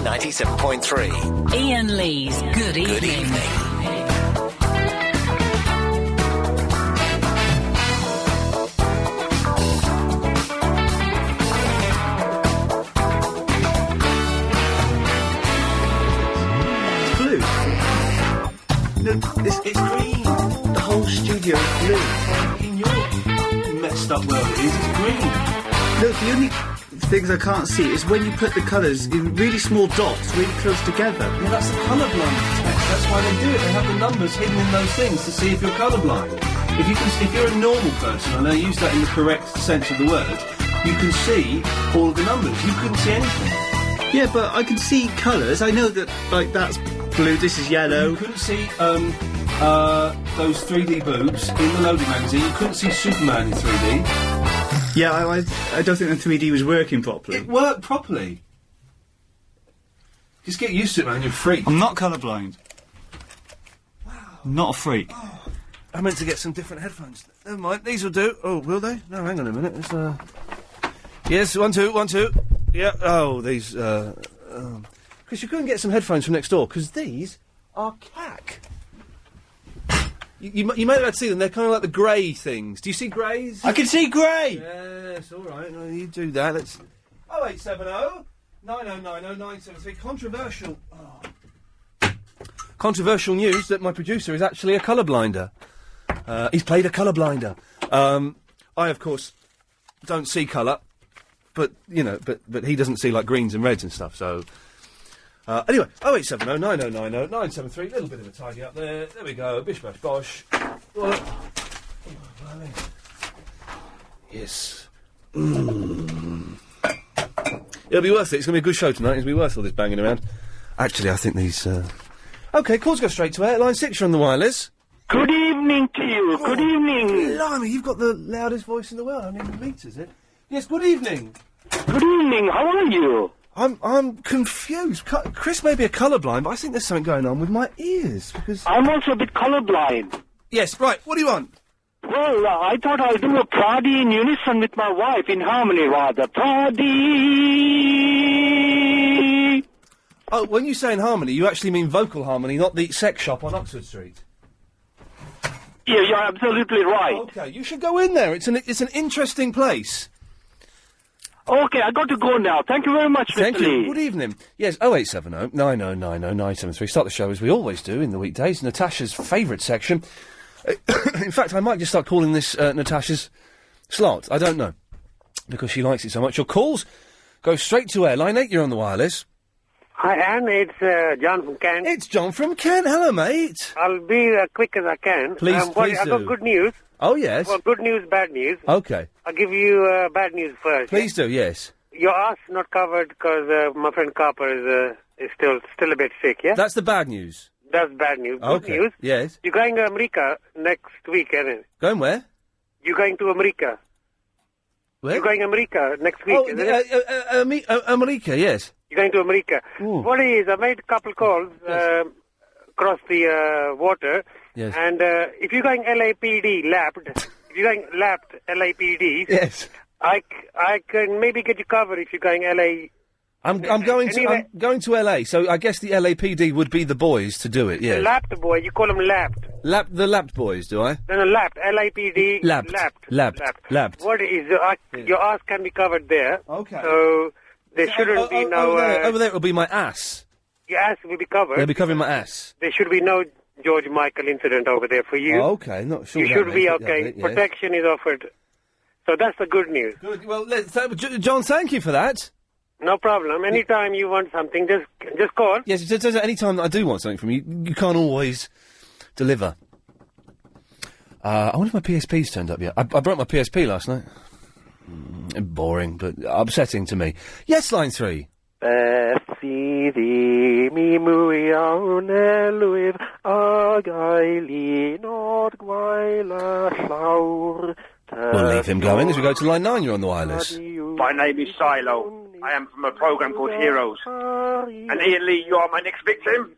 97.3. Iain Lee's Good Evening. Good evening. No, it's green. The whole studio is blue. In your messed up world, it's green. Look, the only things I can't see is when you put the colours in really small dots, really close together. Yeah, that's the colourblind test. That's why they do it. They have the numbers hidden in those things to see if you're colourblind. If you're a normal person, and I use that in the correct sense of the word, you can see all of the numbers. You couldn't see anything. Yeah, but I can see colours. I know that, like, that's blue, this is yellow. You couldn't see those 3D boobs in the loading magazine. You couldn't see Superman in 3D. Yeah, I don't think the 3D was working properly. It worked properly. Just get used to it, man. You're a freak. I'm not colourblind. Wow. I'm not a freak. Oh. I meant to get some different headphones. Never mind. These will do. Oh, will they? No, hang on a minute. It's, yes, 1, 2, 1, 2. Yeah. Oh, these. Because you couldn't get some headphones from next door, because these are cack. You may have had to see them, they're kind of like the grey things. Do you see greys? I can see grey! Yes, alright, no, you do that, let's... 0870 9090 973, controversial... Oh. Controversial news that my producer is actually a colourblinder. He's played a colourblinder. I, of course, don't see colour, but, you know, but he doesn't see, like, greens and reds and stuff, so... Anyway, 0870 9090 973, little bit of a tidy up there. There we go, bish bash bosh. Yes. It'll be worth it. It's going to be a good show tonight. It's going to be worth all this banging around. Actually, I think these... OK, calls go straight to air. Line 6, you're on the wireless. Good evening to you. Oh, good evening. Blimey, you've got the loudest voice in the world. I mean, the meters, it. Yes, good evening. Good evening. How are you? I'm confused. Chris may be a colourblind, but I think there's something going on with my ears, because... I'm also a bit colourblind. Yes, right, what do you want? Well, I thought I'll do a Pradi in unison with my wife, in harmony, rather. Pradi! Oh, when you say in harmony, you actually mean vocal harmony, not the sex shop on Oxford Street. Yeah, you're absolutely right. OK, you should go in there. It's an interesting place. OK, I got to go now. Thank you very much, Mr. Lee. Good evening. Yes, 0870 9090 973. Start the show as we always do in the weekdays. Natasha's favourite section. In fact, I might just start calling this Natasha's slot. I don't know. Because she likes it so much. Your calls go straight to air. Line 8, you're on the wireless. Hi, Anne. It's John from Kent. It's John from Kent. Hello, mate. I'll be as quick as I can. Please, please do. I've got good news. Oh, yes. Well, good news, bad news. OK. I'll give you bad news first. Please do, yes. Your arse not covered because my friend Carper is still a bit sick, yeah? That's the bad news. That's bad news. Good news. Yes. You're going to America next week, isn't it? Going where? You're going to America. Where? You're going to America next week, isn't it? America, yes. You're going to America. Ooh. What it is, I made a couple calls across the water. Yes. And if you're going LAPD, if you're going lapped LAPD, yes, I can maybe get you covered if you're going LA. I'm going to LA, so I guess the LAPD would be the boys to do it. Yeah. The lapped boy, you call them lapped. The lapped boys, do I? No, lapped. LAPD. Lapped. What is your ass can be covered there? Okay. So there shouldn't be no. Over there, it'll be my ass. Your ass will be covered. They'll be covering my ass. There should be no George Michael incident over there for you. Oh, OK, not sure. You should be OK. Yes. Protection is offered. So that's the good news. Good. Well, John, thank you for that. No problem. Anytime you want something, just call. Yes, it says any time that I do want something from you, you can't always deliver. I wonder if my PSP's turned up yet. I broke my PSP last night. Boring, but upsetting to me. Yes, line 3. We'll leave him going as we go to line 9. You're on the wireless. My name is Silo. I am from a programme called Heroes. And Iain Lee, you are my next victim.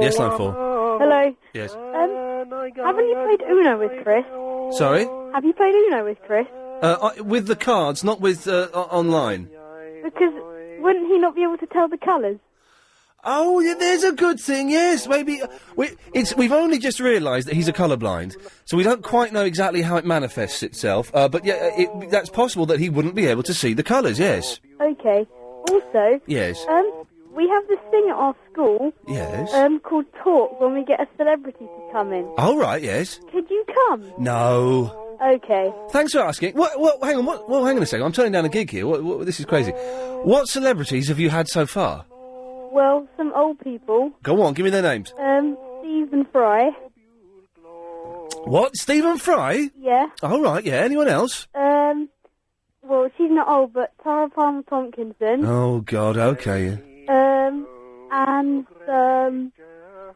Yes, line 4. Hello. Yes. Haven't you played Uno with Chris? Sorry? Have you played Uno with Chris? With the cards, not with online. Because wouldn't he not be able to tell the colours? Oh, yeah, there's a good thing, yes. Maybe... We've only just realised that he's a colourblind, so we don't quite know exactly how it manifests itself, but yeah, that's possible that he wouldn't be able to see the colours, yes. Okay. Also... Yes. We have this thing at our school... Yes. Called Talk, when we get a celebrity to come in. Oh, right, yes. Could you come? No. Okay. Thanks for asking. Hang on a second, I'm turning down a gig here. This is crazy. What celebrities have you had so far? Well, some old people. Go on, give me their names. Stephen Fry. What? Stephen Fry? Yeah. Oh, right, yeah. Anyone else? Well, she's not old, but Tara Palmer Tompkinson. Oh, God, okay. And,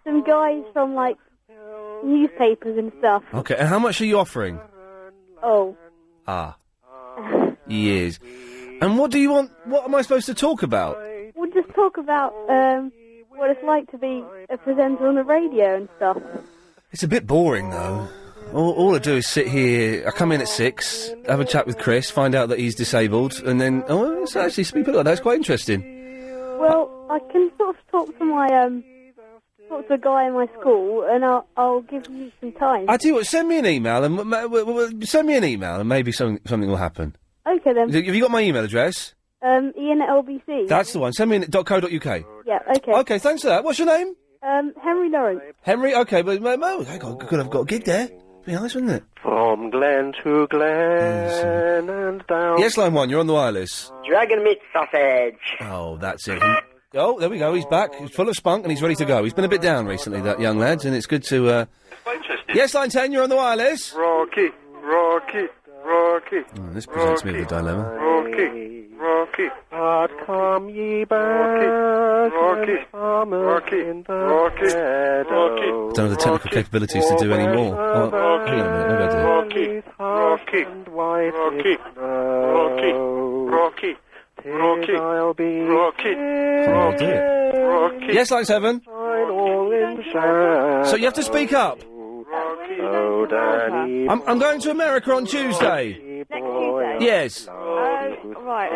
some guys from, like, newspapers and stuff. Okay, and how much are you offering? Oh. Ah. Years. And what do you want... What am I supposed to talk about? We'll just talk about, what it's like to be a presenter on the radio and stuff. It's a bit boring, though. All I do is sit here, I come in at 6, have a chat with Chris, find out that he's disabled, and then... Oh, it's actually, some people like that, it's quite interesting. Well, I can sort of talk to my, talk to a guy in my school, and I'll give you some time. I tell you what, send me an email, and maybe something will happen. Okay, then. Have you got my email address? Ian at LBC. That's the one. Send me in .co.uk. Yeah, okay. Okay, thanks for that. What's your name? Henry Lawrence. Henry? Okay, but I've got a gig there. Be nice, wouldn't it? From Glen to Glen and down... Yes, line 1, you're on the wireless. Dragon meat sausage. Oh, that's it. Oh, there we go, he's back. He's full of spunk and he's ready to go. He's been a bit down recently, that young lad, and it's good to, Yes, line 10, you're on the wireless. Rocky. Oh, this presents me with a dilemma. Rocky. But come ye back, Rocky. Don't have the technical capabilities to do any more. Oh, hang on a minute, maybe I do. Rocky. I'll be I'll do it. Yes, line 7. So you have to speak up. Oh, Daddy. I'm going to America on Tuesday. Next Tuesday? Yes. Right.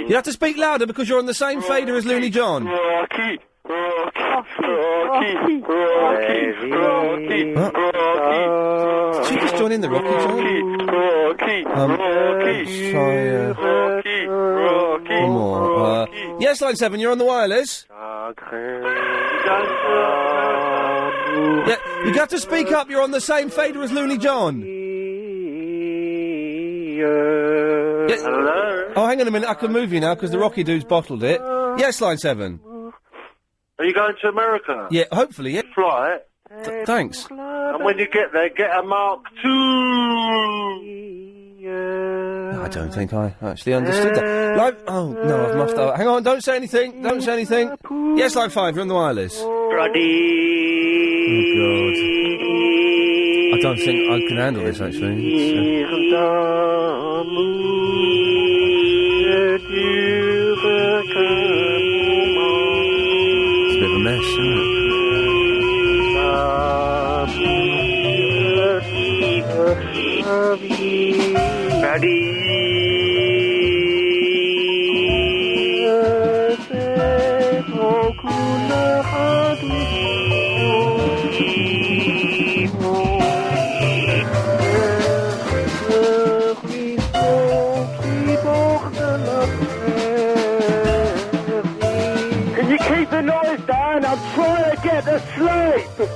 You have to speak louder because you're on the same fader as Looney John. Rocky. Did she just join in the Rocky John? Try, one more. Yes, line 7, you're on the wireless. Yeah, you have to speak up, you're on the same fader as Looney John. Yeah. Hello? Oh, hang on a minute, I can move you now because the Rocky dude's bottled it. Yes, line 7. Are you going to America? Yeah, hopefully, yeah. Flight. Thanks. And when you get there, get a Mark II. I don't think I actually understood that. Oh, no, I've muffed that. Hang on, don't say anything. Yes, line 5, you're on the wireless. Oh, God. I don't think I can handle this, actually. It's a bit of a mess, isn't it? Can you keep the noise down? I'm trying to get to sleep.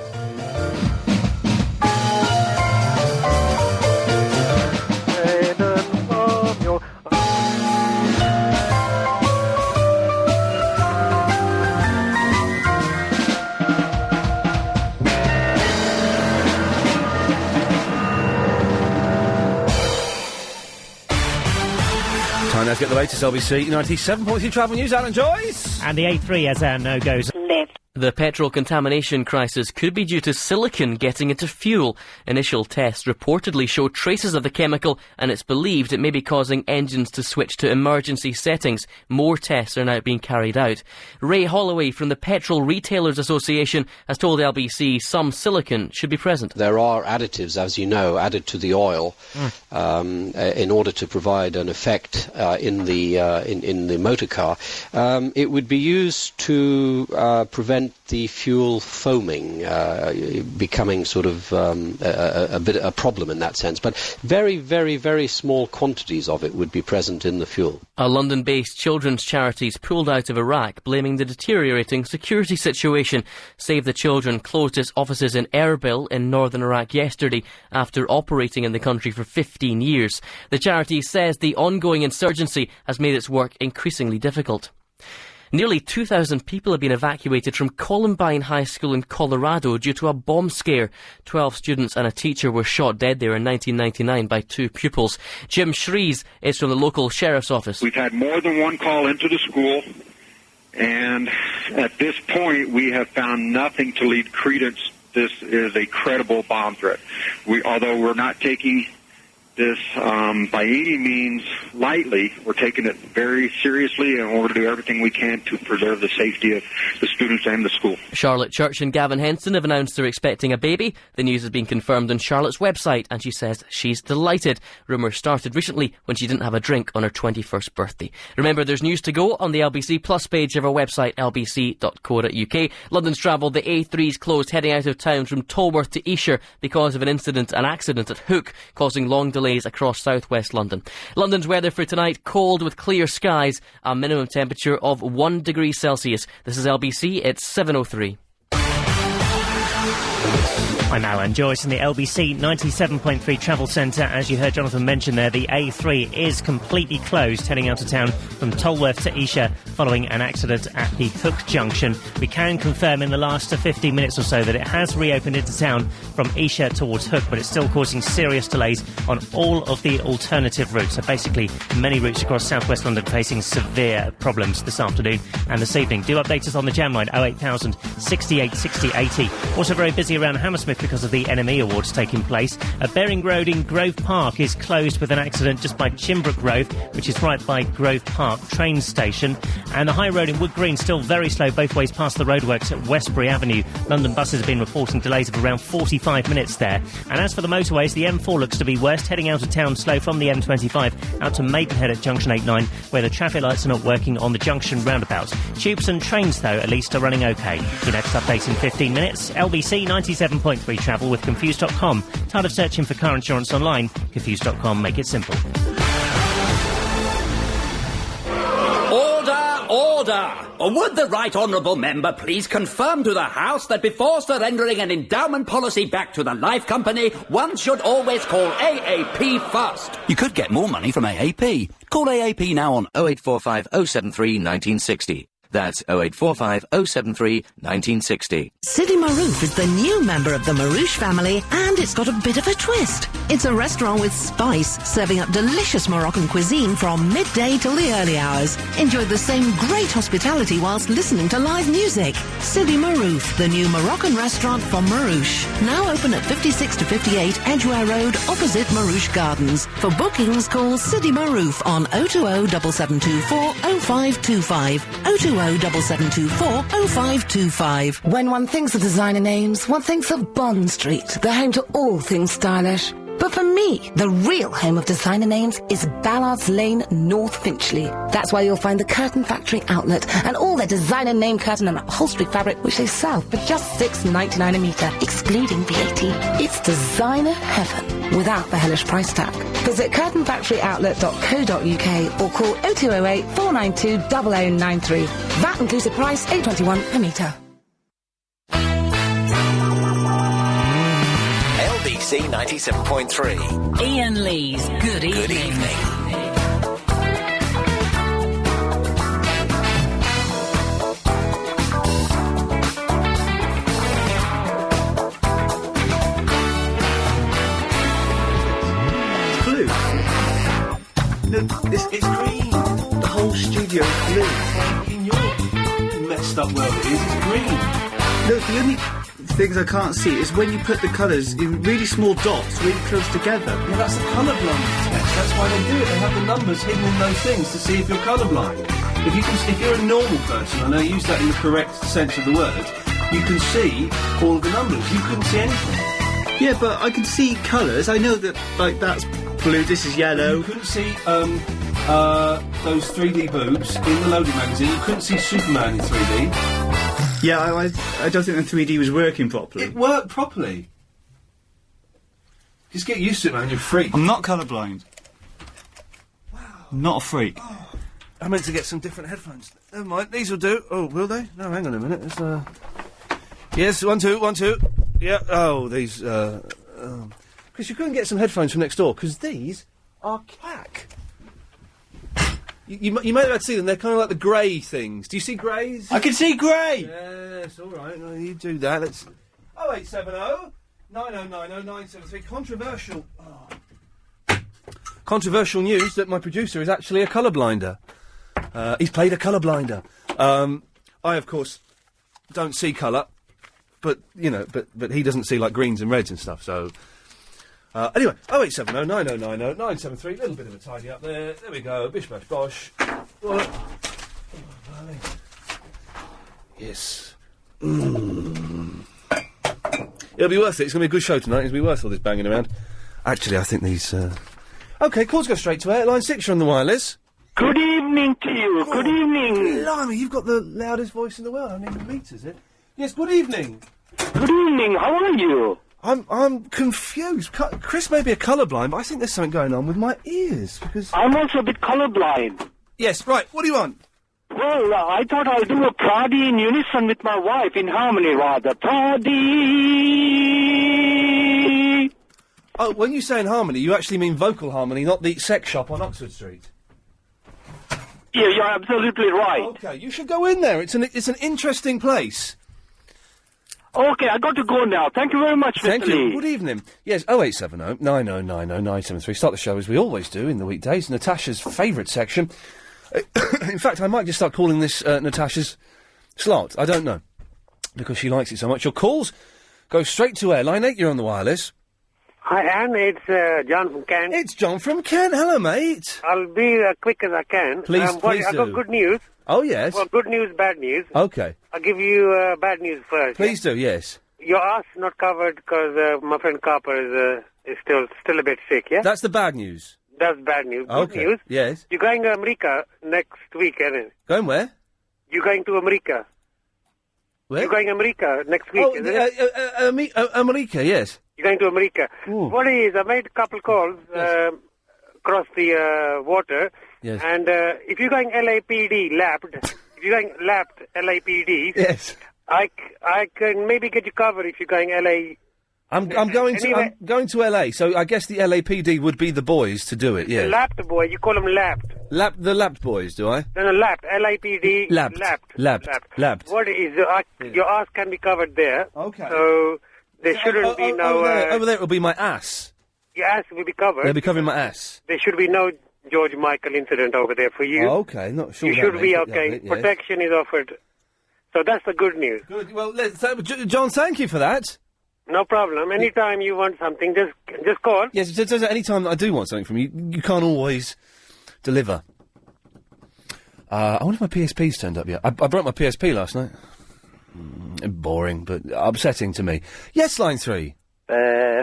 Time now to get the latest LBC 97.3 travel news. Alan Joyce. And the A3 has no goes. The petrol contamination crisis could be due to silicon getting into fuel. Initial tests reportedly show traces of the chemical, and it's believed it may be causing engines to switch to emergency settings. More tests are now being carried out. Ray Holloway from the Petrol Retailers Association has told LBC some silicon should be present. There are additives, as you know, added to the oil in order to provide an effect in the motor car. It would be used to prevent the fuel foaming, becoming sort of a problem in that sense. But very, very, very small quantities of it would be present in the fuel. A London-based children's charity's pulled out of Iraq, blaming the deteriorating security situation. Save the Children closed its offices in Erbil in northern Iraq yesterday after operating in the country for 15 years. The charity says the ongoing insurgency has made its work increasingly difficult. Nearly 2,000 people have been evacuated from Columbine High School in Colorado due to a bomb scare. 12 students and a teacher were shot dead there in 1999 by 2 pupils. Jim Shrees is from the local sheriff's office. We've had more than one call into the school, and at this point we have found nothing to lead credence this is a credible bomb threat. Although we're not taking this by any means lightly, we're taking it very seriously and we're going to do everything we can to preserve the safety of the students and the school. Charlotte Church and Gavin Henson have announced they're expecting a baby. The news has been confirmed on Charlotte's website and she says she's delighted. Rumours started recently when she didn't have a drink on her 21st birthday. Remember, there's news to go on the LBC Plus page of our website, lbc.co.uk. London's Travel, the A3's closed heading out of town from Tolworth to Esher because of an accident at Hook, causing long delays across southwest London. London's weather for tonight, cold with clear skies, a minimum temperature of 1 degree Celsius. This is LBC, it's 7:03. I'm Alan Joyce in the LBC 97.3 Travel Centre. As you heard Jonathan mention there, the A3 is completely closed heading out of town from Tolworth to Esher following an accident at the Hook Junction. We can confirm in the last 15 minutes or so that it has reopened into town from Esher towards Hook, but it's still causing serious delays on all of the alternative routes. So basically, many routes across southwest London facing severe problems this afternoon and this evening. Do update us on the jam line 08000 68 60 80. Also very busy around Hammersmith because of the NME Awards taking place. Bering Road in Grove Park is closed with an accident just by Chimbrook Road, which is right by Grove Park train station. And the High Road in Wood Green still very slow both ways past the roadworks at Westbury Avenue. London buses have been reporting delays of around 45 minutes there. And as for the motorways, the M4 looks to be worst, heading out of town slow from the M25 out to Maidenhead at junction 89, where the traffic lights are not working on the junction roundabouts. Tubes and trains, though, at least are running OK. Your next update in 15 minutes. LBC 97.3 Travel with Confused.com. Tired of searching for car insurance online? Confused.com, make it simple. Order! Would the Right Honourable Member please confirm to the House that before surrendering an endowment policy back to the Life Company, one should always call AAP first? You could get more money from AAP. Call AAP now on 0845 073 1960. That's 0845 073 1960. Sidi Maroof is the new member of the Marouche family, and it's got a bit of a twist. It's a restaurant with spice, serving up delicious Moroccan cuisine from midday till the early hours. Enjoy the same great hospitality whilst listening to live music. Sidi Maroof, the new Moroccan restaurant from Marouche. Now open at 56 to 58 Edgware Road, opposite Marouche Gardens. For bookings, call Sidi Maroof on 020 7724 0525. 020 7724 0525. When one thinks of designer names, one thinks of Bond Street, the home to all things stylish. But for me, the real home of designer names is Ballards Lane, North Finchley. That's where you'll find the Curtain Factory outlet and all their designer name curtain and upholstery fabric, which they sell for just $6.99 a metre, excluding VAT. It's designer heaven without the hellish price tag. Visit curtainfactoryoutlet.co.uk or call 0208 492 0093. VAT inclusive price £8.21 per metre. LBC 97.3. Iain Lee's Good Evening. Blue. No, it's green. The whole studio is blue. In your messed up world, it is. It's green. Look, the only things I can't see is when you put the colours in really small dots, really close together. Yeah, that's the colourblind test. That's why they do it. They have the numbers hidden in those things to see if you're colourblind. If you're a normal person, and I use that in the correct sense of the word, you can see all of the numbers. You couldn't see anything. Yeah, but I can see colours. I know that, like, that's blue, this is yellow. You couldn't see, those 3D boobs in the Loaded magazine. You couldn't see Superman in 3D. Yeah, I don't think the 3D was working properly. It worked properly. Just get used to it, man. You're a freak. I'm not colourblind. Wow. I'm not a freak. Oh, I meant to get some different headphones. Never mind. These will do. Oh, will they? No, hang on a minute. It's, Yes, 1, 2, 1, 2. Yeah. Oh, these, Chris, you couldn't get some headphones from next door, because these are cack. You may have had to see them. They're kind of like the grey things. Do you see greys? I can see grey! Yes, all right. No, you do that. Let's... 0870 9090 973. Controversial. Oh. Controversial news that my producer is actually a colourblinder. He's played a colourblinder. I, of course, don't see colour, but, you know, but he doesn't see, like, greens and reds and stuff, so... Anyway, 0870 9090 973. A little bit of a tidy up there. There we go. Bish bash bosh. Yes. It'll be worth it. It's going to be a good show tonight. It'll be worth all this banging around. Actually, I think these... OK, calls go straight to air. Line 6, you're on the wireless. Good evening to you. Oh, good evening. Blimey, you've got the loudest voice in the world. I mean, meters, it? Yes, good evening. Good evening. How are you? I'm confused. Chris may be a colourblind, but I think there's something going on with my ears, because... I'm also a bit colourblind. Yes, right, what do you want? Well, I thought I'll do a Pradi in unison with my wife, in harmony, rather. Pradi! Oh, when you say in harmony, you actually mean vocal harmony, not the sex shop on Oxford Street. Yeah, you're absolutely right. OK, you should go in there. It's an interesting place. OK, I got to go now. Thank you very much, Thank Mr. you. Lee. Good evening. Yes, 0870 9090 973. Start the show as we always do in the weekdays. Natasha's favourite section. In fact, I might just start calling this Natasha's slot. I don't know. Because she likes it so much. Your calls go straight to air. Line 8, you're on the wireless. Hi, Anne. It's John from Kent. It's John from Kent. Hello, mate. I'll be quick as I can. Please I've got do. good news. Oh, yes. Well, good news, bad news. OK. I'll give you bad news first. Please do, yes. Your ass not covered because my friend Carper is still a bit sick, yeah? That's the bad news. That's bad news. Good Okay. news. Yes. You're going to America next week, isn't it? Going where? You're going to America. Where? You're going to America next week, isn't it? America, yes. You're going to America. Ooh. What it is, I made a couple calls across the water. Yes. And if you're going LAPD, if you're going lapped LAPD, yes, I can maybe get you covered if you're going LA. I'm going to LA, so I guess the LAPD would be the boys to do it. Yeah. Lapped boy, you call them lapped. The lapped boys, do I? No, lapped. LAPD. Lapped. Lapped. What it is, your ass can be covered there. Okay. So there shouldn't be no. Over there it will be my ass. Your ass will be covered. They'll be covering my ass. There should be no George Michael incident over there for you. Oh, okay, not sure. You should be okay. Yes. Protection is offered. So that's the good news. Good. Well, John, thank you for that. No problem. Anytime you want something, just call. Yes, it says any time that I do want something from you, you can't always deliver. I wonder if my PSP's turned up yet. I broke my PSP last night. Boring, but upsetting to me. Yes, line 3. We'll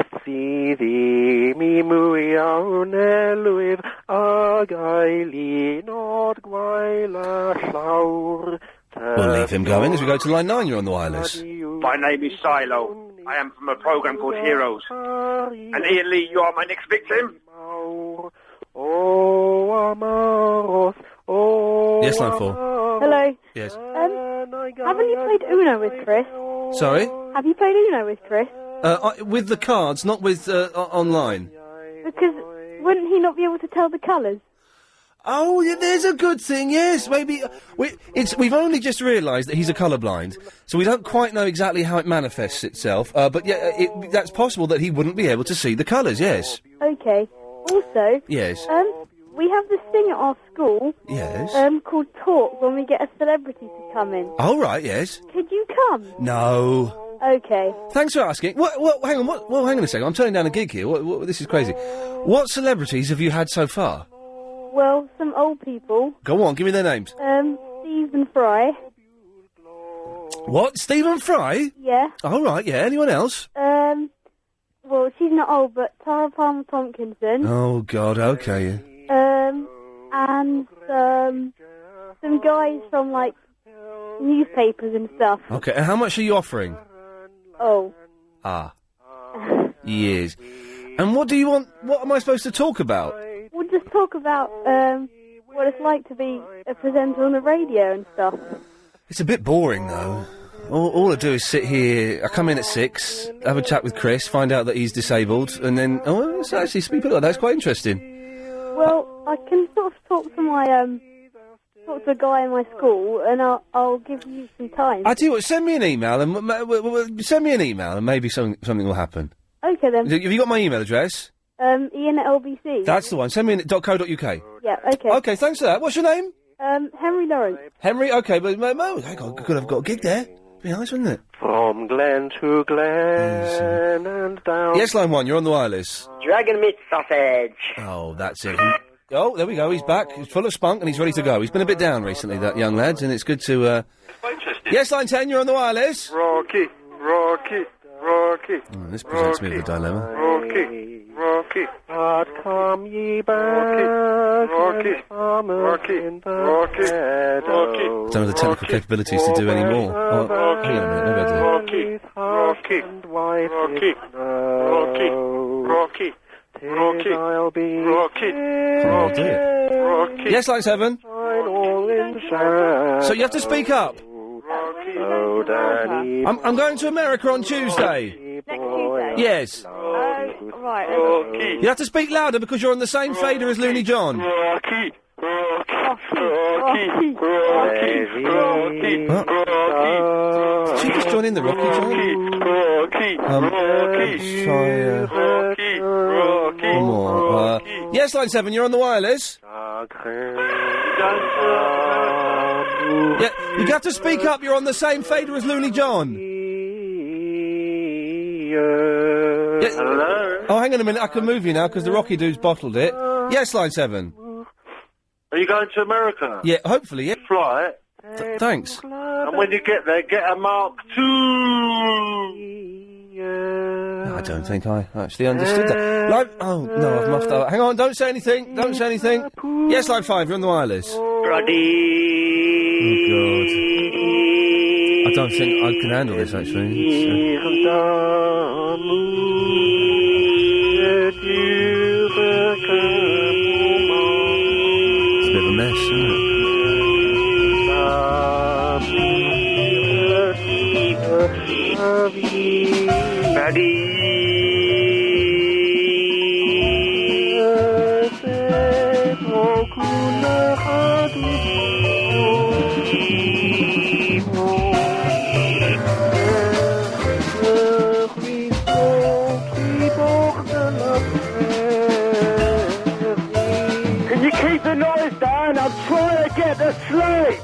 leave him going as we go to line 9. You're on the wireless. My name is Silo. I am from a program called Heroes. And Iain Lee, you are my next victim. Yes, line 4. Hello. Yes. Haven't you played Uno with Chris? Sorry? Have you played Uno with Chris? With the cards, not with online. Because wouldn't he not be able to tell the colours? Oh, yeah, there's a good thing, yes. Maybe we've only just realised that he's a colourblind, so we don't quite know exactly how it manifests itself. But yeah, that's possible that he wouldn't be able to see the colours. Yes. Okay. Also. Yes. We have this thing at our school. Yes. Called Talk, when we get a celebrity to come in. Oh, right, yes. Could you come? No. Okay. Thanks for asking. Hang on a second. I'm turning down a gig here. This is crazy. What celebrities have you had so far? Well, some old people. Go on, give me their names. Stephen Fry. What? Stephen Fry? Yeah. Oh, right, yeah. Anyone else? Well, she's not old, but Tara Palmer Tompkinson. Oh, God, okay. And some guys from, like, newspapers and stuff. Okay, and how much are you offering? Oh. Ah. Years. And what do you want? What am I supposed to talk about? We'll just talk about, what it's like to be a presenter on the radio and stuff. It's a bit boring, though. All I do is sit here, I come in at 6, have a chat with Chris, find out that he's disabled, and then, it's actually, speak like that, it's quite interesting. Well, I can sort of talk to a guy in my school, and I'll give you some time. I tell you what, send me an email, and maybe something will happen. Okay, then. Have you got my email address? Ian at LBC. That's the one, send me .co.uk. Yeah, okay. Okay, thanks for that. What's your name? Henry Lawrence. Henry, okay, but, hang on, could have got a gig there. Be nice, wouldn't it? From Glen to Glen and down. Yes, line 1, you're on the wireless. Dragon meat sausage. Oh, that's it. Oh, there we go, he's back. He's full of spunk and he's ready to go. He's been a bit down recently, that young lad, and it's good to, Yes, line 10, you're on the wireless. Rocky. This presents me with a dilemma. Rocky. But come ye back, Rocky. I don't have the technical capabilities to do any more. Oh, hang on a minute, maybe I do. Rocky. I'll be I'll do it. Yes, line 7. So you have to speak up. I'm going to America on Tuesday. Next Tuesday? Yes. Right. You have to speak louder because you're on the same fader as Looney John. Did she just join in the Rocky John? One more. Yes, line 7, you're on the wireless. Yeah, you have to speak up, you're on the same fader as Looney John. Yeah. Hello? Oh, hang on a minute, I can move you now because the Rocky dude's bottled it. Yes, line 7. Are you going to America? Yeah, hopefully, yeah. Flight. Thanks. And when you get there, get a Mark II. I don't think I actually understood that. Oh, no, I've muffed up. Hang on, don't say anything. Yes, line 5, you're on the wireless. Oh, God. I don't think I can handle this, actually. It's a bit of a mess, isn't it? Can you keep the noise down? I'm trying to get to sleep.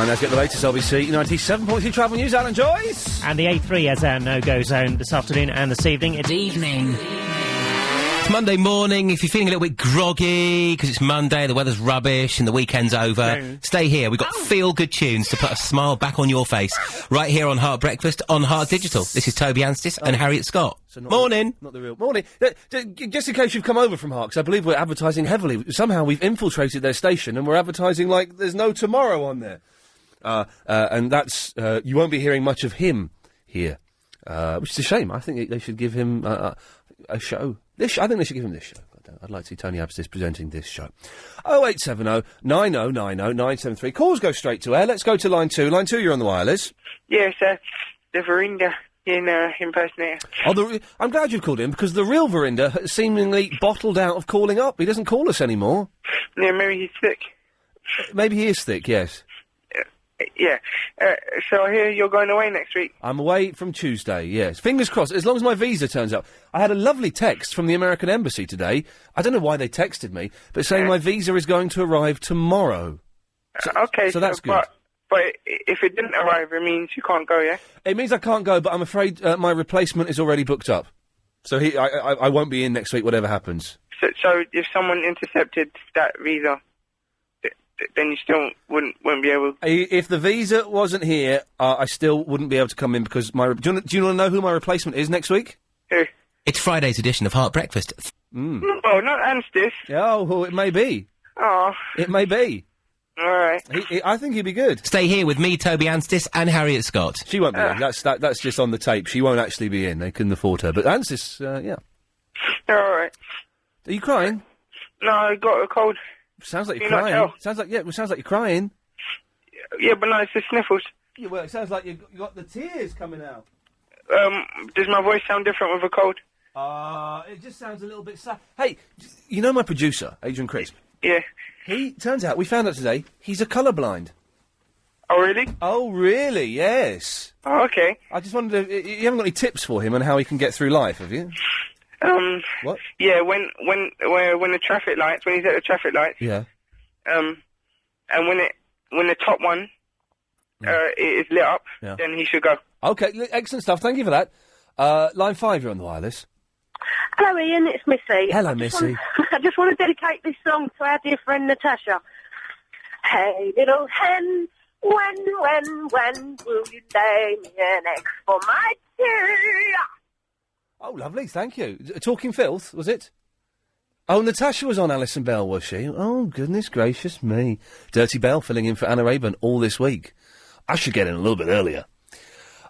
Let's get the latest LBC 97.3 travel news. Alan Joyce. And the A3 has our no-go zone this afternoon and this evening. It's evening. It's Monday morning. If you're feeling a little bit groggy because it's Monday, the weather's rubbish and the weekend's over, stay here. We've got feel-good tunes to put a smile back on your face right here on Heart Breakfast on Heart Digital. This is Toby Anstis and Harriet Scott. So morning. Not the real morning. Just in case you've come over from Heart, because I believe we're advertising heavily. Somehow we've infiltrated their station and we're advertising like there's no tomorrow on there. And that's, you won't be hearing much of him here, which is a shame. I think they should give him a show. I think they should give him this show. I'd like to see Tony Abstis presenting this show. 0870 9090 973. Calls go straight to air. Let's go to line 2. Line 2, you're on the wireless. Yes, Deverinda. impersonator. Oh, I'm glad you've called in, because the real Verinder has seemingly bottled out of calling up. He doesn't call us anymore. Yeah, maybe he's sick. Maybe he is thick, yes. Yeah. So I hear you're going away next week. I'm away from Tuesday, yes. Fingers crossed, as long as my visa turns up. I had a lovely text from the American Embassy today. I don't know why they texted me, but saying my visa is going to arrive tomorrow. Okay. So that's good. But if it didn't arrive, it means you can't go, yeah? It means I can't go, but I'm afraid my replacement is already booked up. So I won't be in next week, whatever happens. So if someone intercepted that visa, then you still wouldn't be able... If the visa wasn't here, I still wouldn't be able to come in, because my... Do you want to know who my replacement is next week? Who? It's Friday's edition of Heart Breakfast. Oh, not Anstis. Oh, well, it may be. Oh. It may be. All right. I think he'd be good. Stay here with me, Toby Anstis, and Harriet Scott. She won't be in. That's just on the tape. She won't actually be in. They couldn't afford her. But Anstis, yeah. All right. Are you crying? No, I got a cold. Sounds like Can you're you not crying. tell? Sounds like you're crying. Yeah, but no, it's the sniffles. Yeah, well, it sounds like you got the tears coming out. Does my voice sound different with a cold? It just sounds a little bit sad. Hey, you know my producer, Adrian Crisp? Yeah. He, turns out, we found out today, he's a colourblind. Oh, really? Oh, really? Yes. Oh, okay. I just wondered, you haven't got any tips for him on how he can get through life, have you? What? Yeah, when the traffic lights, when he's at the traffic lights. Yeah. And when the top one is lit up, then he should go. Okay, excellent stuff. Thank you for that. Line 5, you're on the wireless. Hello, Ian. It's Missy. Hello, Missy. I just want to dedicate this song to our dear friend Natasha. Hey, little hen, when will you lay me an egg for my tea? Oh, lovely, thank you. Talking Filth, was it? Oh, Natasha was on Alison Bell, was she? Oh, goodness gracious me. Dirty Bell filling in for Anna Rayburn all this week. I should get in a little bit earlier.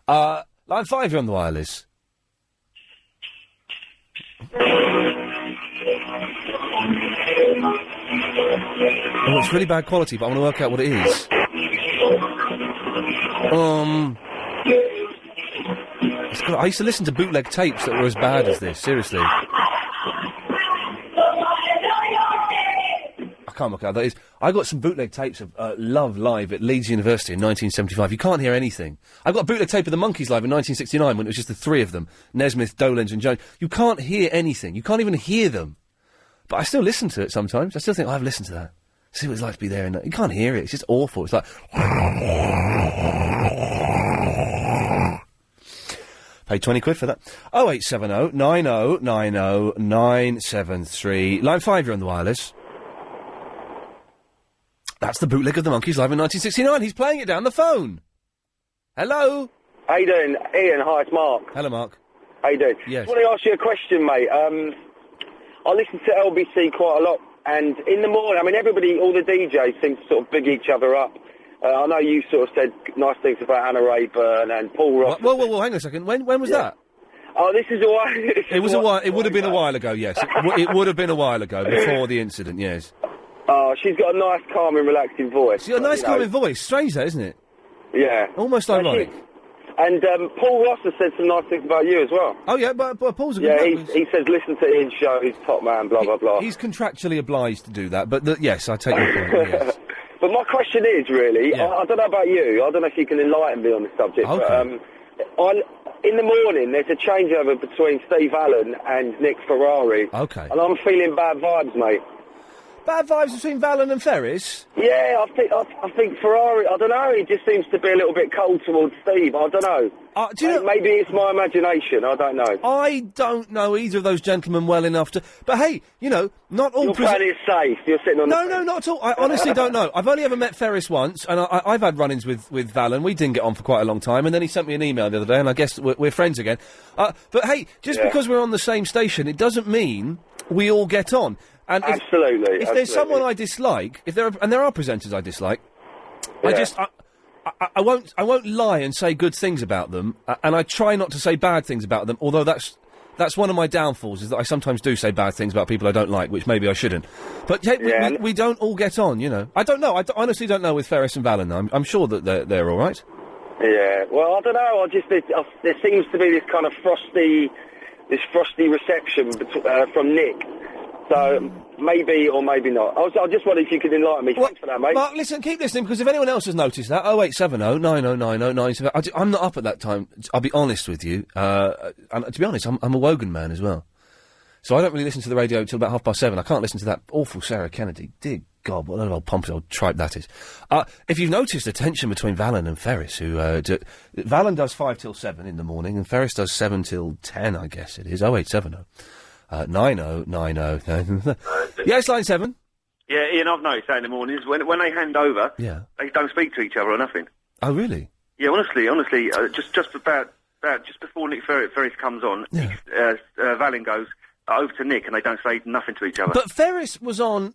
Line 5, you're on the wireless. Oh, it's really bad quality, but I want to work out what it is. I used to listen to bootleg tapes that were as bad as this, seriously. I can't work out what that is. I got some bootleg tapes of Love live at Leeds University in 1975. You can't hear anything. I got a bootleg tape of the Monkees live in 1969 when it was just the three of them. Nesmith, Dolenz and Jones. You can't hear anything. You can't even hear them. But I still listen to it sometimes. I still think, I've listened to that. See what it's like to be there. And you can't hear it. It's just awful. It's like... Paid 20 quid for that. 0870 90 90 973. Line 5, you're on the wireless. That's the bootleg of the Monkees live in 1969. He's playing it down the phone. Hello? How you doing? Ian, hi, it's Mark. Hello, Mark. How you doing? Yes. I want to ask you a question, mate. I listen to LBC quite a lot, and in the morning, I mean, everybody, all the DJs seem to sort of big each other up. I know you sort of said nice things about Anna Rayburn and Paul Ross. Whoa, hang on a second. When was that? Oh, this is a while... It would have been a while ago, yes. It would have been a while ago, before the incident, yes. Oh, she's got a nice, calming, relaxing voice. She's got a nice, calming voice. Strange, that, isn't it? Yeah. Almost ironic. And Paul Ross has said some nice things about you as well. Oh, yeah, but Paul's a good man. He says, listen to Ian's show, he's top man, blah, blah, blah. He's contractually obliged to do that, but yes, I take your point, yes. But my question is, really, I don't know about you, I don't know if you can enlighten me on this subject, okay. But in the morning, there's a changeover between Steve Allen and Nick Ferrari. Okay. And I'm feeling bad vibes, mate. Bad vibes between Vallon and Ferris? Yeah, I think Ferrari, I don't know, he just seems to be a little bit cold towards Steve, I don't know. Do you know, maybe it's my imagination, I don't know. I don't know either of those gentlemen well enough to... But hey, you know, not all... You're playing it safe, you're sitting on No, not at all. I honestly don't know. I've only ever met Ferris once, and I've had run-ins with Vallon. We didn't get on for quite a long time, and then he sent me an email the other day, and I guess we're friends again. But hey, just because we're on the same station, it doesn't mean we all get on. And absolutely. If there's someone I dislike, there are presenters I dislike, I won't lie and say good things about them, and I try not to say bad things about them. Although that's one of my downfalls, is that I sometimes do say bad things about people I don't like, which maybe I shouldn't. But hey, we don't all get on, you know. I don't know. I honestly don't know with Ferris and Vallon. I'm sure that they're all right. Yeah, well, I don't know. There seems to be this kind of frosty reception from Nick. So maybe or maybe not. I just wondered if you could enlighten me. Thanks for that, mate. Mark, listen, keep listening, because if anyone else has noticed that, 0870 9090 970. I'm not up at that time. I'll be honest with you. And to be honest, I'm a Wogan man as well. So I don't really listen to the radio till about 7:30. I can't listen to that awful Sarah Kennedy. Dear God, what an old pompous old tripe that is. If you've noticed the tension between Valen and Ferris, Valen does 5 till 7 in the morning, and Ferris does 7 till 10, I guess it is. 0870 9090. Yes, line 7. Yeah, Ian, I've noticed that in the mornings when they hand over, they don't speak to each other or nothing. Oh, really? Yeah, honestly, just before Nick Ferris comes on, Valen goes over to Nick, and they don't say nothing to each other. But Ferris was on.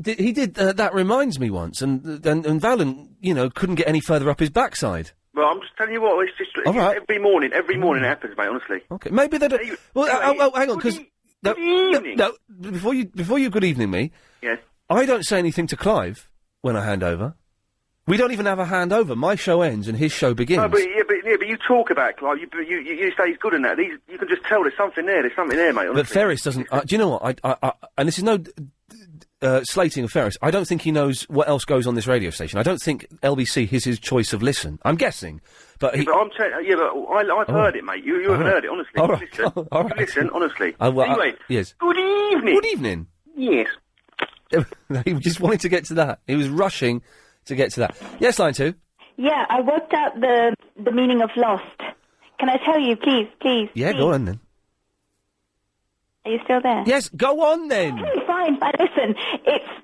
He did That Reminds Me once, and Valen, couldn't get any further up his backside. Well, I'm just telling you what, it's just every morning it happens, mate, honestly. Okay, maybe they don't... hang on, because... Good evening. No, before you good evening me... Yes. I don't say anything to Clive when I hand over. We don't even have a handover. My show ends and his show begins. No, but you talk about Clive, you say he's good in that. You can just tell there's something there, mate, honestly. But Ferris doesn't... do you know what? I and this is no... slating of Ferris, I don't think he knows what else goes on this radio station. I don't think LBC is his choice of listen. I'm guessing, but I've heard it, mate. You haven't heard it, honestly. All right. Listen, All right. listen, honestly. Anyway, yes. Good evening. Good evening. Yes. He just wanted to get to that. He was rushing to get to that. Yes, line 2. Yeah, I worked out the meaning of lost. Can I tell you, please? Yeah, please? go on then. Are you still there? Yes, go on then. Okay, fine. But listen,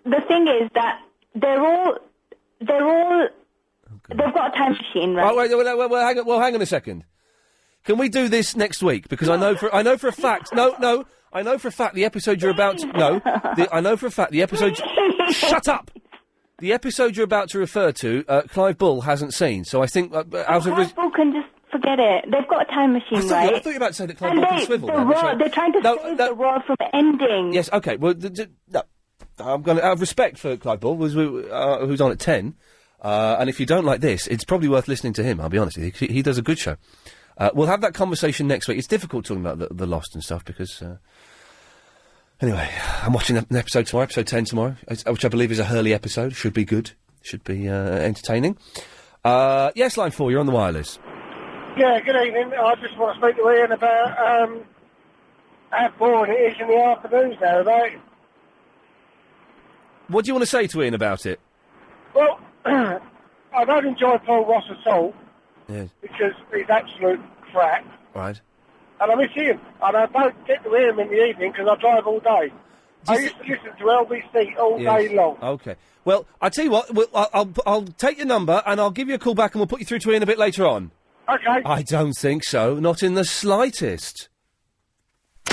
the thing is that they're all they've got a time machine, right? Well, hang on a second. Can we do this next week? Because I know for a fact. No. I know for a fact the episode you're about to... I know for a fact the episode... Shut up! The episode you're about to refer to, Clive Bull hasn't seen, so I think... Clive Bull can just forget it. They've got a time machine, right? I thought you were about to say that Clive Bull can swivel. They're trying to save the world from ending. Yes, OK, well, no. I'm going to... Out of respect for Clive Bull, who's on at 10, and if you don't like this, it's probably worth listening to him, I'll be honest with you. He does a good show. We'll have that conversation next week. It's difficult talking about the Lost and stuff, because... Anyway, I'm watching an episode tomorrow, episode 10 tomorrow, which I believe is a Hurley episode. Should be good. Should be entertaining. Yes, line 4, you're on the wireless. Yeah, good evening. I just want to speak to Ian about how boring it is in the afternoons now, right? What do you want to say to Ian about it? Well, I don't enjoy Paul Ross at all. Yes. Because he's absolute crap. Right. And I miss him. And I don't get to hear him in the evening because I drive all day. I used to listen to LBC all day long. OK. Well, I tell you what, I'll take your number and I'll give you a call back and we'll put you through to Ian a bit later on. OK. I don't think so. Not in the slightest.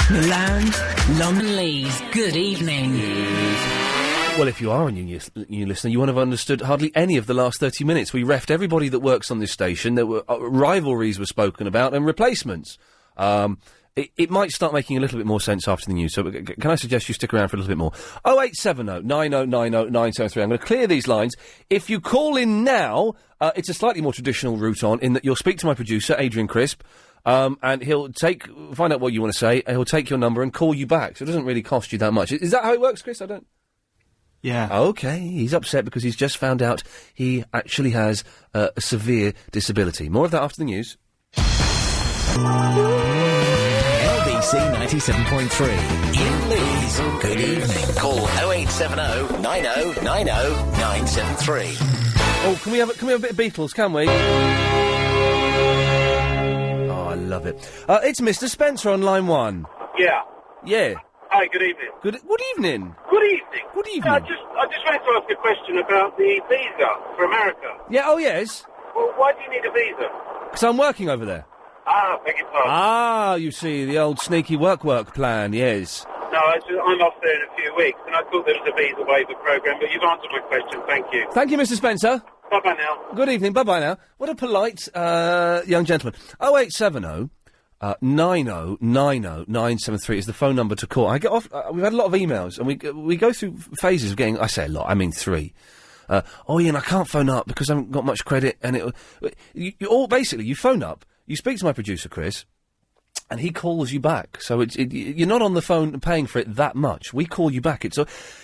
The Lounge, London Lee's Good Evening. Well, if you are a new listener, you won't have understood hardly any of the last 30 minutes. We reffed everybody that works on this station. There were rivalries were spoken about and replacements. It might start making a little bit more sense after the news, so can I suggest you stick around for a little bit more? 0870 9090 973. I'm going to clear these lines. If you call in now, it's a slightly more traditional route on, in that you'll speak to my producer, Adrian Crisp, and he'll find out what you want to say, and he'll take your number and call you back, so it doesn't really cost you that much. Is that how it works, Chris? I don't... Yeah. OK, he's upset because he's just found out he actually has a severe disability. More of that after the news. LBC 97.3. Iain Lee's Good Evening. Call 0870 9090 973. Oh, can we have a bit of Beatles, can we? Oh, I love it. It's Mr. Spencer on line 1. Yeah. Yeah. Hi, good evening. Good evening. Good evening. Good evening. I just wanted to ask a question about the visa for America. Yeah, oh yes. Well, why do you need a visa? Because I'm working over there. Ah, beg your pardon. Ah, you see, the old sneaky work plan, yes. No, I'm off there in a few weeks, and I thought there was a visa waiver programme, but you've answered my question, thank you. Thank you, Mr. Spencer. Bye-bye now. Good evening, bye-bye now. What a polite, young gentleman. 0870 9090 973 is the phone number to call. I get off. We've had a lot of emails, and we go through phases of getting. I say a lot. I mean 3 Oh, Ian, I can't phone up because I haven't got much credit, and you phone up, you speak to my producer, Chris, and he calls you back. So you're not on the phone paying for it that much. We call you back.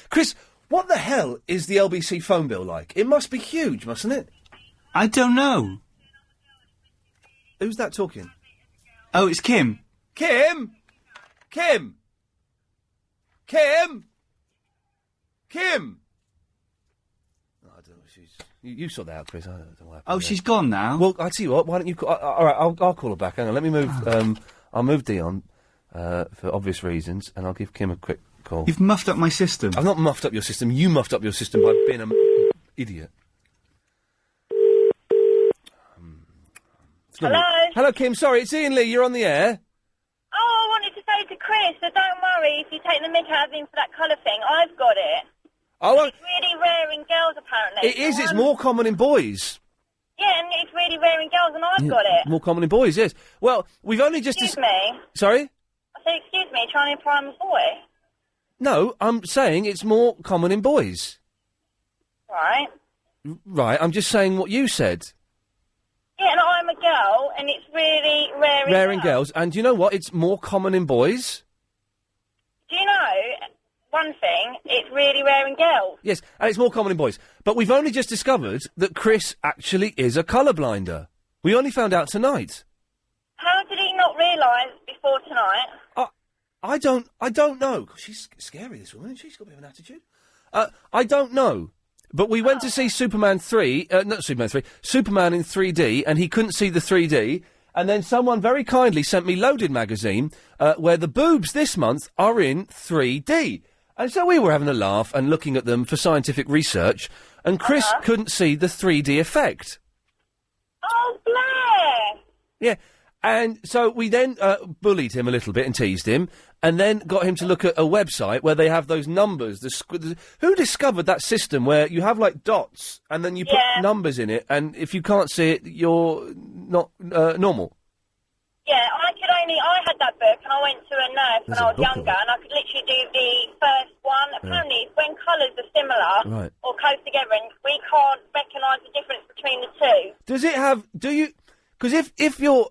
Chris, what the hell is the LBC phone bill like? It must be huge, mustn't it? I don't know. Who's that talking? Oh, it's Kim. Kim? Kim? Kim? Kim? Oh, I don't know. You sort that out, Chris. I don't know what happened. Oh, she's gone now? Well, I'll tell you what. Why don't you... all right, I'll call her back. Hang on, let me move... I'll move Dion for obvious reasons, and I'll give Kim a quick call. You've muffed up my system. I've not muffed up your system. You muffed up your system by being an idiot. Hello? Hello, Kim. Sorry, it's Ian Lee. You're on the air. Oh, I wanted to say to Chris that don't worry if you take the mick out of him for that colour thing. I've got it. Oh, It's really rare in girls, apparently. it is. It's more common in boys. Yeah, and it's really rare in girls, and I've got it. More common in boys, yes. Well, we've only just... Excuse me. Sorry? I said, excuse me, trying to imply I'm a boy. No, I'm saying it's more common in boys. Right. Right, I'm just saying what you said. Yeah, and I'm a girl, and it's really rare in Rare in girls. And do you know what? It's more common in boys. Do you know one thing? It's really rare in girls. Yes, and it's more common in boys. But we've only just discovered that Chris actually is a colourblinder. We only found out tonight. How did he not realise before tonight? I don't know. She's scary, this woman. She's got a bit of an attitude. I don't know. But we went to see Superman 3, not Superman 3, Superman in 3D, and he couldn't see the 3D. And then someone very kindly sent me Loaded magazine, where the boobs this month are in 3D. And so we were having a laugh and looking at them for scientific research, and Chris couldn't see the 3D effect. Oh, Blair! Yeah, and so we then bullied him a little bit and teased him, and then got him to look at a website where they have those numbers. Who discovered that system where you have, like, dots, and then you put numbers in it, and if you can't see it, you're not normal? Yeah, I had that book, and I went to a nurse when I was younger, and I could literally do the first one. Apparently, it's when colours are similar or close together, and we can't recognise the difference between the two. Does it have... Because if you're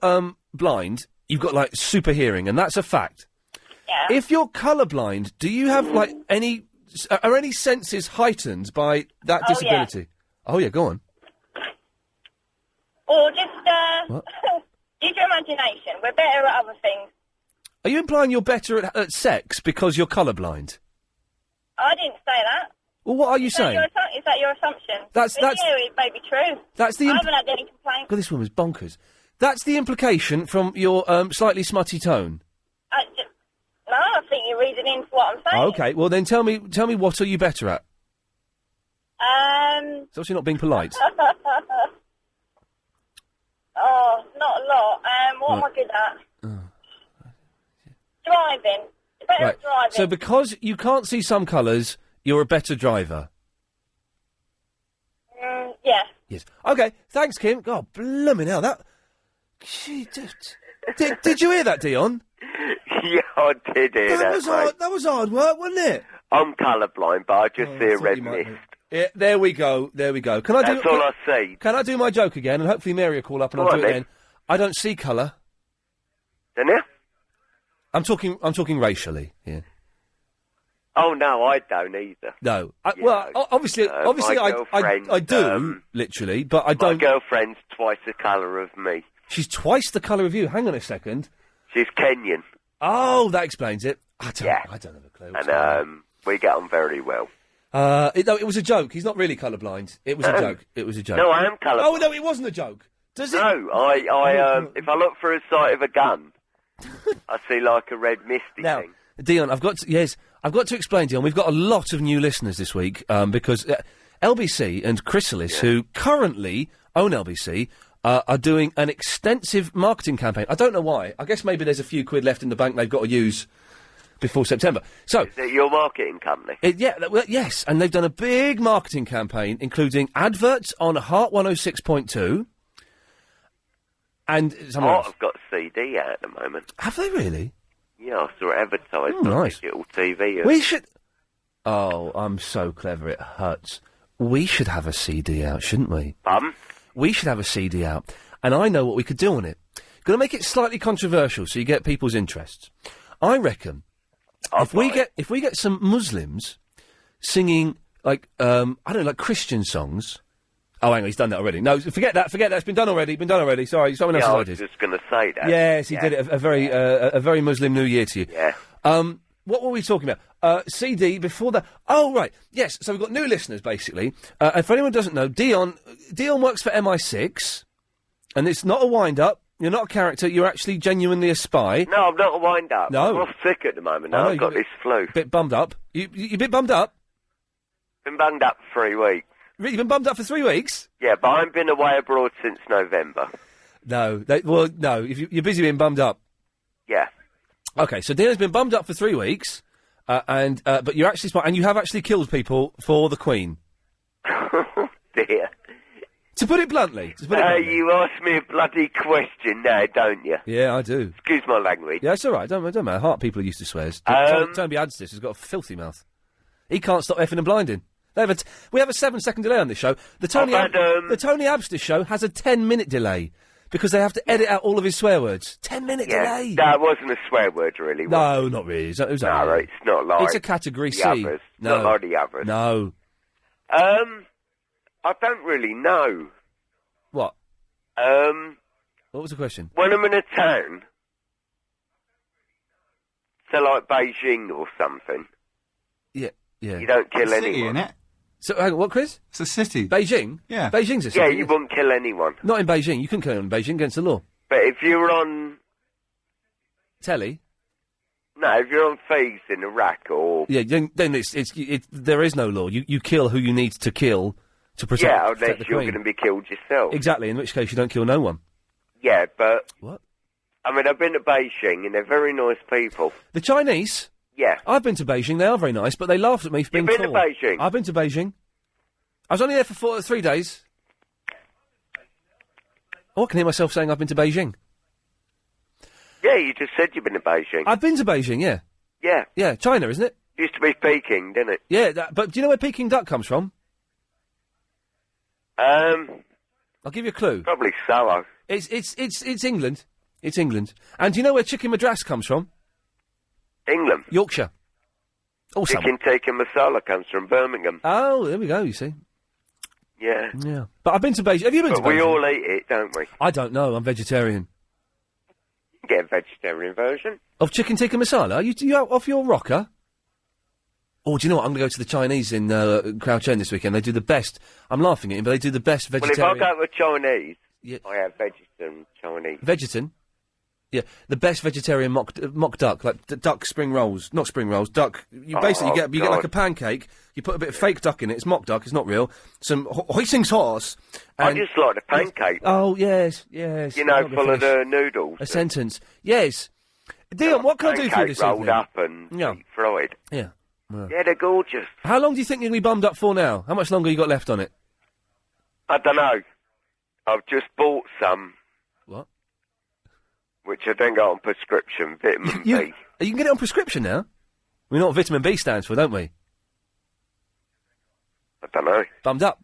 blind, you've got, like, super hearing, and that's a fact. Yeah. If you're colourblind, do you have, like, any... Are any senses heightened by that disability? Oh, yeah, go on. Or just, use your imagination. We're better at other things. Are you implying you're better at sex because you're colourblind? I didn't say that. Well, what are you saying? Is that your assumption? That's- Yeah, it may be true. That's the I haven't had any complaints. God, this woman's bonkers. That's the implication from your slightly smutty tone. No, I think you're reading into what I'm saying. Okay, well then tell me what are you better at? It's obviously not being polite. Oh, not a lot. What am I good at? Driving. Better at driving. So because you can't see some colours, you're a better driver. Yeah. Yes. Okay, thanks, Kim. God, blooming hell, that... Did you hear that, Dion? Yeah, I did hear that, mate. That was hard work, wasn't it? I'm colourblind, but I just see a red mist. Yeah, there we go. Can I That's all I see. Can I do my joke again? And hopefully Mary will call up and I'll do it then. I don't see colour. Don't you? I'm talking racially, yeah. Oh, no, I don't either. No. Obviously I do, literally, but I don't... My girlfriend's twice the colour of me. She's twice the colour of you. Hang on a second. She's Kenyan. Oh, that explains it. I don't have a clue. And we get on very well. It was a joke. He's not really colourblind. It was a joke. It was a joke. No, I am colourblind. Oh, no, it wasn't a joke. Does it? No, I if I look through the sight of a gun, I see like a red misty thing. Dion, I've got to explain, Dion, we've got a lot of new listeners this week, because LBC and Chrysalis, who currently own LBC, are doing an extensive marketing campaign. I don't know why. I guess maybe there's a few quid left in the bank they've got to use before September. So, is it your marketing company? Yes, and they've done a big marketing campaign, including adverts on Heart 106.2, and somewhere else. I've got a CD out at the moment. Have they really? Yeah, I saw it advertised on nice. digital TV. We should... Oh, I'm so clever, it hurts. we should have a CD out, shouldn't we? Pardon? We should have a CD out, and I know what we could do on it. Going to make it slightly controversial, so you get people's interests. I reckon if we get some Muslims singing like I don't know, like Christian songs. Oh, hang on, he's done that already. No, forget that. It's been done already. Sorry, someone else I did. was just going to say that. Yes, he did it. A very Muslim New Year to you. Yeah. What were we talking about? CD before that. Oh, right. Yes. So we've got new listeners, basically. And for anyone who doesn't know, Dion works for MI6, and it's not a wind-up. You're not a character. You're actually genuinely a spy. No, I'm not a wind-up. No. I'm off sick at the moment. I know, I've got this flu. Bit bummed up. You a bit bummed up? Been bunged up for 3 weeks. Really? You've been bummed up for 3 weeks? Yeah, but I haven't been away abroad since November. No. No. If you're busy being bummed up. Yeah. Okay, so Dion's been bummed up for 3 weeks, but you're actually smart, and you have actually killed people for the Queen. Dear. To put it bluntly. You ask me a bloody question now, don't you? Yeah, I do. Excuse my language. Yeah, it's all right. Don't matter. Heart people are used to swears. Toby Adstis has got a filthy mouth. He can't stop effing and blinding. We have a 7-second delay on this show. The Tony Abstis show has a 10-minute delay because they have to edit out all of his swear words. 10-minute delay. That wasn't a swear word, really. No, not really. It's it's not like it's a category C. Others. No, not like the others. No. I don't really know. What? What was the question? When I'm in a town, so like Beijing or something. Yeah. You don't kill anyone. Innit? So, hang on, what, Chris? It's a city. Beijing? Yeah. Beijing's a city. Yeah, you wouldn't kill anyone. Not in Beijing. You couldn't kill anyone in Beijing against the law. But if you're on... Telly? No, if you're on fees in Iraq or... Yeah, then there is no law. You kill who you need to kill to protect, yeah, protect unless the you're Queen. going to be killed yourself. Exactly, in which case you don't kill no one. Yeah, but... What? I mean, I've been to Beijing and they're very nice people. The Chinese? Yeah. I've been to Beijing. They are very nice, but they laughed at me for being tall. You've been to Beijing? I've been to Beijing. I was only there for 3 days. Oh, I can hear myself saying I've been to Beijing. Yeah, you just said you've been to Beijing. I've been to Beijing, yeah. Yeah. Yeah, China, isn't it? Used to be Peking, didn't it? Yeah, but do you know where Peking duck comes from? I'll give you a clue. Probably Soho. It's England. It's England. And do you know where chicken madras comes from? England. Yorkshire. Oh, chicken tikka masala comes from Birmingham. Oh, there we go, you see. Yeah. Yeah. But I've been to Beijing. Have you been to Beijing? We all eat it, don't we? I don't know. I'm vegetarian. You get a vegetarian version. Of chicken tikka masala? You out off your rocker? Oh, do you know what? I'm going to go to the Chinese in Crouch End this weekend. They do the best. I'm laughing at him, but they do the best vegetarian... Well, if I go to Chinese, I have vegetarian Chinese. Vegetan? Yeah, the best vegetarian mock duck, like duck spring rolls. Not spring rolls, duck. You basically get like a pancake, you put a bit of fake duck in it, it's mock duck, it's not real, some hoisin sauce. I just like the pancake. Oh, yes. You know, full of the noodles. A sentence. Yes. Dion, what can I do for you this evening? Rolled up and deep fried. Yeah. Yeah, they're gorgeous. How long do you think you're going to be bummed up for now? How much longer you got left on it? I don't know. I've just bought some. What? Which I don't got on prescription, vitamin B. You can get it on prescription now? We know what vitamin B stands for, don't we? I don't know. Bummed up.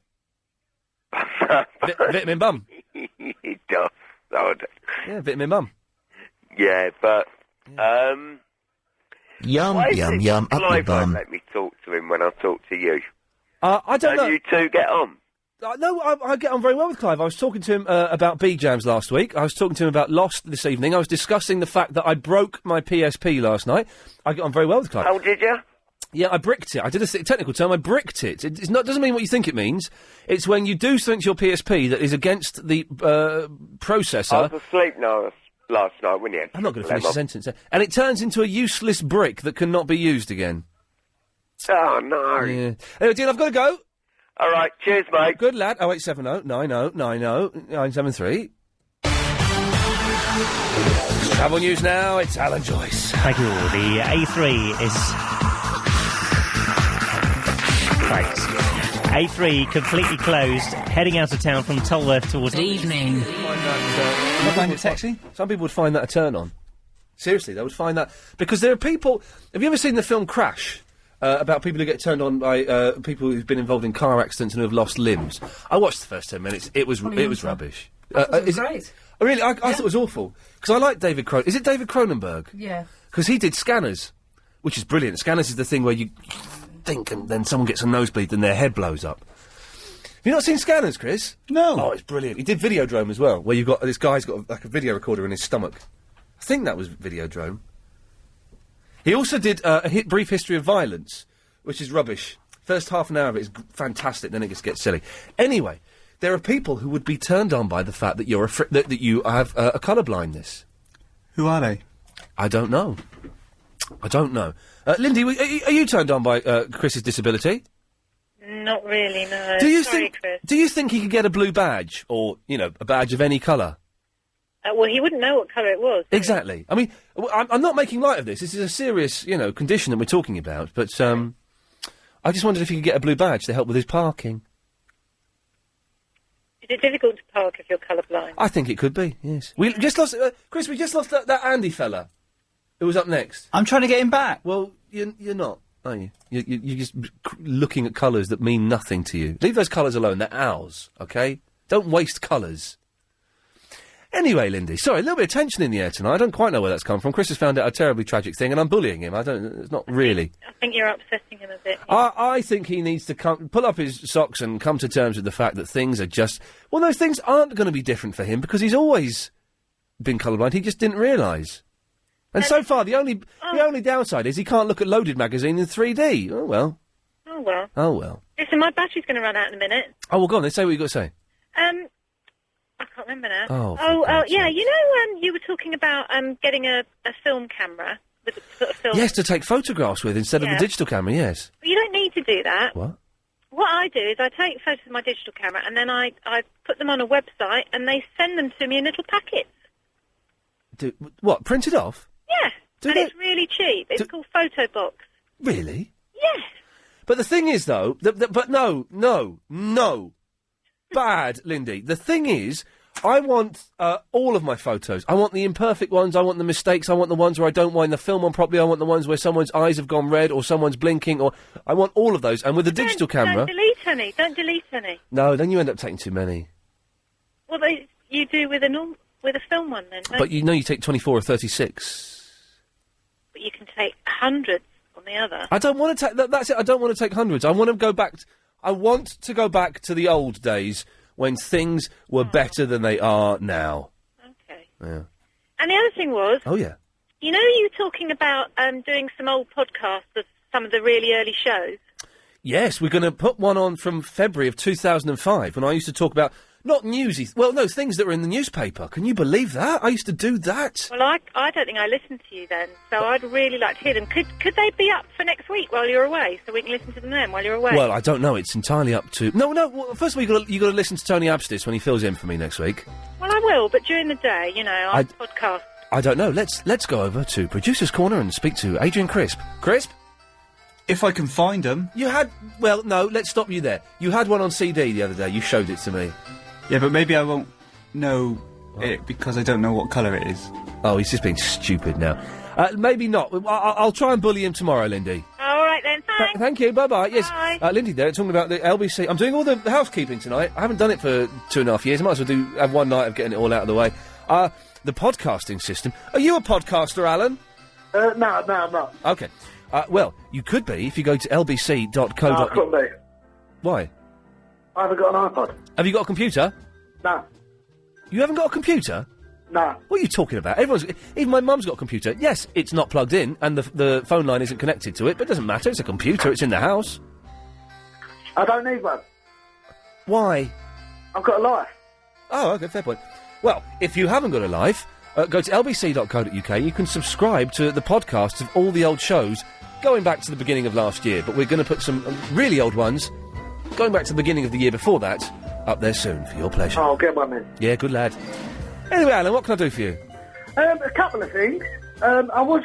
Vitamin bum. It does. Yeah, vitamin bum. Yeah, but, Yum, yum, yum, up your bum. Let me talk to him when I talk to you. I don't know. You two get on. No, I get on very well with Clive. I was talking to him about B-Jams last week. I was talking to him about Lost this evening. I was discussing the fact that I broke my PSP last night. I get on very well with Clive. Oh, did you? Yeah, I bricked it. I did a technical term. I bricked it. It doesn't mean what you think it means. It's when you do something to your PSP that is against the processor. I was asleep last night when you had... I'm not going to finish the sentence. And it turns into a useless brick that cannot be used again. Oh, no. Yeah. Anyway, Dean, I've got to go. All right, cheers, mate. Good lad. 0870 90 90 973. Travel news now. It's Alan Joyce. Thank you. The A3 is... Thanks. A3 completely closed, heading out of town from Tolworth towards... Good evening. I find it sexy. Some people would find that a turn on. Seriously, they would find that... Because there are people... Have you ever seen the film Crash? about people who get turned on by people who've been involved in car accidents and who have lost limbs. I watched the first 10 minutes. It was rubbish. It was great. Really, I thought it was awful because I like David Is it David Cronenberg? Yeah. Because he did Scanners, which is brilliant. Scanners is the thing where you think and then someone gets a nosebleed and their head blows up. Have you not seen Scanners, Chris? No. Oh, it's brilliant. He did Videodrome as well, where you've got this guy's got a video recorder in his stomach. I think that was Videodrome. He also did a brief history of violence, which is rubbish. First half an hour of it is fantastic, then it just gets silly. Anyway, there are people who would be turned on by the fact that you're that you have a colour blindness. Who are they? I don't know. Lindy, are you turned on by Chris's disability? Not really, no. Do you Sorry, Chris. Do you think he could get a blue badge, or a badge of any colour? Well, he wouldn't know what colour it was. Exactly. I mean, I'm not making light of this. This is a serious, condition that we're talking about. But I just wondered if he could get a blue badge to help with his parking. Is it difficult to park if you're colourblind? I think it could be. Yes. We just lost Chris. We just lost that Andy fella who was up next. I'm trying to get him back. Well, you're not, are you? You're just looking at colours that mean nothing to you. Leave those colours alone. They're ours. Okay. Don't waste colours. Anyway, Lindy, sorry, a little bit of tension in the air tonight. I don't quite know where that's come from. Chris has found out a terribly tragic thing, and I'm bullying him. It's not really. I think you're upsetting him a bit. I think he needs to pull up his socks and come to terms with the fact that things are just... Well, those things aren't going to be different for him, because he's always been colourblind. He just didn't realise. And so far, the only downside is he can't look at Loaded magazine in 3D. Oh, well. Oh, well. Listen, my battery's going to run out in a minute. Oh, well, go on, then say what you've got to say. I can't remember now. Oh, yeah, you were talking about getting a film camera with a sort of film. Yes, to take photographs with instead of the digital camera, yes. But you don't need to do that. What? What I do is I take photos with my digital camera and then I put them on a website and they send them to me in little packets. What, printed off? Yeah, it's really cheap. It's called Photobox. Really? Yes. But the thing is, though, but no. Bad, Lindy. The thing is, I want all of my photos. I want the imperfect ones, I want the mistakes, I want the ones where I don't wind the film on properly, I want the ones where someone's eyes have gone red or someone's blinking, or I want all of those. And with a digital camera... Don't delete any. No, then you end up taking too many. Well, you do with a film one then, don't But you take 24 or 36. But you can take hundreds on the other. I don't want to take... That's it, I don't want to take hundreds. I want to go back... I want to go back to the old days when things were better than they are now. Okay. Yeah. And the other thing was... Oh, yeah. You know you talking about doing some old podcasts of some of the really early shows? Yes, we're going to put one on from February of 2005 when I used to talk about... Not newsy... Well, no, things that were in the newspaper. Can you believe that? I used to do that. Well, I don't think I listened to you then, so I'd really like to hear them. Could they be up for next week while you're away, so we can listen to them then while you're away? Well, I don't know. It's entirely up to... No, well, first of all, you got to listen to Tony Abstis when he fills in for me next week. Well, I will, but during the day, I podcast. I don't know. Let's go over to Producer's Corner and speak to Adrian Crisp. Crisp? If I can find them. You had... Well, no, let's stop you there. You had one on CD the other day. You showed it to me. Yeah, but maybe I won't know it because I don't know what colour it is. Oh, he's just being stupid now. Maybe not. I'll try and bully him tomorrow, Lindy. All right, then. Thanks. Thank you. Bye-bye. Yes, Bye. Lindy there, talking about the LBC. I'm doing all the housekeeping tonight. I haven't done it for 2.5 years. I might as well have one night of getting it all out of the way. The podcasting system. Are you a podcaster, Alan? No, I'm not. OK. Well, you could be if you go to lbc.co.uk. No, I couldn't be. Why? I haven't got an iPod. Have you got a computer? No. You haven't got a computer? No. What are you talking about? Even my mum's got a computer. Yes, it's not plugged in, and the phone line isn't connected to it, but it doesn't matter. It's a computer. It's in the house. I don't need one. Why? I've got a life. Oh, OK, fair point. Well, if you haven't got a life, go to lbc.co.uk. You can subscribe to the podcasts of all the old shows going back to the beginning of last year, but we're going to put some really old ones going back to the beginning of the year before that up there soon for your pleasure. I'll get one then. Yeah, good lad. Anyway, Alan, what can I do for you? A couple of things. I was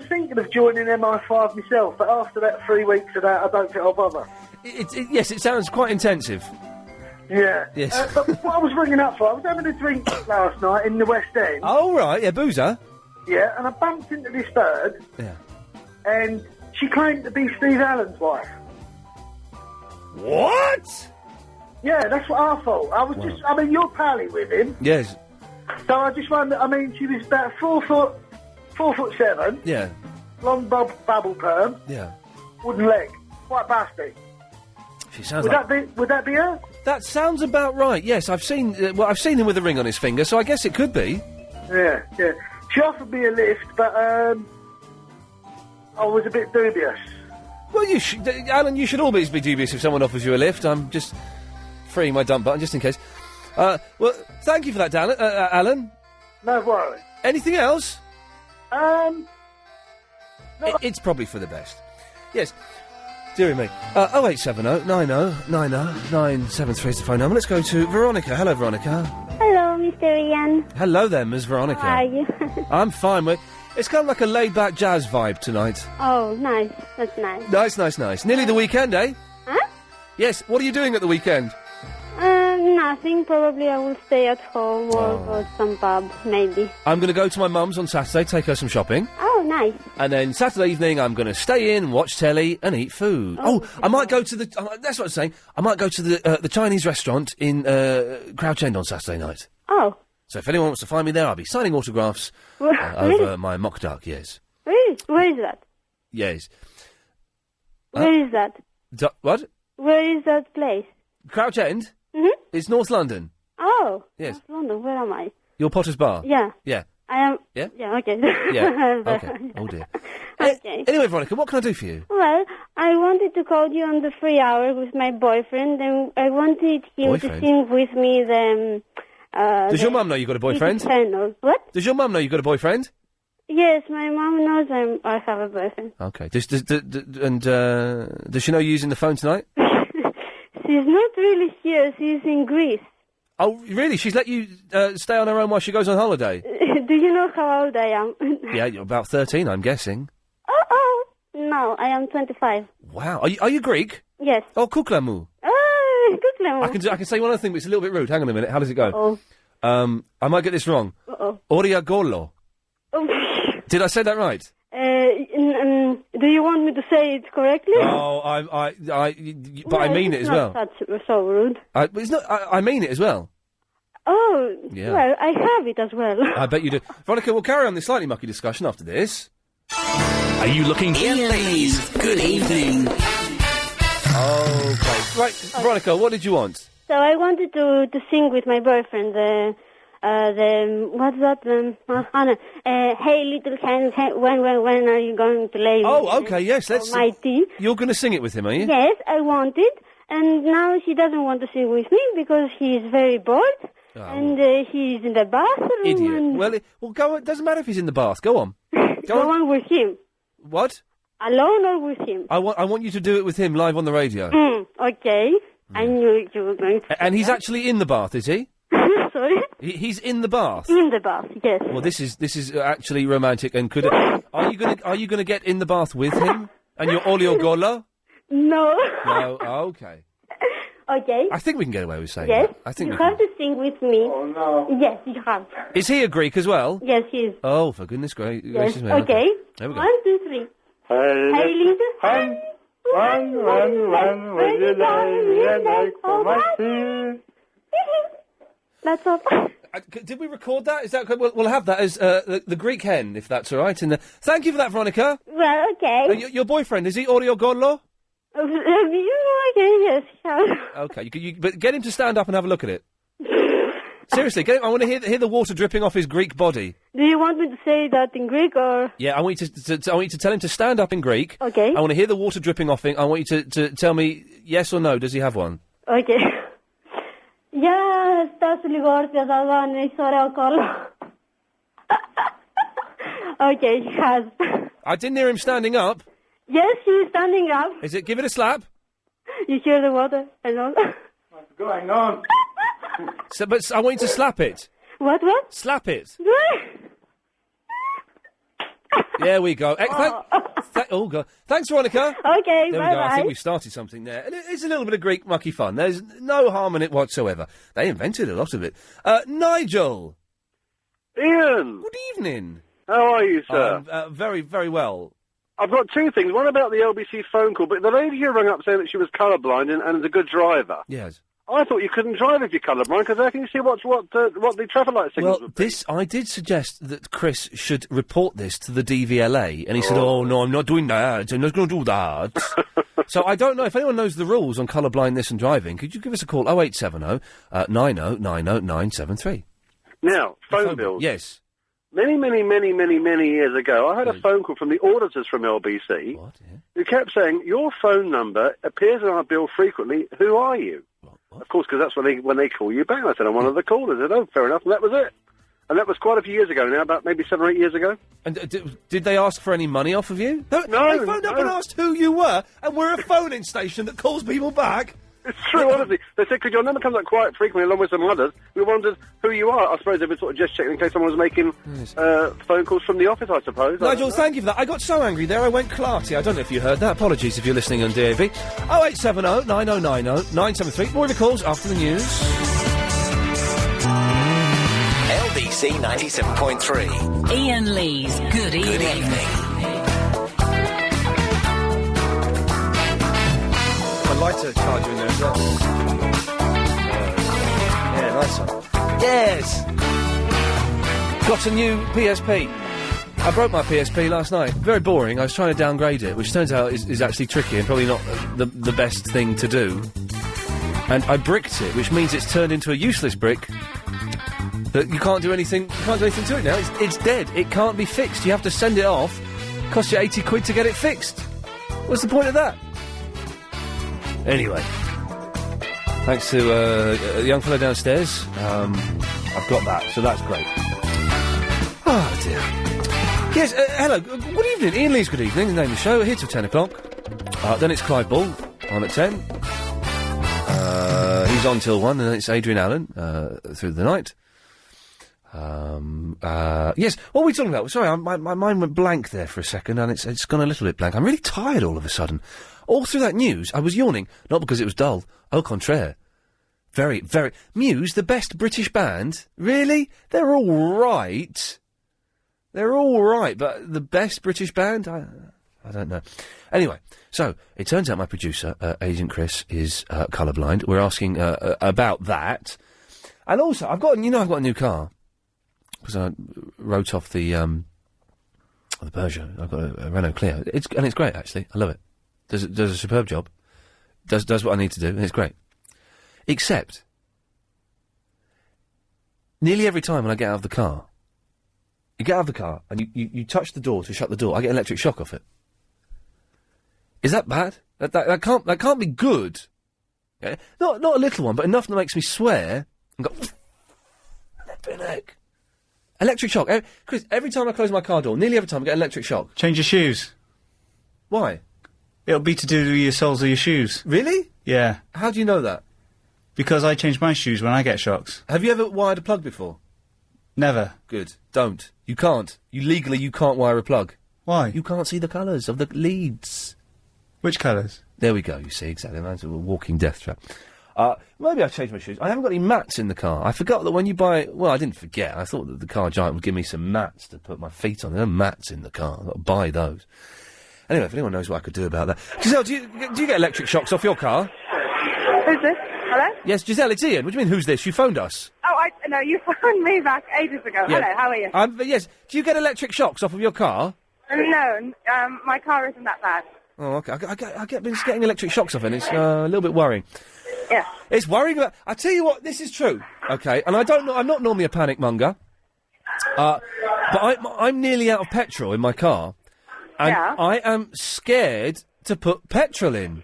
thinking of joining MI5 myself, but after that 3 weeks of that, I don't think I'll bother. Yes, it sounds quite intensive. Yeah. Yes. But what I was ringing up for, I was having a drink last night in the West End. Oh, right, yeah, boozer. Yeah, and I bumped into this bird. Yeah. And she claimed to be Steve Allen's wife. What? Yeah, that's what I thought. I was just, I mean, you're pally with him. Yes. So I just wondered, I mean, she was about 4'7". Yeah. Long bubble perm. Yeah. Wooden leg. Quite busty. She sounds Would that be her? That sounds about right. Yes, I've seen him with a ring on his finger, so I guess it could be. Yeah. She offered me a lift, but I was a bit dubious. Well, Alan, you should always be dubious if someone offers you a lift. I'm just freeing my dump button just in case. Well, thank you for that, Alan. No worries. Anything else? It's probably for the best. Yes. Dear me. 0870 90 90 973 is the phone number. Let's go to Veronica. Hello, Veronica. Hello, Mr. Iain. Hello there, Ms. Veronica. How are you? I'm fine. It's kind of like a laid-back jazz vibe tonight. Oh, nice. That's nice. Nice. Nearly the weekend, eh? Huh? Yes. What are you doing at the weekend? Nothing. Probably I will stay at home or go to some pub, maybe. I'm going to go to my mum's on Saturday, take her some shopping. Oh, nice. And then Saturday evening, I'm going to stay in, watch telly, and eat food. I might go to the... that's what I'm saying. I might go to the Chinese restaurant in Crouch End on Saturday night. Oh. So if anyone wants to find me there, I'll be signing autographs over my mock duck, yes. Where is that? Yes. Where is that? What? Where is that place? Crouch End? Mm-hmm. It's North London. Oh. Yes. North London, where am I? Your Potter's Bar? Yeah. Yeah. I am... Yeah? Yeah, okay. Yeah. Okay. Oh, dear. Okay. Anyway, Veronica, what can I do for you? Well, I wanted to call you on the free hour with my boyfriend, and I wanted him to sing with me the... Does your mum know you've got a boyfriend? What? Does your mum know you've got a boyfriend? Yes, my mum knows I have a boyfriend. Okay. Does she know you're using the phone tonight? She's not really here. She's in Greece. Oh, really? She's let you stay on her own while she goes on holiday? Do you know how old I am? Yeah, you're about 13, I'm guessing. Oh, no, I am 25. Wow. Are you Greek? Yes. Oh, kuklamu. Kuklamu. I can say one other thing, but it's a little bit rude. Hang on a minute. How does it go? Uh-oh. I might get this wrong. Uh-oh. Oriagolo. Oh. Did I say that right? Do you want me to say it correctly? Oh, but I mean it as well. That's so rude. It's not. I mean it as well. Oh, yeah. Well, I have it as well. I bet you do. Veronica, we'll carry on this slightly mucky discussion after this. Are you looking? Iain Lee's Good Evening. Okay. Right, Veronica, what did you want? So I wanted to sing with my boyfriend. What's that? Hey, little hen, when are you going to lay? Oh, okay, yes, let's. Mighty. You're going to sing it with him, are you? Yes, I wanted, and now he doesn't want to sing with me because he's very bored, and he's in the bathroom. Idiot. And Well, go. It doesn't matter if he's in the bath. Go on. Go on with him. What? Alone or with him? I want you to do it with him live on the radio. Okay. I knew you were going to. And he's actually in the bath, is he? Sorry? He's in the bath. In the bath, yes. Well, this is actually romantic. And are you gonna get in the bath with him? And your Oliogola? No. No. Oh, okay. Okay. I think we can get away with saying yes. that. I think you have to sing with me. Oh no. Yes, you have. Is he a Greek as well? Yes, he is. Oh, for goodness gracious Yes. me. Okay. There we go. 1, 2, 3. Hey, little hen. When will you lay me an egg for my tea? That's all. Did we record that? Is that we'll have that as the Greek hen, if that's all right. Thank you for that, Veronica. Well, okay. Your boyfriend, is he Oriogolo? Okay, yes. Okay, but get him to stand up and have a look at it. Seriously, I want to hear the water dripping off his Greek body. Do you want me to say that in Greek or? Yeah, I want you to I want you to tell him to stand up in Greek. Okay. I want to hear the water dripping off him. I want you to tell me yes or no. Does he have one? Okay. Γεια σας λίγο όρθια θα δω αν έχεις ωραίο κόλλο. Okay, he has. I didn't hear him standing up. Yes, he's standing up. Is it? Give it a slap. You hear the water and all. What's going on? But I want you to slap it. What? Slap it. There we go. Oh, God. Thanks, Veronica. Okay, there we go. I think we started something there. And it's a little bit of Greek mucky fun. There's no harm in it whatsoever. They invented a lot of it. Nigel. Iain. Good evening. How are you, sir? Very, very well. I've got two things. One about the LBC phone call, but the lady who rang up saying that she was colourblind and is a good driver. Yes. I thought you couldn't drive if you're colourblind, because how can you see what the traffic light signals would be? I did suggest that Chris should report this to the DVLA, and he said, "Oh no, I'm not doing that. I'm not going to do that." So I don't know if anyone knows the rules on colourblindness and driving. Could you give us a call? 0870 90 90 973. Now, phone bills. Yes. Many years ago, I had a phone call from the auditors from LBC who kept saying, "Your phone number appears on our bill frequently. Who are you?" Of course, because that's when they call you back. I said, "I'm one of the callers." I said, "Oh, fair enough," and that was it. And that was quite a few years ago now, about maybe 7 or 8 years ago. And did they ask for any money off of you? No, they phoned up and asked who you were, and we're a phoning station that calls people back. It's true, honestly. They said, "Because your number comes up quite frequently along with some others. We wondered who you are." I suppose they were sort of just checking in case someone was making phone calls from the office, I suppose. Nigel, thank you for that. I got so angry there, I went clarty. I don't know if you heard that. Apologies if you're listening on DAB. 0870 9090 973. More of the calls after the news. LBC 97.3. Iain Lee's Good Evening. A lighter charger in there as well. Yeah, nice one. Yes! Got a new PSP. I broke my PSP last night. Very boring. I was trying to downgrade it, which turns out is actually tricky and probably not the best thing to do. And I bricked it, which means it's turned into a useless brick. That you can't do anything. You can't do anything to it now. It's dead. It can't be fixed. You have to send it off. Costs you 80 quid to get it fixed. What's the point of that? Anyway, thanks to a young fellow downstairs, I've got that, so that's great. Oh dear. Yes, hello. Good evening, Iain Lee's Good Evening. The name of the show. Here till 10 o'clock. Then it's Clive Ball on at 10. He's on till 1, and then it's Adrian Allen through the night. Yes, what were we talking about? Sorry, my mind went blank there for a second, and it's gone a little bit blank. I'm really tired all of a sudden. All through that news, I was yawning, not because it was dull. Au contraire. Very, very... Muse, the best British band? Really? They're all right. They're all right, but the best British band? I don't know. Anyway, so, it turns out my producer, Agent Chris, is colourblind. We're asking about that. And also, I've got a new car. Because I wrote off the Peugeot. I've got a Renault Clio. It's great, actually. I love it. Does a superb job. Does what I need to do, and it's great. Except, nearly every time when I get out of the car, you get out of the car and you touch the door to shut the door, I get an electric shock off it. Is that bad? That can't be good. Yeah? Not a little one, but enough that makes me swear and go, flippin' heck. Electric shock. Chris, every time I close my car door, nearly every time I get an electric shock. Change your shoes. Why? It'll be to do with your soles of your shoes. Really? Yeah. How do you know that? Because I change my shoes when I get shocks. Have you ever wired a plug before? Never. Good. Don't. You can't. You can't wire a plug. Why? You can't see the colours of the leads. Which colours? There we go, you see, exactly. That's a walking death trap. Maybe I changed my shoes. I haven't got any mats in the car. I forgot that when you buy... Well, I didn't forget. I thought that the car giant would give me some mats to put my feet on. There are mats in the car. I've got to buy those. Anyway, if anyone knows what I could do about that... Giselle, do you get electric shocks off your car? Who's this? Hello? Yes, Giselle, it's Iain. What do you mean, who's this? You phoned us. Oh, no, you phoned me back ages ago. Yeah. Hello, how are you? Yes. Do you get electric shocks off of your car? No, my car isn't that bad. Oh, okay. I get getting electric shocks off it, and it's a little bit worrying. Yeah. It's worrying about... I tell you what, this is true, okay? And I don't know... I'm not normally a panic monger. But I'm nearly out of petrol in my car. And Yeah. I am scared to put petrol in.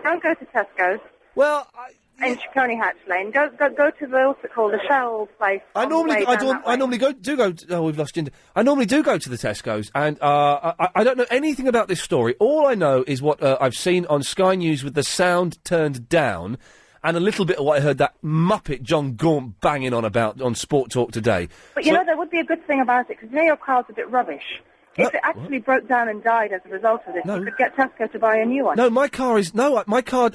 Don't go to Tesco's. Well, in Chicone Hatch Lane. Go to the, what's it called, the Shell place. I normally do go. Oh, we've lost Jinder. I normally do go to the Tesco's, and I don't know anything about this story. All I know is what I've seen on Sky News with the sound turned down, and a little bit of what I heard that Muppet John Gaunt banging on about on Sport Talk today. But you know, there would be a good thing about it, because your car's a bit rubbish. If it actually broke down and died as a result of this, you could get Tesco to buy a new one. No, my car.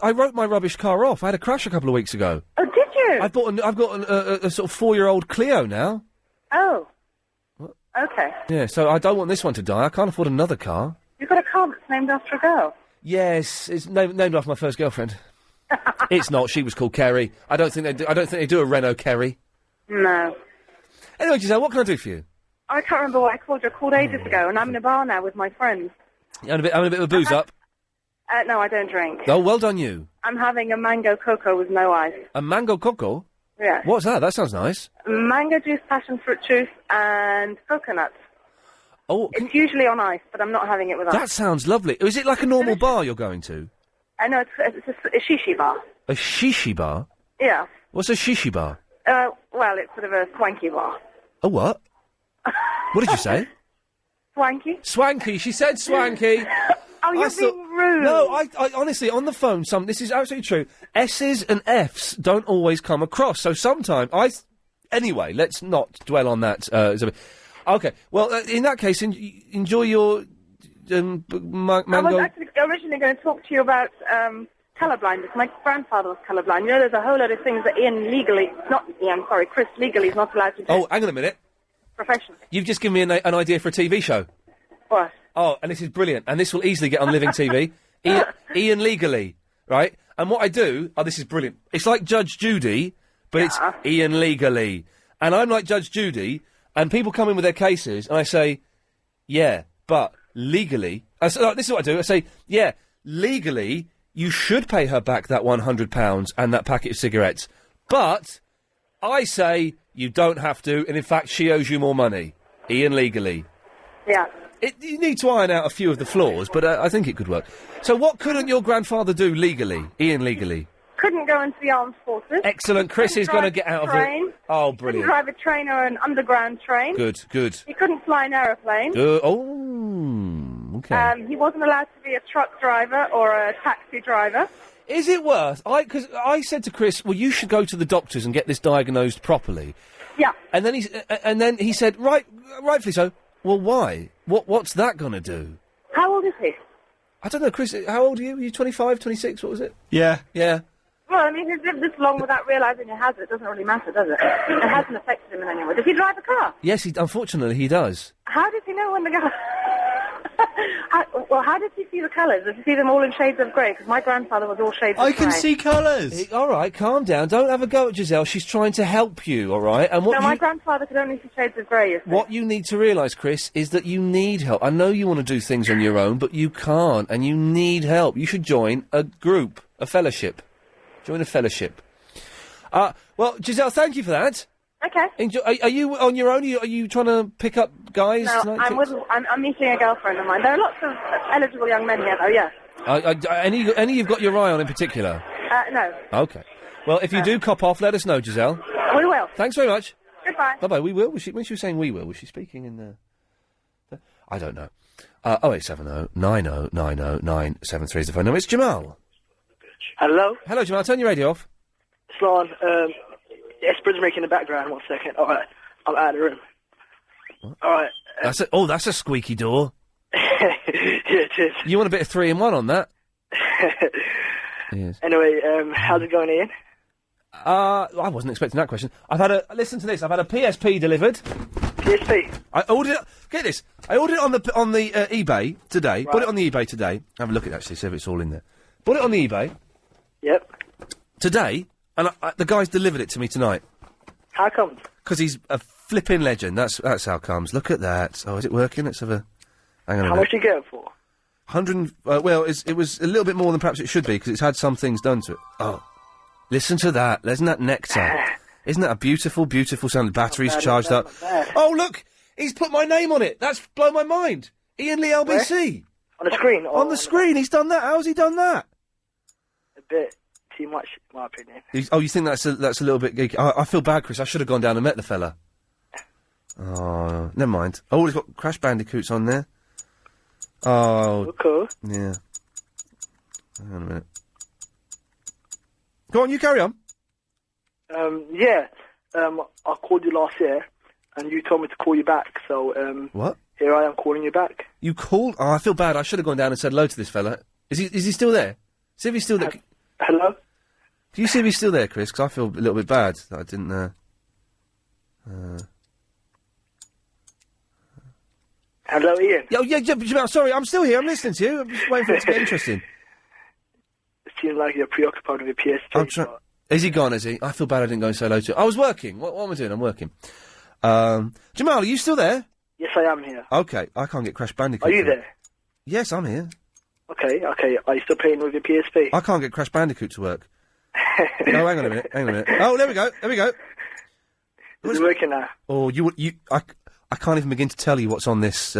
I wrote my rubbish car off. I had a crash a couple of weeks ago. Oh, did you? I've got a sort of 4-year-old Clio now. Oh. Okay. Yeah, so I don't want this one to die. I can't afford another car. You named after a girl. Yes, it's named after my first girlfriend. It's not. She was called Kerry. I don't think they do a Renault Kerry. No. Anyway, Giselle, what can I do for you? I can't remember what I called you. I called ages ago, and I'm in a bar now with my friends. You having a bit of a booze up? No, I don't drink. Oh, well done you. I'm having a mango cocoa with no ice. A mango cocoa? Yeah. What's that? That sounds nice. Mango juice, passion fruit juice, and coconut. Oh, it's usually on ice, but I'm not having it with ice. That sounds lovely. Is it like a normal bar you're going to? I know, it's a shishi bar. A shishi bar? Yeah. What's a shishi bar? Well, it's sort of a swanky bar. A what? What did you say? Swanky? Swanky. She said swanky. Oh, you're being rude. No, I honestly, on the phone, this is absolutely true. S's and F's don't always come across, so sometimes Anyway, let's not dwell on that, Isabel. Okay, well, in that case, enjoy your mango... I was actually originally going to talk to you about colourblindness. My grandfather was colourblind. You know, there's a whole lot of things that Chris legally is not allowed to do. Oh, hang on a minute. Professionally. You've just given me an idea for a TV show. What? Oh, and this is brilliant, and this will easily get on Living TV. Iain Legally, right? And what I do... Oh, this is brilliant. It's like Judge Judy, but it's Iain Legally. And I'm like Judge Judy, and people come in with their cases, and I say, yeah, but legally... this is what I do. I say, yeah, legally, you should pay her back that £100 and that packet of cigarettes. But I say you don't have to, and in fact, she owes you more money. Iain Legally. Yeah. You need to iron out a few of the flaws, but I think it could work. So what couldn't your grandfather do legally, Iain Legally? Couldn't go into the armed forces. Excellent. Chris is going to get out of it. Oh, brilliant. Couldn't drive a train or an underground train. Good. He couldn't fly an aeroplane. Okay. He wasn't allowed to be a truck driver or a taxi driver. Is it worth? Because I said to Chris, well, you should go to the doctors and get this diagnosed properly. Yeah. And then he said, rightfully so. Well, why? What's that going to do? How old is he? I don't know, Chris. How old are you? Are you 25, 26? What was it? Yeah. Well, I mean, he's lived this long without realising he has it. It doesn't really matter, does it? It hasn't affected him in any way. Does he drive a car? Yes, unfortunately, he does. How does he know when the car... how did he see the colours? Did he see them all in shades of grey? Because my grandfather was all shades of grey. I can see colours. All right, calm down. Don't have a go at Giselle. She's trying to help you, all right? And my grandfather could only see shades of grey, you see. What you need to realise, Chris, is that you need help. I know you want to do things on your own, but you can't, and you need help. You should join a group, a fellowship. Join a fellowship. Well, Giselle, thank you for that. Okay. Are you on your own? Are you trying to pick up guys No, tonight? I'm meeting a girlfriend of mine. There are lots of eligible young men here, though, yeah. Any you've got your eye on in particular? No. Okay. Well, if you do cop off, let us know, Giselle. We will. Thanks very much. Goodbye. Bye-bye. We will. When she was saying we will, was she speaking in the... I don't know. 0870 90 90 973 is the phone number. It's Jamal. Hello? Hello, Jamal. Turn your radio off. Slán, Esper's making the background. 1 second. All right. I'm out of the room. What? All right. That's a squeaky door. Yeah, it is. You want a bit of 3-in-1 on that? Yes. Anyway, how's it going, Ian? I wasn't expecting that question. Listen to this. I've had a PSP delivered. PSP? I ordered it. Get this. I ordered it on the eBay today. Right. Bought it on the eBay today. Have a look at it, actually, see if it's all in there. Bought it on the eBay. Yep. Today, and the guy's delivered it to me tonight. How come? Because he's a flipping legend. That's how it comes. Look at that. Oh, is it working? Let's have a... Hang on a minute. How much did you get it for? 100... well, it was a little bit more than perhaps it should be, because it's had some things done to it. Oh. Listen to that. Isn't that nectar? Isn't that a beautiful, beautiful sound? The battery's charged up. Oh, look! He's put my name on it! That's blown my mind! Iain Lee LBC! Where? On the screen? On the screen, he's done that! How's he done that? A bit too much, in my opinion. You think that's a little bit geeky? I feel bad, Chris. I should have gone down and met the fella. Oh, never mind. Oh, he's got Crash Bandicoots on there. Oh. Cool. Yeah. Hang on a minute. Go on, you carry on. Yeah. I called you last year, and you told me to call you back, so, What? Here I am calling you back. You called? Oh, I feel bad. I should have gone down and said hello to this fella. Is he still there? See if he's still there. Hello? Can you see if he's still there, Chris? Because I feel a little bit bad that I didn't, Hello, Ian. Jamal, sorry, I'm still here. I'm listening to you. I'm just waiting for it to get interesting. It seems like you're preoccupied with your PSP. Is he gone, is he? I feel bad I didn't go and say hello to him. I was working. What am I doing? I'm working. Jamal, are you still there? Yes, I am here. Okay, I can't get Crash Bandicoot. Are you there? Yes, I'm here. Okay. Are you still playing with your PSP? I can't get Crash Bandicoot to work. Oh, hang on a minute. Oh, there we go. Is it working now? Oh, I can't even begin to tell you what's on this,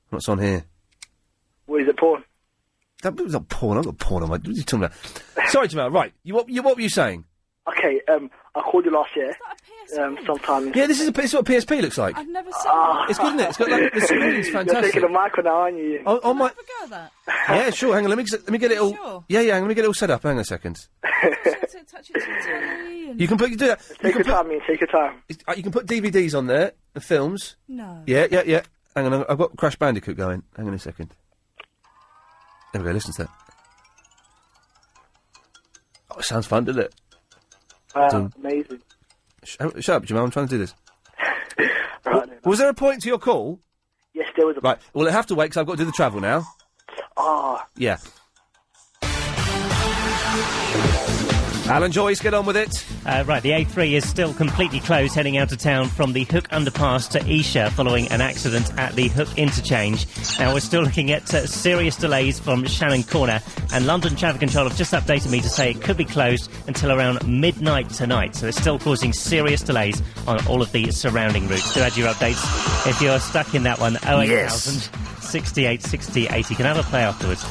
what's on here. What is it, porn? That was not porn. I've got porn on my... What are you talking about? Sorry, Jamal, right. What were you saying? Okay, I called you last year. Sometime. Yeah, this is what a PSP looks like. I've never seen it. It's good, isn't it? It's got like the screen's fantastic. You're taking the micro now, aren't you? On my... Have a go at that. Yeah, sure. Hang on. Let me get it all. Sure. Yeah. Let me get it all set up. Hang on a second. Touch it to the telly. You can do that. Take your time, Take your time. You can put DVDs on there, the films. No. Yeah. Hang on. I've got Crash Bandicoot going. Hang on a second. There we go. Listen to that. Oh, it sounds fun, doesn't it? Amazing. Shut up, Jamal. I'm trying to do this. Right, was there a point to your call? Yes, there was a Right. Well, I have to wait because I've got to do the travel now. Yeah. Alan Joyce, get on with it. Right, the A3 is still completely closed heading out of town from the Hook underpass to Esher following an accident at the Hook interchange. Now, we're still looking at serious delays from Shannon Corner, and London Traffic Control have just updated me to say it could be closed until around midnight tonight, so it's still causing serious delays on all of the surrounding routes. Do add your updates if you're stuck in that one. 08000 68 60 80. Can have a play afterwards.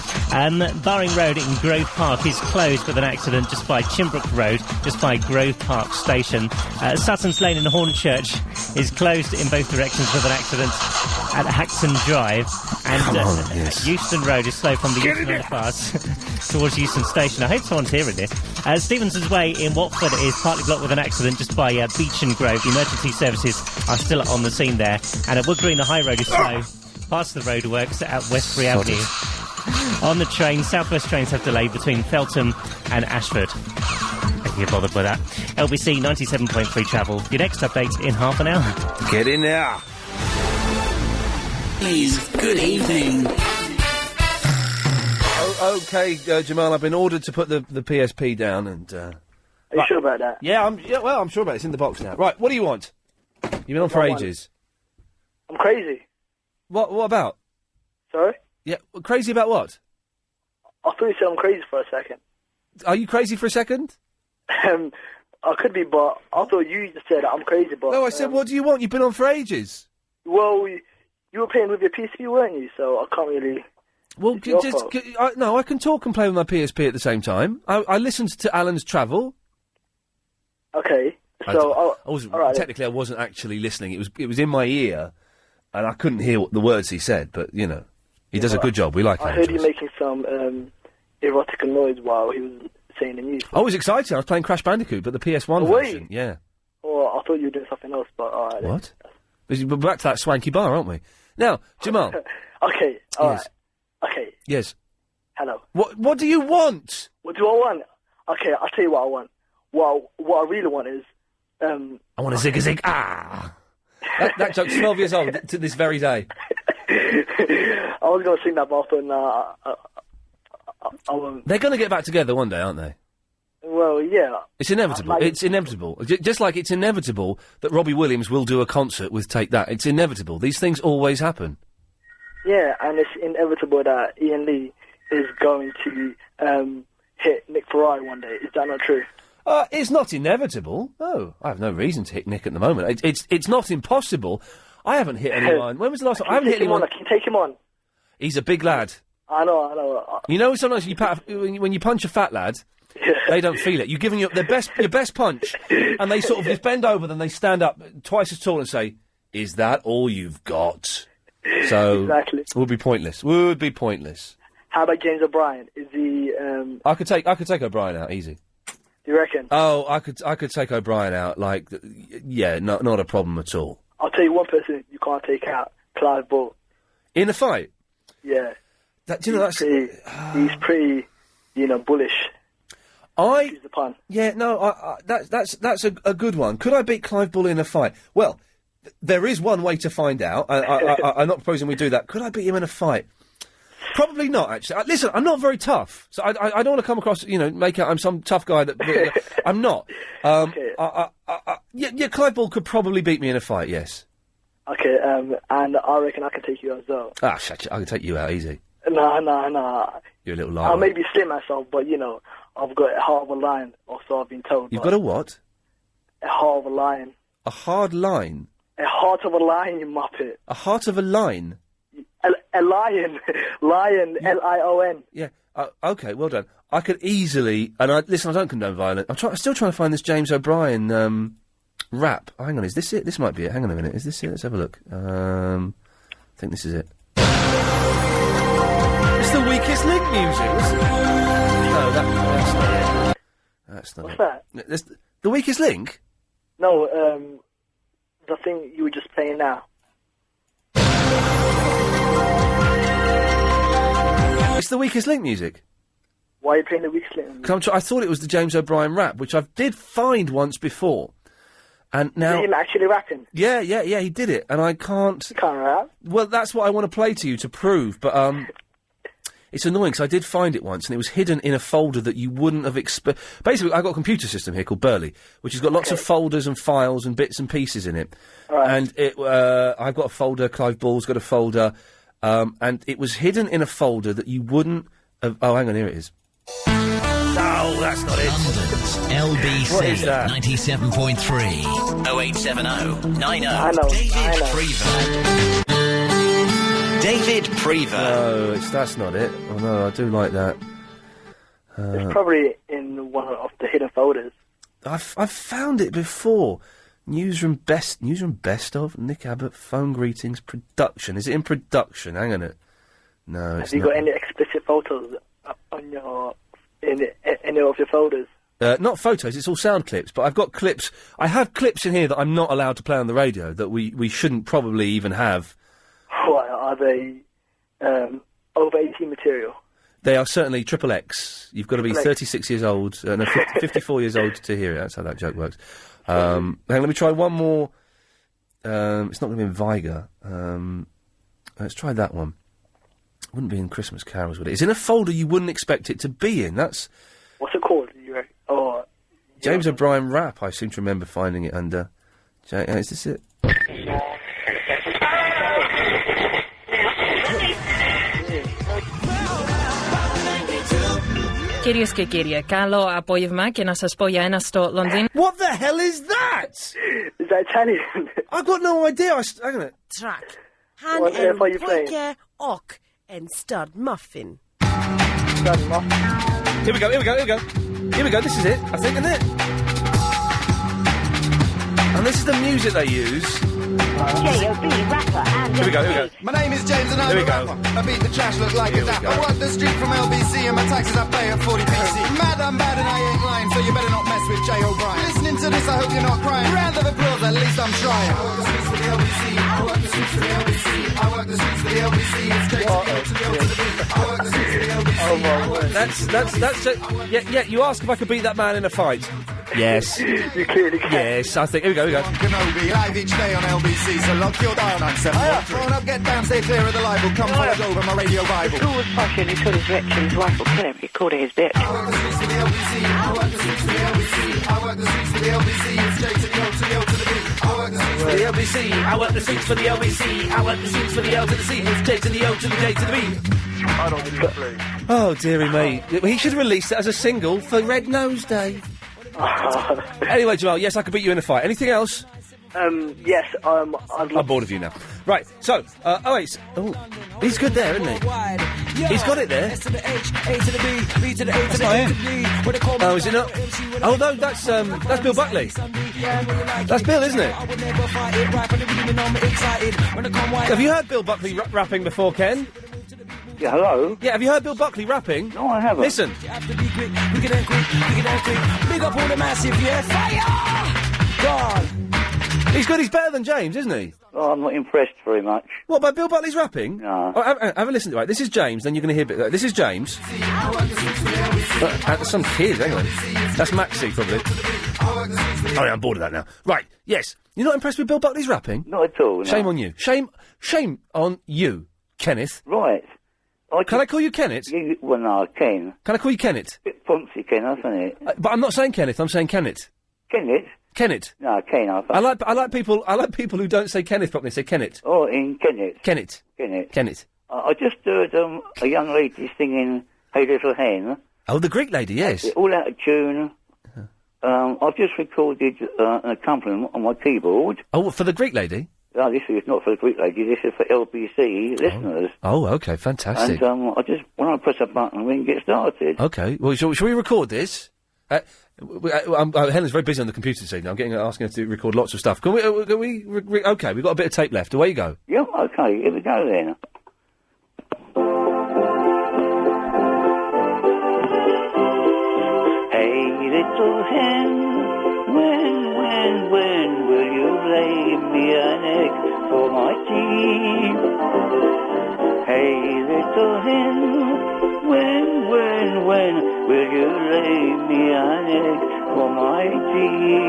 Barring Road in Grove Park is closed with an accident just by Chimbrook Road, just by Grove Park Station. Sutton's Lane in Hornchurch is closed in both directions with an accident at Haxton Drive. And Euston Road is slow from the Euston underpass towards Euston Station. I hope someone's hearing this. Stevenson's Way in Watford is partly blocked with an accident just by Beach and Grove. The emergency services are still on the scene there. And at Wood Green, the high road is slow. Past the roadworks at Westbury Avenue. On the train, South West trains have delayed between Feltham and Ashford. If you're bothered by that. LBC 97.3 travel. Your next update in half an hour. Get in there. Please, good evening. Okay, Jamal, I've been ordered to put the PSP down and... Are you sure about that? Yeah, I'm sure about it. It's in the box now. Right, what do you want? You've been on for ages. I'm crazy. What about? Sorry? Yeah, crazy about what? I thought you said I'm crazy for a second. Are you crazy for a second? I could be, but I thought you just said I'm crazy, but... No, I said, what do you want? You've been on for ages. Well, you were playing with your PSP, weren't you? So I can't really... Well, no, I can talk and play with my PSP at the same time. I listened to Alan's Travel. Okay, so... Technically, I wasn't actually listening. It was in my ear, and I couldn't hear the words he said, but, you know, he does a good job. We like Alan. I heard you making some erotic noise while he was saying the news. I was excited. I was playing Crash Bandicoot, but the PS1 version. Yeah. Or I thought you were doing something else, but all right. What? We're back to that swanky bar, aren't we? Now, Jamal. Okay, all right. Okay. Yes. Hello. What do you want? What do I want? Okay, I'll tell you what I want. What I really want is... I want a zig-a-zig. Ah! That joke's 12 years old to this very day. I was going to sing that, but I thought, nah, I won't. They're going to get back together one day, aren't they? Well, yeah. It's inevitable. It's inevitable. Just like it's inevitable that Robbie Williams will do a concert with Take That. It's inevitable. These things always happen. Yeah, and it's inevitable that Iain Lee is going to hit Nick Ferrari one day. Is that not true? It's not inevitable. Oh, I have no reason to hit Nick at the moment. It's not impossible. I haven't hit anyone. When was the last time? I haven't hit anyone. Can you take him on? He's a big lad. I know. You know, sometimes when you punch a fat lad, they don't feel it. You're giving your best punch, and they sort of just bend over, then they stand up twice as tall and say, "Is that all you've got?" So exactly. Would be pointless. How about James O'Brien? Is he? I could take O'Brien out easy. Do you reckon? Oh, I could take O'Brien out. Like, yeah, not a problem at all. I'll tell you one person you can't take out: Clive Bull. In a fight. Yeah. He's pretty, bullish. Excuse the pun. Yeah, no, that's a good one. Could I beat Clive Bull in a fight? Well, There is one way to find out. I'm not proposing we do that. Could I beat him in a fight? Probably not, actually. Listen, I'm not very tough, so I don't want to come across, make out I'm some tough guy that... I'm not. Yeah, Clive Ball could probably beat me in a fight, yes. Okay, and I reckon I can take you as well. Ah, shut you. I can take you out easy. Nah. You're a little liar. I may be slim myself, but, I've got a heart of a lion, or so I've been told. You've got a what? A heart of a lion. A hard line? A heart of a lion, you muppet. A heart of a line? A lion. Lion, Lion. Yeah. Okay, well done. I could easily... And I don't condone violence. I'm still trying to find this James O'Brien rap. Oh, hang on, is this it? This might be it. Hang on a minute. Is this it? Let's have a look. I think this is it. It's the Weakest Link music. No, that's not it. That's not What's it. What's that? The Weakest Link? No, the thing you were just playing now. It's the Weakest Link music. Why are you playing the Weakest Link? Because I thought it was the James O'Brien rap, which I did find once before. And now... Is him actually rapping? Yeah, he did it, and I can't... You can't rap? Well, that's what I want to play to you to prove, but, it's annoying, because I did find it once, and it was hidden in a folder that you wouldn't have Basically, I've got a computer system here called Burley, which has got lots of folders and files and bits and pieces in it. Right. And I've got a folder, Clive Ball's got a folder, and it was hidden in a folder that you wouldn't have... Oh, hang on, here it is. No, that's not it. London's LBC What is that? 97.3 0870 90 David Prever. No, that's not it. Oh no, I do like that. It's probably in one of the hidden folders. I've found it before. Newsroom best of Nick Abbott, phone greetings, production. Is it in production? Hang on it. No, it's Have you not. got any explicit photos on your in any of your folders? Not photos, it's all sound clips, but I've got clips. I have clips in here that I'm not allowed to play on the radio, that we shouldn't probably even have. What, are they over 18 material? They are certainly XXX. You've got to be XXX. 36 years old, 54 years old to hear it. That's how that joke works. Hang on, let me try one more. It's not going to be in Viger. Let's try that one. Wouldn't be in Christmas Carols, would it? It's in a folder you wouldn't expect it to be in. That's... What's it called? James O'Brien rap. I seem to remember finding it under... Is this it? Κυρίες και κύριοι, καλό απόγευμα και να σας πω για ένα στο Λονδίνο. What the hell is that? Is that Italian? I've got no idea. Hang on a minute. Track. What Han are you playing? pojke och en stud muffin. Stud muffin. Here we go. Here we go, this is it, I think, isn't it? And this is the music they use. J.O.B. rapper and... Here we go. My name is James and I'm a rapper. I beat the trash, look like a dapper. I walk the street from LBC and my taxes I pay at 40 PC. Mad, I'm bad and I ain't lying, so you better not mess with J. O'Brien. Listening to this, I hope you're not crying. Round of applause, at least I'm trying. I work the streets for the LBC. I work the streets for the LBC. I work the streets for the LBC. It's straight to the O to the O to the B. I work the streets for the LBC. That's it. Yeah, you ask if I could beat that man in a fight. Yes. You clearly can. Yes, I think. Here we go. Kenobi, live each day on LBC, so lock your dial 971. Phone up, get down, stay clear of the libel. Come follow us over my radio Bible. Who was fucking, he killed his wretch and his wife will kill him. He called her his bitch. I work the streets for the LBC. I work the streets for the LBC. I work the streets for the LBC. It's straight to the O to the O to the B. I work the streets for the LBC. I work the streets for the LBC. I work the streets for the L to the C. It's J to the O to the J to the B. I don't need to play. Oh, dearly me. He should release it as a single for Red Nose Day. Anyway, Jamal, yes, I could beat you in a fight. Anything else? Yes, I'm bored of you now. Right, so, he's good there, isn't he? He's got it there. That's not him. Oh, is it not? Oh, no, that's Bill Buckley. That's Bill, isn't it? Have you heard Bill Buckley rapping before, Ken? Yeah, hello? Yeah, have you heard Bill Buckley rapping? No, I haven't. Listen. Big up all the massive, yeah, fire! God. He's good. He's better than James, isn't he? Oh, I'm not impressed very much. What, by Bill Buckley's rapping? No. Oh, have a listen to it. Right, this is James, then you're going to hear a bit. This is James. There's some kid, hang on. That's Maxie, probably. Oh, yeah, I'm bored of that now. Right, yes. You're not impressed with Bill Buckley's rapping? Not at all, no. Shame on you. Shame on you, Kenneth. Right. Can I call you Kenneth? Well, no, Ken. Can I call you Kenneth? Bit fancy, Ken, isn't it? But I'm not saying Kenneth, I'm saying Kenneth. Kenneth? Kenneth. No, Ken, I like people who don't say Kenneth properly, say Kenneth. Oh, in Kenneth. Kenneth. Kenneth. Kenneth. I just heard a young lady singing Hey Little Hen. Oh, the Greek lady, yes. All out of tune. I've just recorded an accompaniment on my keyboard. Oh, for the Greek lady? No, this is not for the Greek lady, this is for LBC listeners. Oh, okay, fantastic. And I just want to press a button, we can get started. Okay, well, shall we record this? Helen's very busy on the computer this evening. I'm asking her to record lots of stuff. Can we okay, we've got a bit of tape left. Away you go. Yeah, okay, here we go then. Hey, little hen, when will you lay me an egg for my tea? Hey, little hen, when will you lay me an egg for my tea?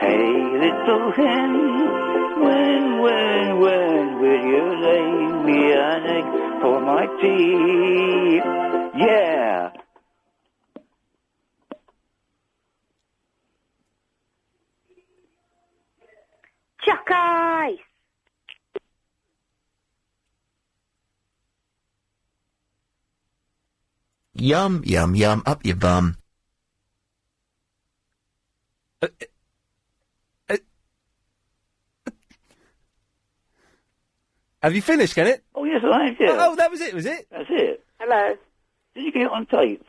Hey, little hen, when will you lay me an egg for my tea? Yeah. Chuck ice! Yum, yum, yum, up your bum. Have you finished, Kenneth? Oh, yes, I have, yeah. Oh, that was it, was it? That's it. Hello. Did you get it on tape?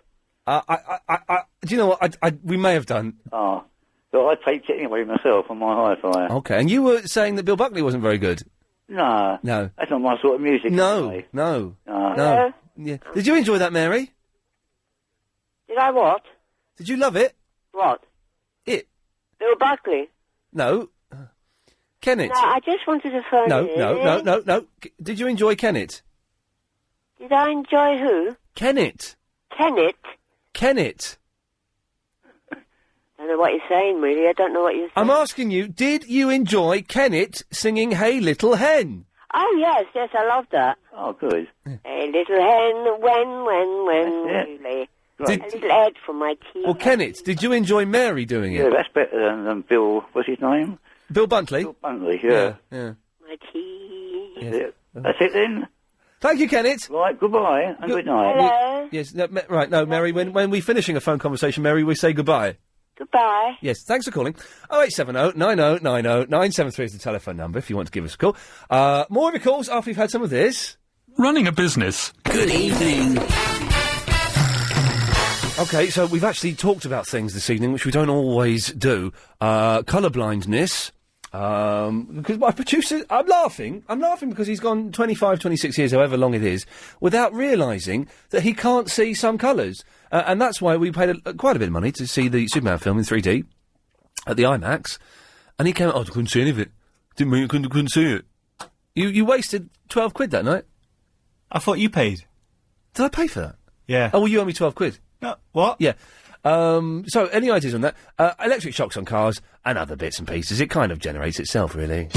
Do you know what? We may have done. Oh. So I taped it anyway myself on my hi-fi. Okay, and you were saying that Bill Buckley wasn't very good? No. No. That's not my sort of music. No. Anyway. No. Hello? Yeah. Did you enjoy that, Mary? Did I what? Did you love it? What? It? Bill Buckley? No. Kenneth? No, I just wanted to phone in. No. Did you enjoy Kenneth? Did I enjoy who? Kenneth. Kenneth? Kenneth. I don't know what you're saying, really. I don't know what you're saying. I'm asking you, did you enjoy Kenneth singing Hey Little Hen? Oh, yes, I love that. Oh, good. Hey, little hen, when will you lay a little egg for my tea? Well, Kenneth, did you enjoy Mary doing it? Yeah, that's better than Bill, what's his name? Bill Buntley? Bill Buntley, yeah. Yeah. My tea. Yes. That's it then. Thank you, Kenneth. Right, goodbye and good night. Hello? Yes, no, right, no, Mary, when we're finishing a phone conversation, Mary, we say goodbye. Goodbye. Yes, thanks for calling. 0870 90 90 973 is the telephone number if you want to give us a call. More of your calls after you've had some of this. Running a business. Good evening. Okay, so we've actually talked about things this evening, which we don't always do. Colour blindness. Because my producer, I'm laughing because he's gone 25, 26 years, however long it is, without realising that he can't see some colours. And that's why we paid quite a bit of money to see the Superman film in 3D at the IMAX. And he came out, I couldn't see any of it. Didn't mean you couldn't see it. You wasted 12 quid that night. I thought you paid. Did I pay for that? Yeah. Oh, well, you owe me 12 quid. No, what? Yeah. So, any ideas on that? Electric shocks on cars and other bits and pieces. It kind of generates itself, really.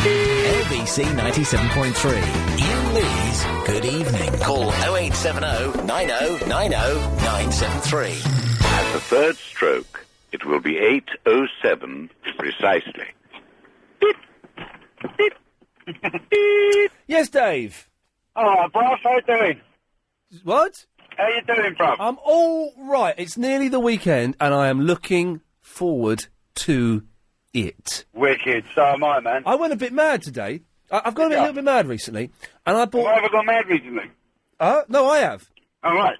LBC 97.3. Iain Lee's Good Evening. Call 0870 90 90 973. At the third stroke, it will be 8:07 precisely. Yes, Dave. Oh, boss, how you doing? What? How you doing, bruv? I'm all right. It's nearly the weekend, and I am looking forward to it. Wicked. So am I, man. I went a bit mad today. I've gone a little bit mad recently, and I bought... Have I ever gone mad recently? No, I have. All right.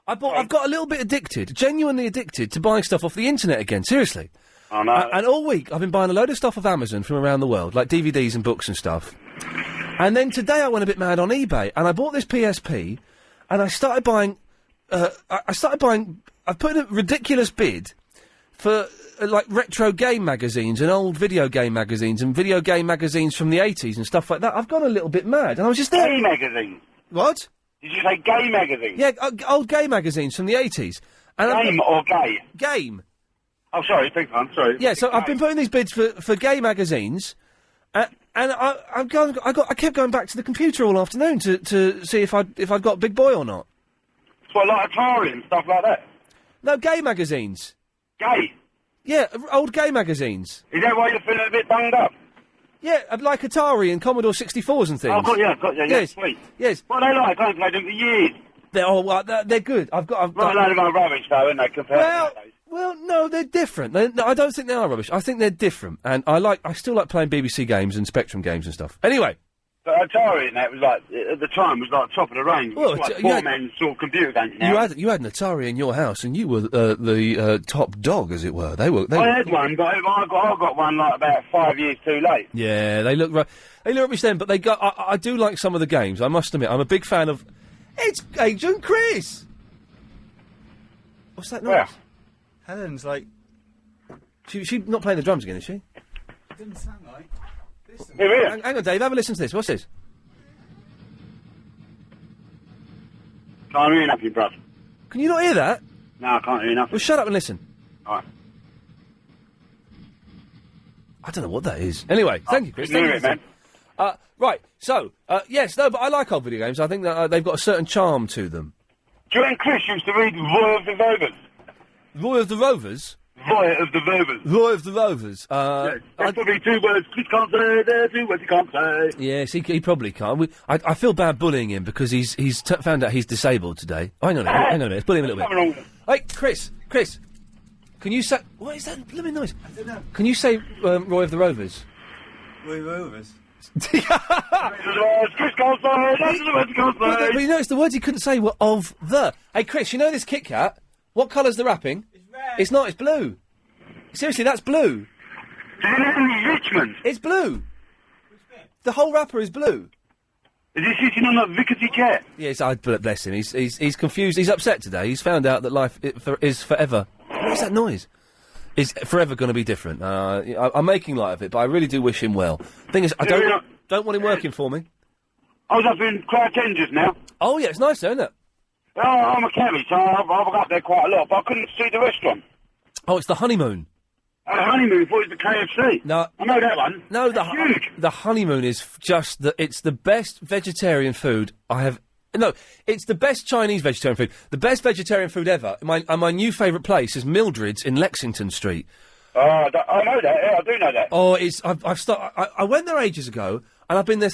I've got a little bit addicted, genuinely addicted, to buying stuff off the internet again, seriously. Oh, no. And all week, I've been buying a load of stuff off Amazon from around the world, like DVDs and books and stuff. And then today I went a bit mad on eBay, and I bought this PSP, and I started buying. I've put in a ridiculous bid for like retro game magazines and old video game magazines and video game magazines from the 80s and stuff like that. I've gone a little bit mad, and I was just there. Gay magazines? What? Did you say gay magazines? Yeah, old gay magazines from the 80s. And Game or gay? Game. Oh, sorry, big one, sorry. Yeah, so I've been putting these bids for gay magazines, and I kept going back to the computer all afternoon to see if I'd got Big Boy or not. So like Atari and stuff like that? No, gay magazines. Gay? Yeah, old gay magazines. Is that why you're feeling a bit bunged up? Yeah, like Atari and Commodore 64s and things. Oh, got you, Yes, sweet. yes. What are they like? I've played them for years. They're good. I've Not a load of old rubbish, though, aren't they, compared to those? Well, no, they're different. No, I don't think they are rubbish. I think they're different, and I still like playing BBC games and Spectrum games and stuff. Anyway. But Atari and that was like, at the time, was like top of the range. Well, It was like you had- four-man sort of computer games now. You had an Atari in your house, and you were the top dog, as it were. They were. I had one, but I got one like about 5 years too late. Yeah, they look rubbish then, but they got. I do like some of the games. I must admit, I'm a big fan of. It's Agent Chris. What's that noise? Where? Helen's like. She not playing the drums again, is she? It doesn't sound like. Hang on, Dave. Have a listen to this. What's this? Can't hear nothing, bruv. Can you not hear that? No, I can't hear nothing. Well, shut up and listen. Alright. I don't know what that is. Anyway, thank you, Chris. Couldn't hear Thank it, you. man. Right. So, yes, no, but I like old video games. I think that they've got a certain charm to them. Do you and Chris used to read Roy of the Rovers? Roy of the Rovers? Roy of the Rovers. Roy of the Rovers. That's probably 2 words Chris can't say, there are 2 words he can't say. Yes, he probably can't. I feel bad bullying him because he's found out he's disabled today. Hang on a minute. Let's bully him a little bit. Hey, Chris, can you say... What is that blooming noise? I don't know. Can you say Roy of the Rovers? Roy Rovers. Chris can't say, that's the words he can't say. But you know, it's the words he couldn't say were of the... Hey, Chris, you know this Kit Kat? What colour's the wrapping? It's red. It's not, it's blue. Seriously, that's blue. Is it in Richmond? It's blue. The whole wrapper is blue. Is he sitting on that rickety chair? Yes, bless him. He's confused. He's upset today. He's found out that life is forever. What is that noise? Is forever going to be different. I'm making light of it, but I really do wish him well. Thing is, I don't want him working for me. I was up in Crouch End just now. Oh yeah, it's nice there, isn't it? Oh, I'm a cabbie, so I've got up there quite a lot, but I couldn't see the restaurant. Oh, it's the Honeymoon. Honeymoon, thought it was the KFC. No, I know that one. No, huge. The Honeymoon is just it's the best vegetarian food I have. No, it's the best Chinese vegetarian food. The best vegetarian food ever. My new favourite place is Mildred's in Lexington Street. I know that. Yeah, I do know that. Oh, I went there ages ago, and I've been there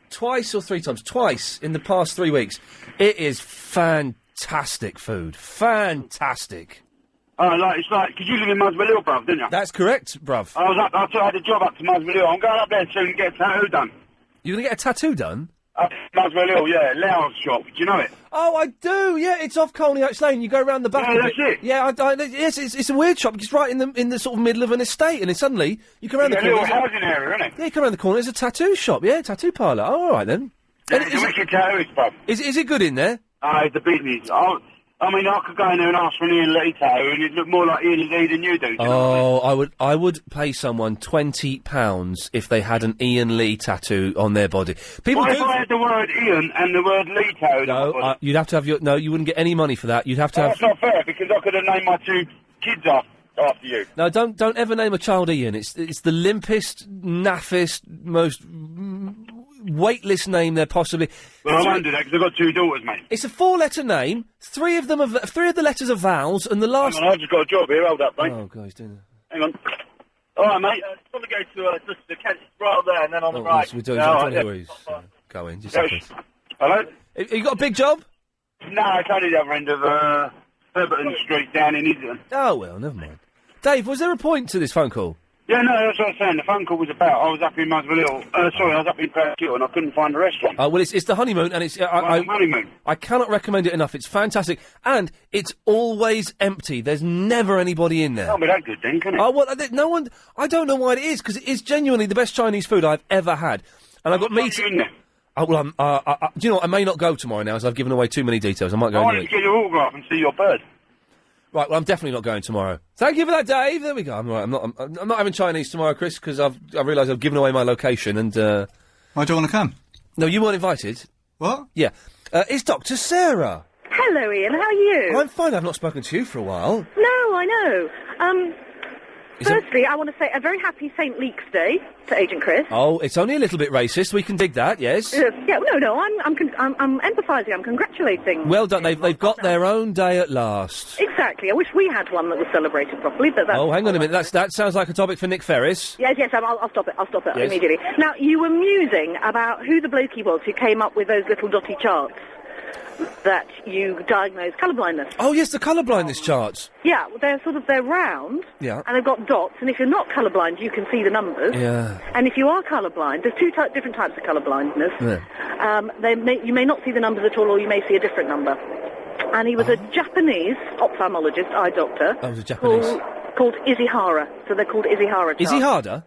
twice or 3 times. Twice in the past 3 weeks. It is fantastic food. Fantastic. Oh, it's like, because you live in Muswell Hill, bruv, didn't you? That's correct, bruv. I had a job up to Muswell Hill. I'm going up there soon to get a tattoo done. You're going to get a tattoo done? Up Muswell Hill, yeah, Lau's shop. Do you know it? Oh, I do. Yeah, it's off Colney Oaks Lane. You go around the back. Yeah, of that's it. Yeah, yes, it's a weird shop. It's right in the sort of middle of an estate, and then suddenly you come around the corner. A little housing area, isn't it? Yeah, you come around the corner. There's a tattoo shop. Yeah, tattoo parlour. Oh, all right then. Yeah, it's a wicked tattooist, bruv. Is it good in there? It's the business. I mean, I could go in there and ask for an Ian Lee tattoo, and it'd look more like Ian Lee than you do. You know what I mean? I would pay someone £20 if they had an Ian Lee tattoo on their body. People What if I had the word Ian and the word Lee tattooed on my body? You'd have to have you wouldn't get any money for that. You'd have to have. That's not fair, because I could have named my 2 kids after you. No, don't ever name a child Ian. It's the limpest, naffest, most weightless name there possibly. Well, I won't do that because I've got 2 daughters, mate. It's a 4-letter name. 3 of the letters are vowels, and the last. Hang on, I've just got a job here. Hold up, mate. Oh God, he's doing that. Hang on. All right, mate. I just want to go to just the Kent right there, and then on the right. Yes, we're doing. I don't know where he's going. Just a second. Hello. Have you got a big job? No, it's only the other end of Herberton Street down in Islington. Oh well, never mind. Dave, was there a point to this phone call? Yeah, no, that's what I was saying. The phone call was about. I was up in Muswell Hill. I was up in Crouch Hill, and I couldn't find the restaurant. Well, it's the Honeymoon, and it's Honeymoon. I cannot recommend it enough. It's fantastic, and it's always empty. There's never anybody in there. Can't be that good, then, can it? Oh well, no one. I don't know why it is, because it is genuinely the best Chinese food I've ever had. And I've got meeting. Oh, well, do you know what? I may not go tomorrow now, as I've given away too many details. I might go I in want the to week. get your autograph and see your bird. Right, well, I'm definitely not going tomorrow. Thank you for that, Dave. There we go. I'm all right. I'm not having Chinese tomorrow, Chris, because I realised I've given away my location and. I don't want to come. No, you weren't invited. What? Yeah. It's Dr. Sarah. Hello, Ian. How are you? I'm fine. I've not spoken to you for a while. No, I know. Firstly, I want to say a very happy St. Leek's Day to Agent Chris. Oh, it's only a little bit racist. We can dig that. Yes. Yeah, no. I'm empathising. I'm congratulating. Well done. They've got their own day at last. Exactly. I wish we had one that was celebrated properly, but that's... Oh, hang on a minute. That sounds like a topic for Nick Ferris. Yes, I'll stop it. I'll stop it Yes. immediately. Now, you were musing about who the blokey was who came up with those little dotty charts that you diagnose colourblindness. Oh, yes, the colourblindness charts. Yeah, they're round, Yeah. and they've got dots, and if you're not colourblind, you can see the numbers. Yeah. And if you are colourblind, there's two different types of colourblindness. Yeah. You may not see the numbers at all, or you may see a different number. And he was a Japanese ophthalmologist, eye doctor. Oh, it was a Japanese. Called Izihara. So they're called Izihara charts. Is he harder?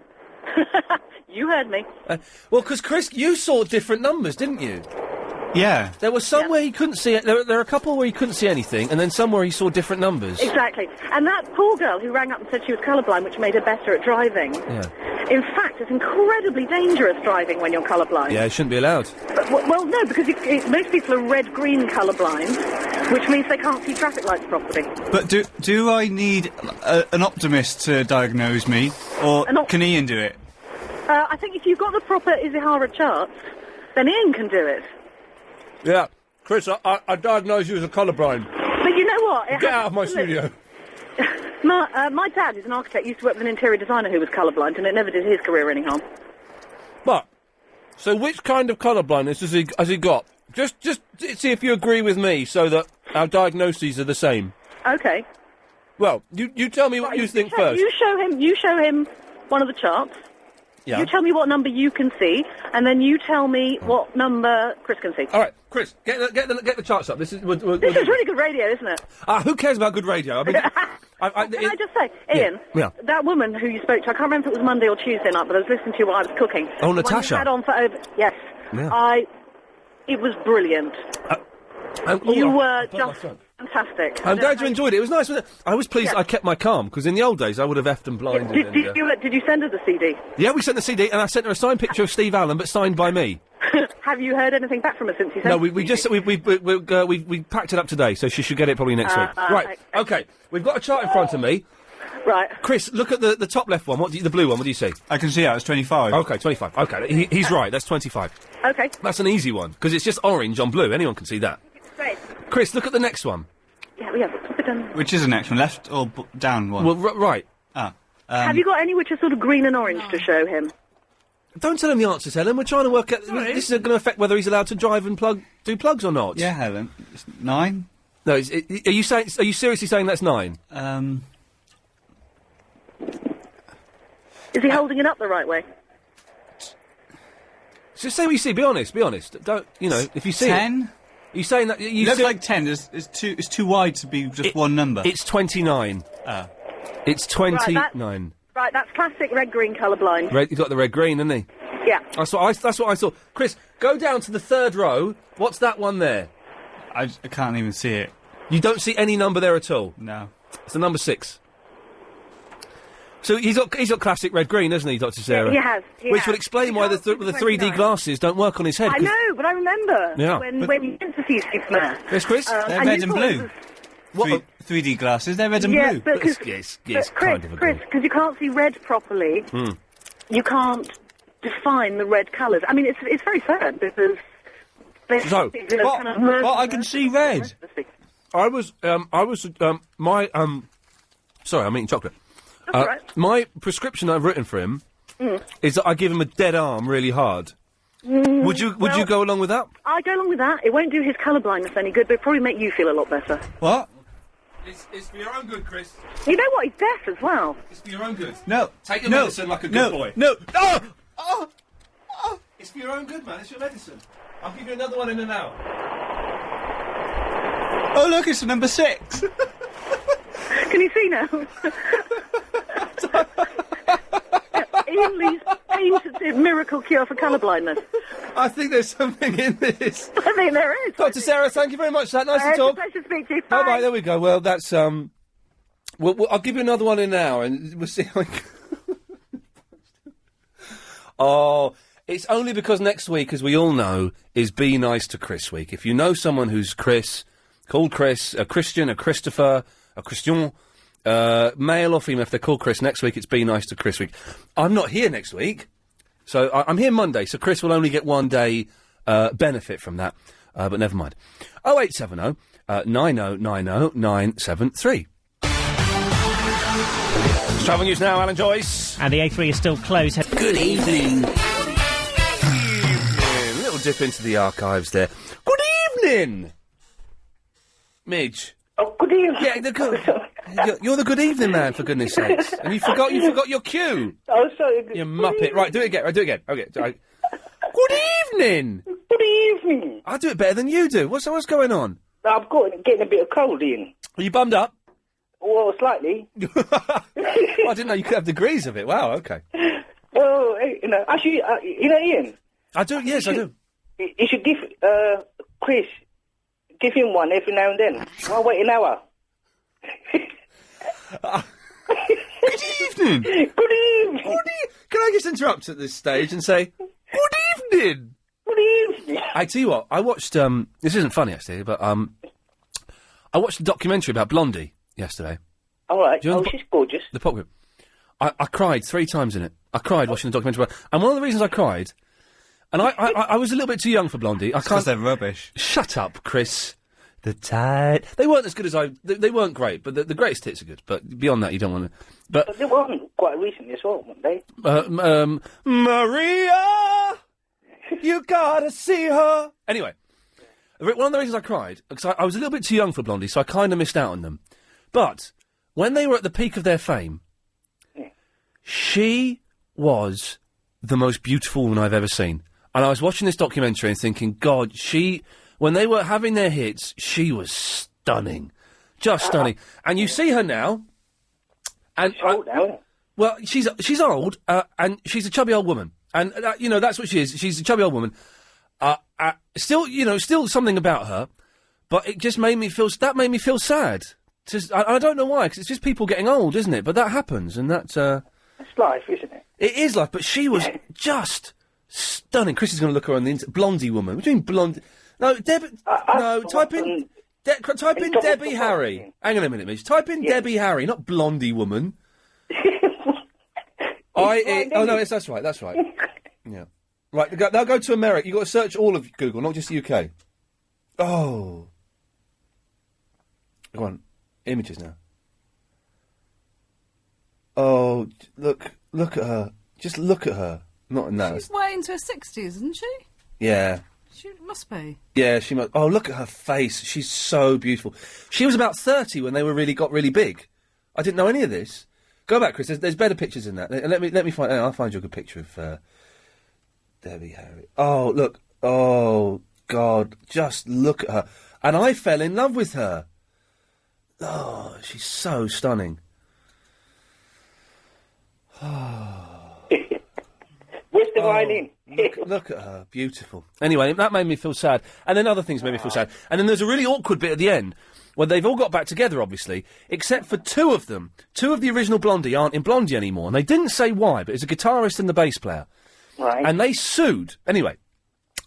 You heard me. Well, because, Chris, you saw different numbers, didn't you? Yeah. There was some where he couldn't see it. There are a couple where he couldn't see anything, and then some where he saw different numbers. Exactly. And that poor girl who rang up and said she was colourblind, which made her better at driving. Yeah. In fact, it's incredibly dangerous driving when you're colourblind. Yeah, it shouldn't be allowed. Well, no, because most people are red-green colourblind, which means they can't see traffic lights properly. But do I need an optimist to diagnose me, or can Ian do it? I think if you've got the proper Izihara charts, then Ian can do it. Yeah. Chris, I diagnosed you as a colourblind. But you know what? Get out of my studio. My dad, who's an architect, used to work with an interior designer who was colourblind, and it never did his career any harm. But, so which kind of colourblindness has he got? Just see if you agree with me, so that our diagnoses are the same. Okay. Well, you tell me what you think first. You show him one of the charts. Yeah. You tell me what number you can see, and then you tell me what number Chris can see. All right, Chris, get the charts up. This is really good radio, isn't it? Who cares about good radio? I mean, Can I just say, Ian, Yeah. that woman who you spoke to, I can't remember if it was Monday or Tuesday night, but I was listening to you while I was cooking. Oh, The one Natasha. you had on for over... Yes. Yeah. It was brilliant. You were just fantastic. I'm glad you enjoyed it. It was nice, wasn't it? I was pleased I kept my calm, because in the old days I would have effed and blinded. Did you send her the CD? Yeah, we sent the CD, and I sent her a signed picture of Steve Allen, but signed by me. Have you heard anything back from her since you sent No, the we packed it up today, so she should get it probably next week. Right, okay. We've got a chart in front of me. Right. Chris, look at the top left one. The blue one. What do you see? I can see that. It's 25. Okay, 25. Okay, he's right. That's 25. Okay. That's an easy one, because it's just orange on blue. Anyone can see that. Great. Chris, look at the next one. Yeah, pop it down. Which is the next one? Left or down one? Well, right. Have you got any which are sort of green and orange to show him? Don't tell him the answers, Helen. We're trying to work out... This is going to affect whether he's allowed to drive and do plugs or not. Yeah, Helen. It's 9. No, are you seriously saying that's 9? Is he holding it up the right way? Just say what you see. Be honest. Don't, if you see 10? it... Are you saying that... It looks like 10. It's too wide to be just one number. It's 29. It's 29. Right, that's classic red-green colourblind. He's got the red-green, hasn't he? Yeah. That's what I saw. Chris, go down to the third row. What's that one there? I can't even see it. You don't see any number there at all? No. It's the number 6. So he's got classic red-green, hasn't he, Dr. Sarah? He has. Which would explain why the 3D glasses don't work on his head. I know, but I remember when you went to see Superman. Yes, Chris? They're red and blue. What? 3D glasses, they're red and blue. But yes, Chris, kind of a Chris, because you can't see red properly, you can't define the red colours. I mean, it's very sad because... But I can see red. Sorry, I'm eating chocolate. That's all right. My prescription I've written for him is that I give him a dead arm really hard. Would you go along with that? I go along with that. It won't do his colourblindness any good, but it'll probably make you feel a lot better. What? It's for your own good, Chris. You know what? He's deaf as well. It's for your own good. No. Take your medicine like a good boy. No. Oh! It's for your own good, man. It's your medicine. I'll give you another one in an hour. Oh, look, it's number 6. Can you see now? Ian Lee's patented miracle cure for colourblindness. I think there's something in this. I think there is. Dr. Sarah, thank you very much for that. Nice to talk. It's a pleasure to speak to you. Bye-bye, there we go. Well, that's, I'll give you another one in an hour, and we'll see how it goes. Oh, it's only because next week, as we all know, is Be Nice to Chris week. If you know someone who's Chris, called Chris, a Christian, a Christopher, a Christian, male or female, if they're called Chris, next week it's Be Nice to Chris week. I'm not here next week, so I'm here Monday, so Chris will only get one day benefit from that, but never mind. 0870 9090 973. Travel news now, Alan Joyce. And the A3 is still closed. Good evening. A little dip into the archives there. Good evening, Midge. Oh, good evening. Yeah, you're the good evening man, for goodness sakes. And you forgot your cue. Oh, sorry. You muppet. Right, do it again. Okay. Good evening. Good evening. I do it better than you do. What's going on? I've getting a bit of cold, Ian. Are you bummed up? Well, slightly. I didn't know you could have degrees of it. Wow, okay. Well, actually, Ian. I do, yes, I do. You should give Chris, give him one every now and then. Why wait an hour? Good evening. Good evening. Can I just interrupt at this stage and say, good evening. Good evening. I tell you what, I watched, this isn't funny actually, but I watched a documentary about Blondie yesterday. All right. She's gorgeous. The pop group. I cried 3 times in it. I cried watching the documentary. And one of the reasons I cried, and I was a little bit too young for Blondie. Because they're rubbish. Shut up, Chris. The tide. They weren't as good as They weren't great, but the greatest hits are good. But beyond that, you don't want to. But they weren't quite recently as well, weren't they? Maria, you gotta see her. Anyway, one of the reasons I cried because I was a little bit too young for Blondie, so I kind of missed out on them. But when they were at the peak of their fame, she was the most beautiful woman I've ever seen. And I was watching this documentary and thinking, God, when they were having their hits, she was stunning. Just stunning. And you see her now. And she's old now. Well, she's old, and she's a chubby old woman. And, that's what she is. She's a chubby old woman. Still something about her. But it just made me feel sad. I don't know why, because it's just people getting old, isn't it? But that happens, and that's... It's life, isn't it? It is life, but she was just stunning. Chris is going to look her on the internet. Blondie woman. What do you mean blondie? No, type in Debbie Harry. Hang on a minute, Mitch. Type in Debbie Harry, not Blondie woman. Oh, no, that's right. Yeah. Right, now go to America. You've got to search all of Google, not just the UK. Oh. Go on. Images now. Oh, look at her. Just look at her. Not in that. She's way into her 60s, isn't she? Yeah. She must be. Yeah, she must. Oh, look at her face. She's so beautiful. She was about 30 when they got really big. I didn't know any of this. Go back, Chris. There's better pictures than that. Let me find. I'll find you a good picture of Debbie Harry. Oh, look. Oh, God. Just look at her. And I fell in love with her. Oh, she's so stunning. Where's the violin? Look at her. Beautiful. Anyway, that made me feel sad. And then other things made me feel sad. And then there's a really awkward bit at the end where they've all got back together, obviously, except for 2 of them. 2 of the original Blondie aren't in Blondie anymore. And they didn't say why, but it's a guitarist and the bass player. Right. And they sued. Anyway,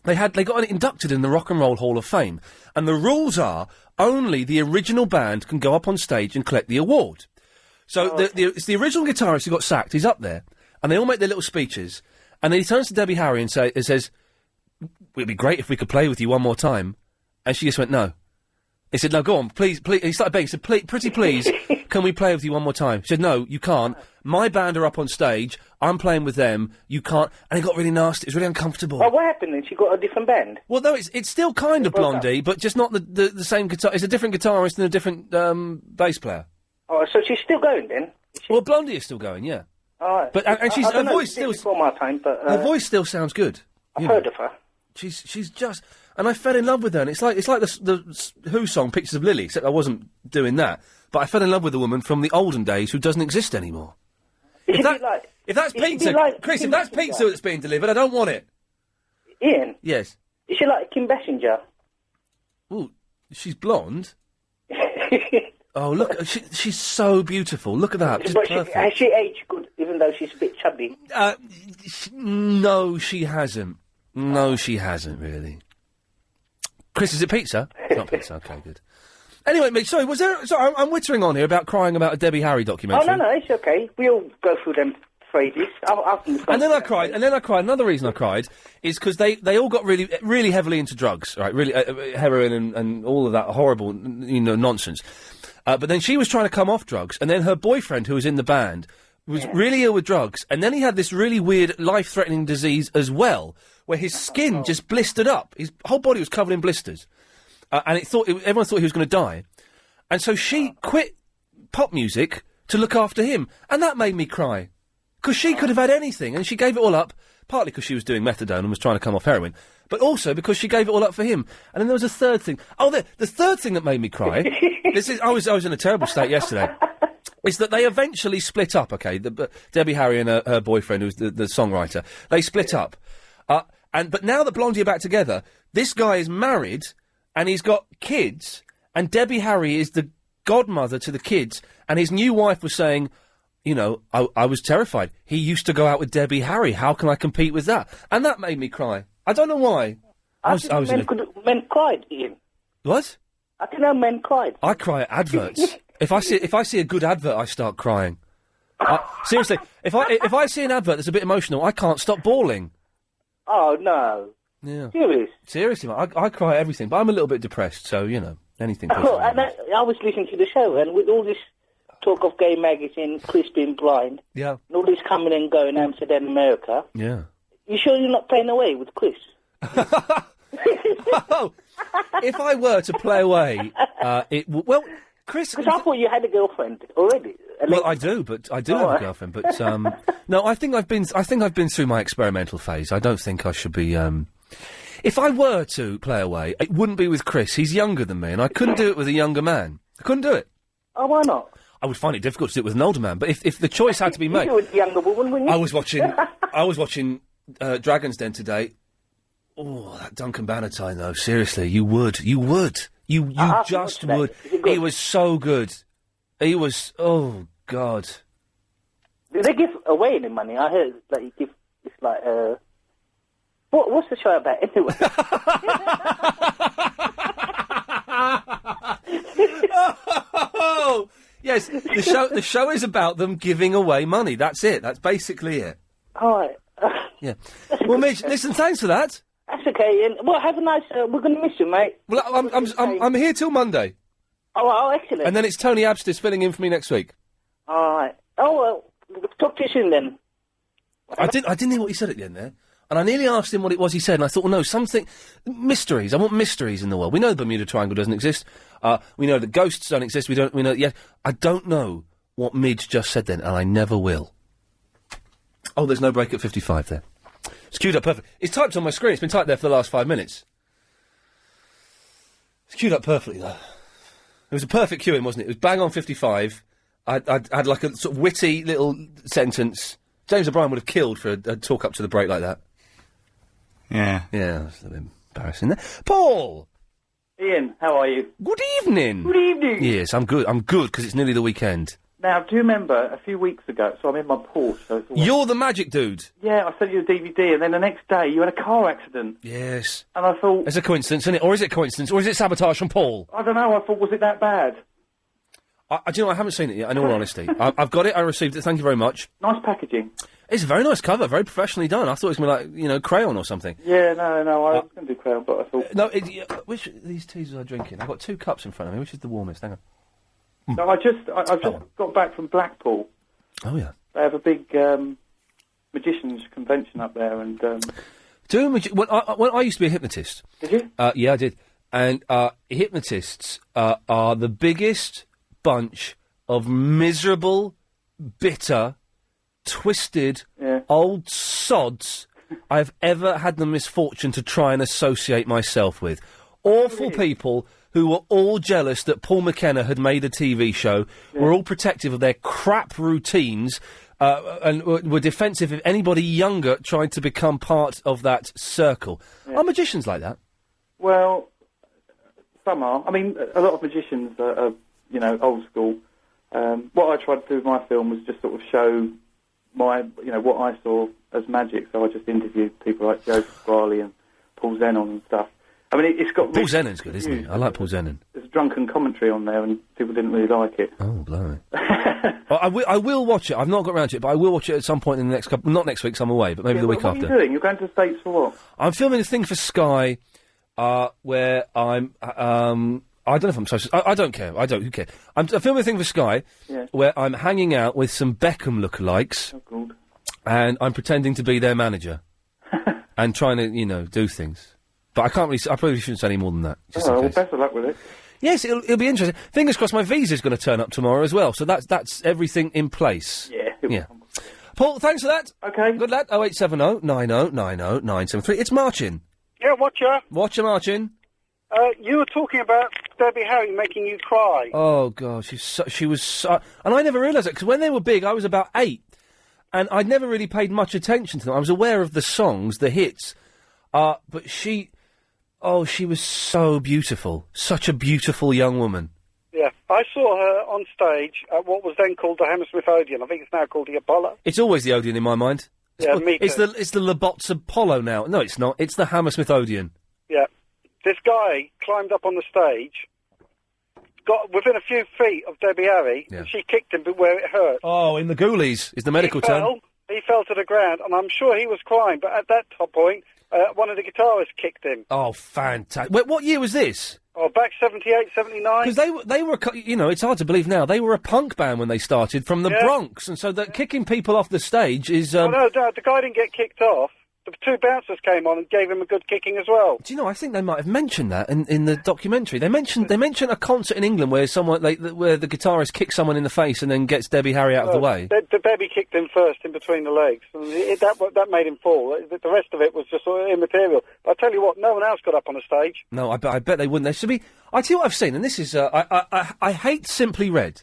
they got inducted in the Rock and Roll Hall of Fame. And the rules are only the original band can go up on stage and collect the award. So it's the original guitarist who got sacked. He's up there. And they all make their little speeches. And then he turns to Debbie Harry and says, it'd be great if we could play with you one more time. And she just went, no. He said, no, go on, please. He started begging. He said, pretty please, can we play with you one more time? She said, no, you can't. My band are up on stage. I'm playing with them. You can't. And it got really nasty. It was really uncomfortable. Well, what happened then? She got a different band? Well, no, it's still kind of Blondie, but just not the same guitar. It's a different guitarist and a different bass player. Oh, so she's still going then? Well, Blondie is still going, yeah. All right. But and she's her voice still before my time, but her voice still sounds good. I've heard of her. She's just, and I fell in love with her. And it's like the Who song "Pictures of Lily," except I wasn't doing that. But I fell in love with a woman from the olden days who doesn't exist anymore. It should be like... If that's it should pizza, be like Chris, if Kim that's Basinger. pizza that's being delivered, I don't want it. Ian, Yes. is she like Kim Basinger? Ooh, she's blonde. Oh, look, she's so beautiful. Look at that. Just But perfect. has she aged good, even though she's a bit chubby? No, she hasn't. No, she hasn't, really. Chris, is it pizza? It's not pizza. Okay, good. Anyway, mate, sorry, I'm wittering on here about crying about a Debbie Harry documentary. Oh, no, it's okay. We all go through them phrases. And then I cried. Another reason I cried is because they all got really, really heavily into drugs, right? Really, heroin and all of that horrible, nonsense. But then she was trying to come off drugs, and then her boyfriend, who was in the band, was really ill with drugs, and then he had this really weird, life-threatening disease as well, where his skin just blistered up. His whole body was covered in blisters, and everyone thought he was going to die. And so she quit pop music to look after him, and that made me cry. Because she could have had anything, and she gave it all up, partly because she was doing methadone and was trying to come off heroin, but also because she gave it all up for him. And then there was a third thing. Oh, the third thing that made me cry, I was in a terrible state yesterday, is that they eventually split up, okay? Debbie Harry and her boyfriend, who's the songwriter, they split up. But now that Blondie are back together, this guy is married, and he's got kids, and Debbie Harry is the godmother to the kids, and his new wife was saying... I was terrified. He used to go out with Debbie Harry. How can I compete with that? And that made me cry. I don't know why. Men cried, Ian. What? I didn't know men cried. I cry at adverts. If I see a good advert, I start crying. Seriously, if I see an advert that's a bit emotional, I can't stop bawling. Oh, no. Yeah. Serious? Seriously, man, I cry at everything, but I'm a little bit depressed, so, anything. Oh, and I was listening to the show, and with all this talk of gay magazine, Chris being blind, yeah, and all this coming and going, Amsterdam, America. Yeah. You sure you're not playing away with Chris? If I were to play away, Chris... Because I thought you had a girlfriend already. Well, I do have a girlfriend, but no, I think I've been through my experimental phase. I don't think I should be. If I were to play away, it wouldn't be with Chris. He's younger than me, and I couldn't do it with a younger man. I couldn't do it. Oh, why not? I would find it difficult to do it with an older man. But if the choice had to be made, you with a younger woman, wouldn't you? I was watching Dragon's Den today. Oh, that Duncan Bannatyne though. Seriously, you would. You just would. He was so good. He was. Oh God. Do they give away any money? I heard that you give. It's like what's the show about anyway? Oh, yes, the show is about them giving away money. That's it. That's basically it. All right. Yeah. Well, Midge, listen, thanks for that. That's okay. And well, have a nice. We're going to miss you, mate. Well, I'm here till Monday. Oh, excellent. And then it's Tony Abstis filling in for me next week. All right. Oh well, talk to you soon then. I didn't hear what he said at the end there. And I nearly asked him what it was he said, and I thought, well, no, mysteries. I want mysteries in the world. We know the Bermuda Triangle doesn't exist. We know that ghosts don't exist. I don't know what Midge just said then, and I never will. Oh, there's no break at 55 there. It's queued up perfect. It's typed on my screen. It's been typed there for the last 5 minutes. It's queued up perfectly, though. It was a perfect queuing, wasn't it? It was bang on 55. I had like a sort of witty little sentence. James O'Brien would have killed for a talk up to the break like that. Yeah. Yeah, that's a bit embarrassing there. Paul! Ian, how are you? Good evening. Good evening. Yes, I'm good. I'm good, because it's nearly the weekend. Now, do you remember a few weeks ago, so I'm in my Porsche, so it's You're the magic dude. Yeah, I sent you a DVD, and then the next day you had a car accident. Yes. And I thought... It's a coincidence, isn't it? Or is it coincidence? Or is it sabotage from Paul? I don't know, I thought, was it that bad? Do you know, I haven't seen it yet, in all honesty. I've got it, I received it, thank you very much. Nice packaging. It's a very nice cover, very professionally done. I thought it was going to be like, crayon or something. Yeah, no, I was going to do crayon, but I thought... No, which of these teas was I drinking? I've got 2 cups in front of me. Which is the warmest? Hang on. No, I've just got back from Blackpool. Oh, yeah. They have a big magicians convention up there, and... When I used to be a hypnotist... Did you? Yeah, I did. And hypnotists are the biggest bunch of miserable, bitter, twisted, old sods I've ever had the misfortune to try and associate myself with. Awful people who were all jealous that Paul McKenna had made a TV show, were all protective of their crap routines, and were defensive if anybody younger tried to become part of that circle. Are magicians like that? Well, some are. I mean, a lot of magicians are old school. What I tried to do with my film was just sort of show what I saw as magic. So I just interviewed people like Joe Pasquale and Paul Zenon and stuff. I mean, it's got... Paul Zenon's good, isn't he? I like Paul Zenon. There's drunken commentary on there, and people didn't really like it. Oh, blimey. I will watch it. I've not got around to it, but I will watch it at some point in the next couple... Not next week, 'cause I'm away, but maybe the week after. What are you doing? You're going to the States for what? I'm filming a thing for Sky, where I'm... I don't know if I'm supposed to... I don't care. Who cares? I'm filming a thing for Sky, where I'm hanging out with some Beckham lookalikes. Oh, good. And I'm pretending to be their manager. And trying to, do things. But I can't really... I probably shouldn't say any more than that. Well, best of luck with it. Yes, it'll be interesting. Fingers crossed my visa's going to turn up tomorrow as well, so that's everything in place. Yeah. Paul, thanks for that. Okay. Good lad. 0870 90 90 973. It's Marcin. Yeah, Watcher. Watcher, Marcin. You were talking about Debbie Harry making you cry. Oh, God, she was so... And I never realised it, because when they were big, I was about 8, and I'd never really paid much attention to them. I was aware of the songs, the hits, but she... Oh, she was so beautiful. Such a beautiful young woman. Yeah, I saw her on stage at what was then called the Hammersmith Odeon. I think it's now called the Apollo. It's always the Odeon in my mind. Me too. It's the Labots Apollo now. No, it's not. It's the Hammersmith Odeon. Yeah. This guy climbed up on the stage, got within a few feet of Debbie Harry, and she kicked him where it hurt. Oh, in the ghoulies is the medical term. He fell to the ground, and I'm sure he was crying, but at that top point, one of the guitarists kicked him. Oh, fantastic. Wait, what year was this? Oh, back 78, 79. Because they were, it's hard to believe now, they were a punk band when they started from the Bronx, and so that kicking people off the stage is... no, the guy didn't get kicked off. The two bouncers came on and gave him a good kicking as well. Do you know, I think they might have mentioned that in the documentary. They mentioned a concert in England where where the guitarist kicks someone in the face and then gets Debbie Harry out of the way. Debbie kicked him first in between the legs, and that made him fall. The rest of it was just sort of immaterial. But I tell you what, no one else got up on the stage. No, I bet they wouldn't. There should be... I tell you what I've seen, and this is... I hate Simply Red,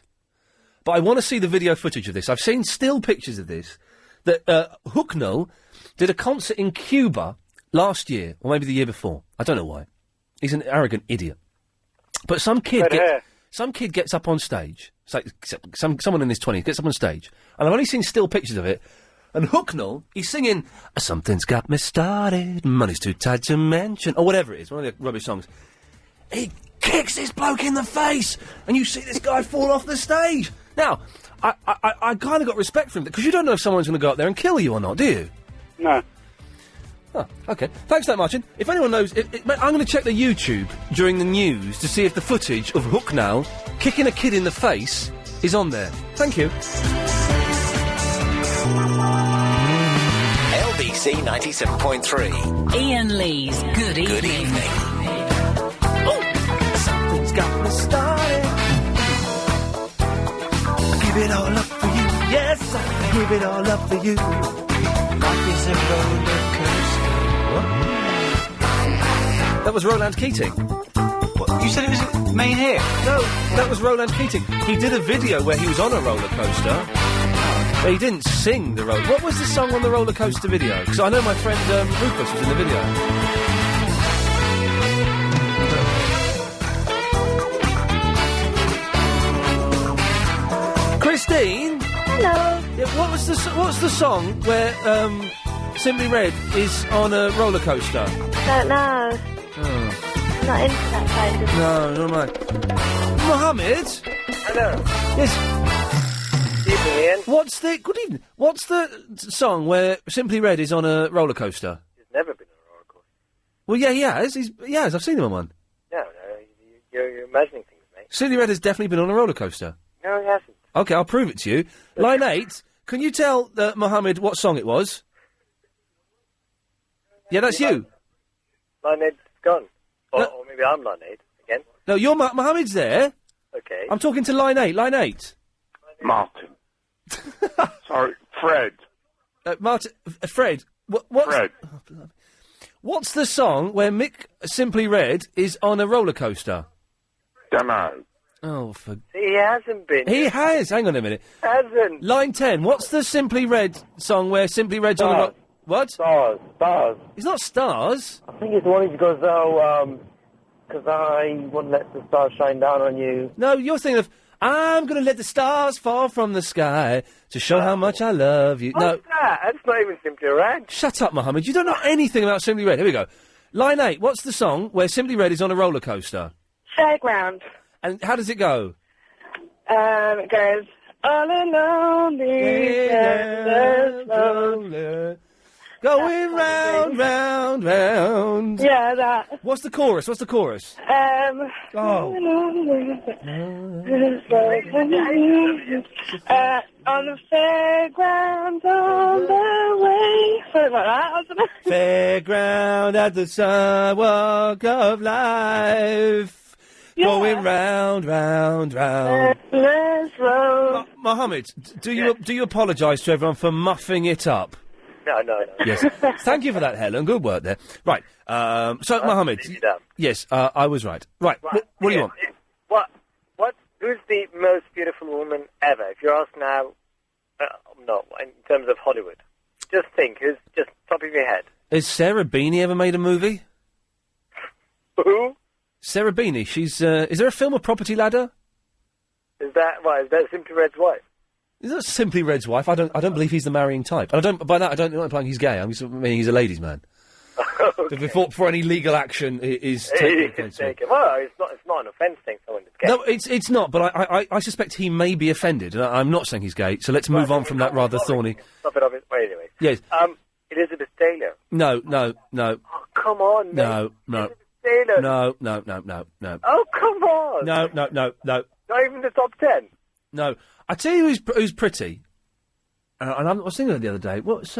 but I want to see the video footage of this. I've seen still pictures of this, that Hucknall did a concert in Cuba last year, or maybe the year before. I don't know why. He's an arrogant idiot. But some kid gets up on stage, someone in his 20s gets up on stage, and I've only seen still pictures of it, and Hucknall, he's singing, "Something's got me started, money's too tight to mention," or whatever it is, one of the rubbish songs. He kicks this bloke in the face, and you see this guy fall off the stage. Now, I kind of got respect for him, because you don't know if someone's going to go up there and kill you or not, do you? No. Oh, OK. Thanks for that, Martin. If anyone knows... I'm going to check the YouTube during the news to see if the footage of Hucknall kicking a kid in the face is on there. Thank you. LBC 97.3. Iain Lee's Good Evening. Good evening. Oh! Something's got me started. I give it all up for you. Yes, I give it all up for you. Life is a roller coaster. What? That was Roland Keating. What? You said it was main hit? No, that was Roland Keating. He did a video where he was on a roller coaster, but he didn't sing the roller. What was the song on the roller coaster video? Because I know my friend Rufus was in the video. Christine? Hello. Yeah, what's the song where Simply Red is on a roller coaster? Don't know. Oh. I'm not into that kind of... No, nor am I. Mohammed? Hello. Yes. Evening, Ian. Good evening. What's the song where Simply Red is on a roller coaster? He's never been on a roller coaster. Well, yeah, he has. He has. I've seen him on one. No, you're imagining things, mate. Simply Red has definitely been on a roller coaster. No, he hasn't. OK, I'll prove it to you. Line 8, can you tell Mohammed what song it was? Yeah, that's you. Line 8's gone. Or maybe I'm line 8 again. No, you're Mohammed's there. Okay. I'm talking to line 8. Line 8. Martin. Sorry, Fred. Martin, Fred. What's, Fred. What's the song where Mick Simply Red is on a roller coaster? Dunno. Oh, He hasn't been. He has. Hang on a minute. Hasn't. Line 10. What's the Simply Red song where Simply Red's on the rock? What? Stars. It's not Stars. I think it's the one he goes, because I wouldn't let the stars shine down on you. No, you're thinking of, I'm going to let the stars fall from the sky to show how much I love you. No. What's that? That's not even Simply Red. Shut up, Mohammed. You don't know anything about Simply Red. Here we go. Line 8. What's the song where Simply Red is on a roller coaster? Fairground. And how does it go? It goes, all alone, going round, round, round. Yeah, that. What's the chorus? On the fairground, on the way. Something like that, wasn't it? Fairground at the sidewalk of life. Yeah. Going round, round, round. Mohammed, do you apologise to everyone for muffing it up? No. Yes. Thank you for that, Helen. Good work there. Right. So, Mohammed. Yes, I was right. Right. What do you want? Who's the most beautiful woman ever? If you're asked now, no, in terms of Hollywood. Just think, who's just top of your head? Has Sarah Beanie ever made a movie? Who? Sarah Beanie. She's. Is there a film of Property Ladder? Is that Simply Red's wife? Is that Simply Red's wife? I don't believe he's the marrying type. And by that I don't implying he's gay. I mean he's a ladies' man. Okay. Before any legal action is taken against him. Well, it's not an offence thing. Someone is gay. No, it's not. But I suspect he may be offended, and I'm not saying he's gay. So let's move on from that rather thorny. Stop it, obvious. Well, anyway. Yes. Elizabeth Taylor. No. Oh, come on, mate. No. Taylor. No. Oh, come on. No. Not even the top 10. No. I tell you who's pretty. And I was thinking the other day. What's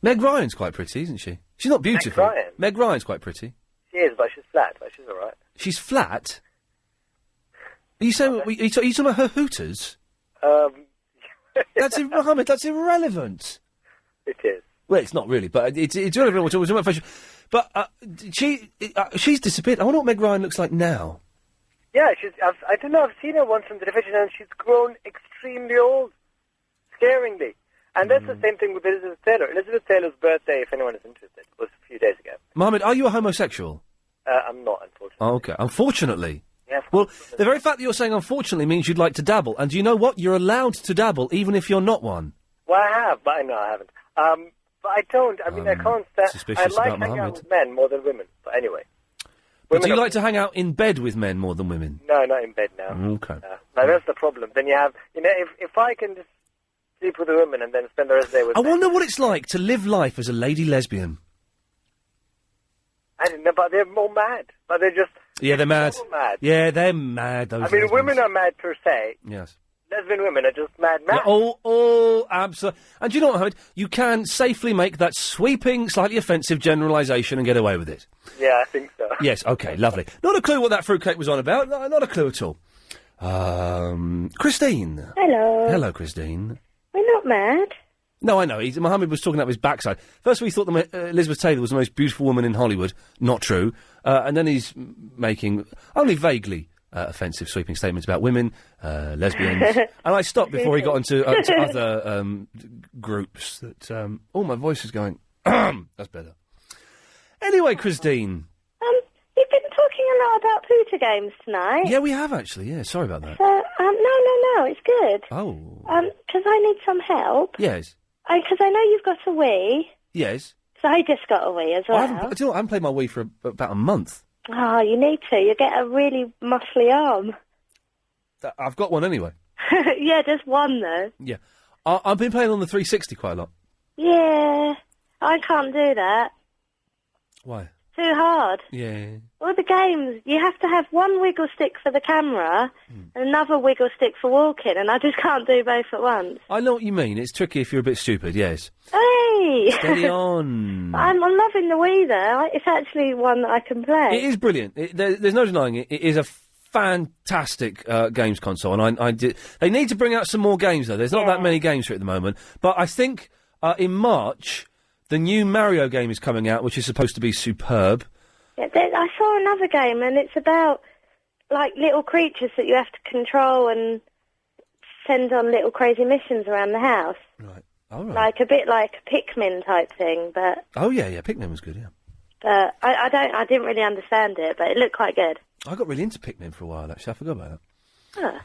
Meg Ryan's quite pretty, isn't she? She's not beautiful. Meg Ryan's quite pretty. She is, but she's flat. But she's all right. She's flat. Are you saying? Are you talking about her hooters? Mohammed, that's irrelevant. It is. Well, it's not really, but it's irrelevant. We're talking about fashion. But she's disappeared. I wonder what Meg Ryan looks like now. Yeah, I don't know. I've seen her once on television, and she's grown extremely old, scaringly. And that's the same thing with Elizabeth Taylor. Elizabeth Taylor's birthday, if anyone is interested, was a few days ago. Mohammed, are you a homosexual? I'm not, unfortunately. Oh, okay. Unfortunately. Yeah. Well, the very fact that you're saying unfortunately means you'd like to dabble. And do you know what? You're allowed to dabble, even if you're not one. Well, I have, but no, I haven't. But I don't. I mean, I can't stand. Suspicious I like about hanging Mohammed. out with men more than women. But anyway. But do you like to hang out in bed with men more than women? No, not in bed now. Okay. No, that's the problem. Then you have, if I can just sleep with a woman and then spend the rest of the day with I men. wonder what it's like to live life as a lady lesbian. I don't know, but they're more mad. But they're just... Yeah, they're mad. So mad. Yeah, they're mad, those I mean, lesbians. women are mad per se. Yes. Lesbian women are just mad. Yeah, absolutely. And do you know what, Mohammed? You can safely make that sweeping, slightly offensive generalisation and get away with it. Yeah, I think so. Yes, okay, lovely. Not a clue what that fruitcake was on about. No, not a clue at all. Christine. Hello. Hello, Christine. We're not mad. No, I know. Mohammed was talking about his backside. First, we thought Elizabeth Taylor was the most beautiful woman in Hollywood. Not true. And then he's making only vaguely offensive, sweeping statements about women, lesbians. And I stopped before he got into to other groups. That my voice is going. That's better. Anyway, Christine. You've been talking a lot about Pooter games tonight. Yeah, we have actually. Yeah, sorry about that. So, no, it's good. Oh. Because I need some help. Yes. Because I know you've got a Wii. Yes. So I just got a Wii as well. Do you know what? I haven't played my Wii for about a month. Oh, you need to. You get a really muscly arm. I've got one anyway. Yeah, just one though. Yeah. I've been playing on the 360 quite a lot. Yeah. I can't do that. Why? Too hard. Yeah. All the games, you have to have one wiggle stick for the camera and another wiggle stick for walking, and I just can't do both at once. I know what you mean. It's tricky if you're a bit stupid, yes. Hey! Steady on. I'm loving the Wii, though. It's actually one that I can play. It is brilliant. There's no denying it. It is a fantastic games console, and they need to bring out some more games, though. There's not that many games for it at the moment. But I think in March... The new Mario game is coming out, which is supposed to be superb. Yeah, I saw another game, and it's about like little creatures that you have to control and send on little crazy missions around the house. Right. All right. Like a bit like a Pikmin type thing, but Oh yeah, Pikmin was good. Yeah. I didn't really understand it, but it looked quite good. I got really into Pikmin for a while. Actually, I forgot about that. Huh.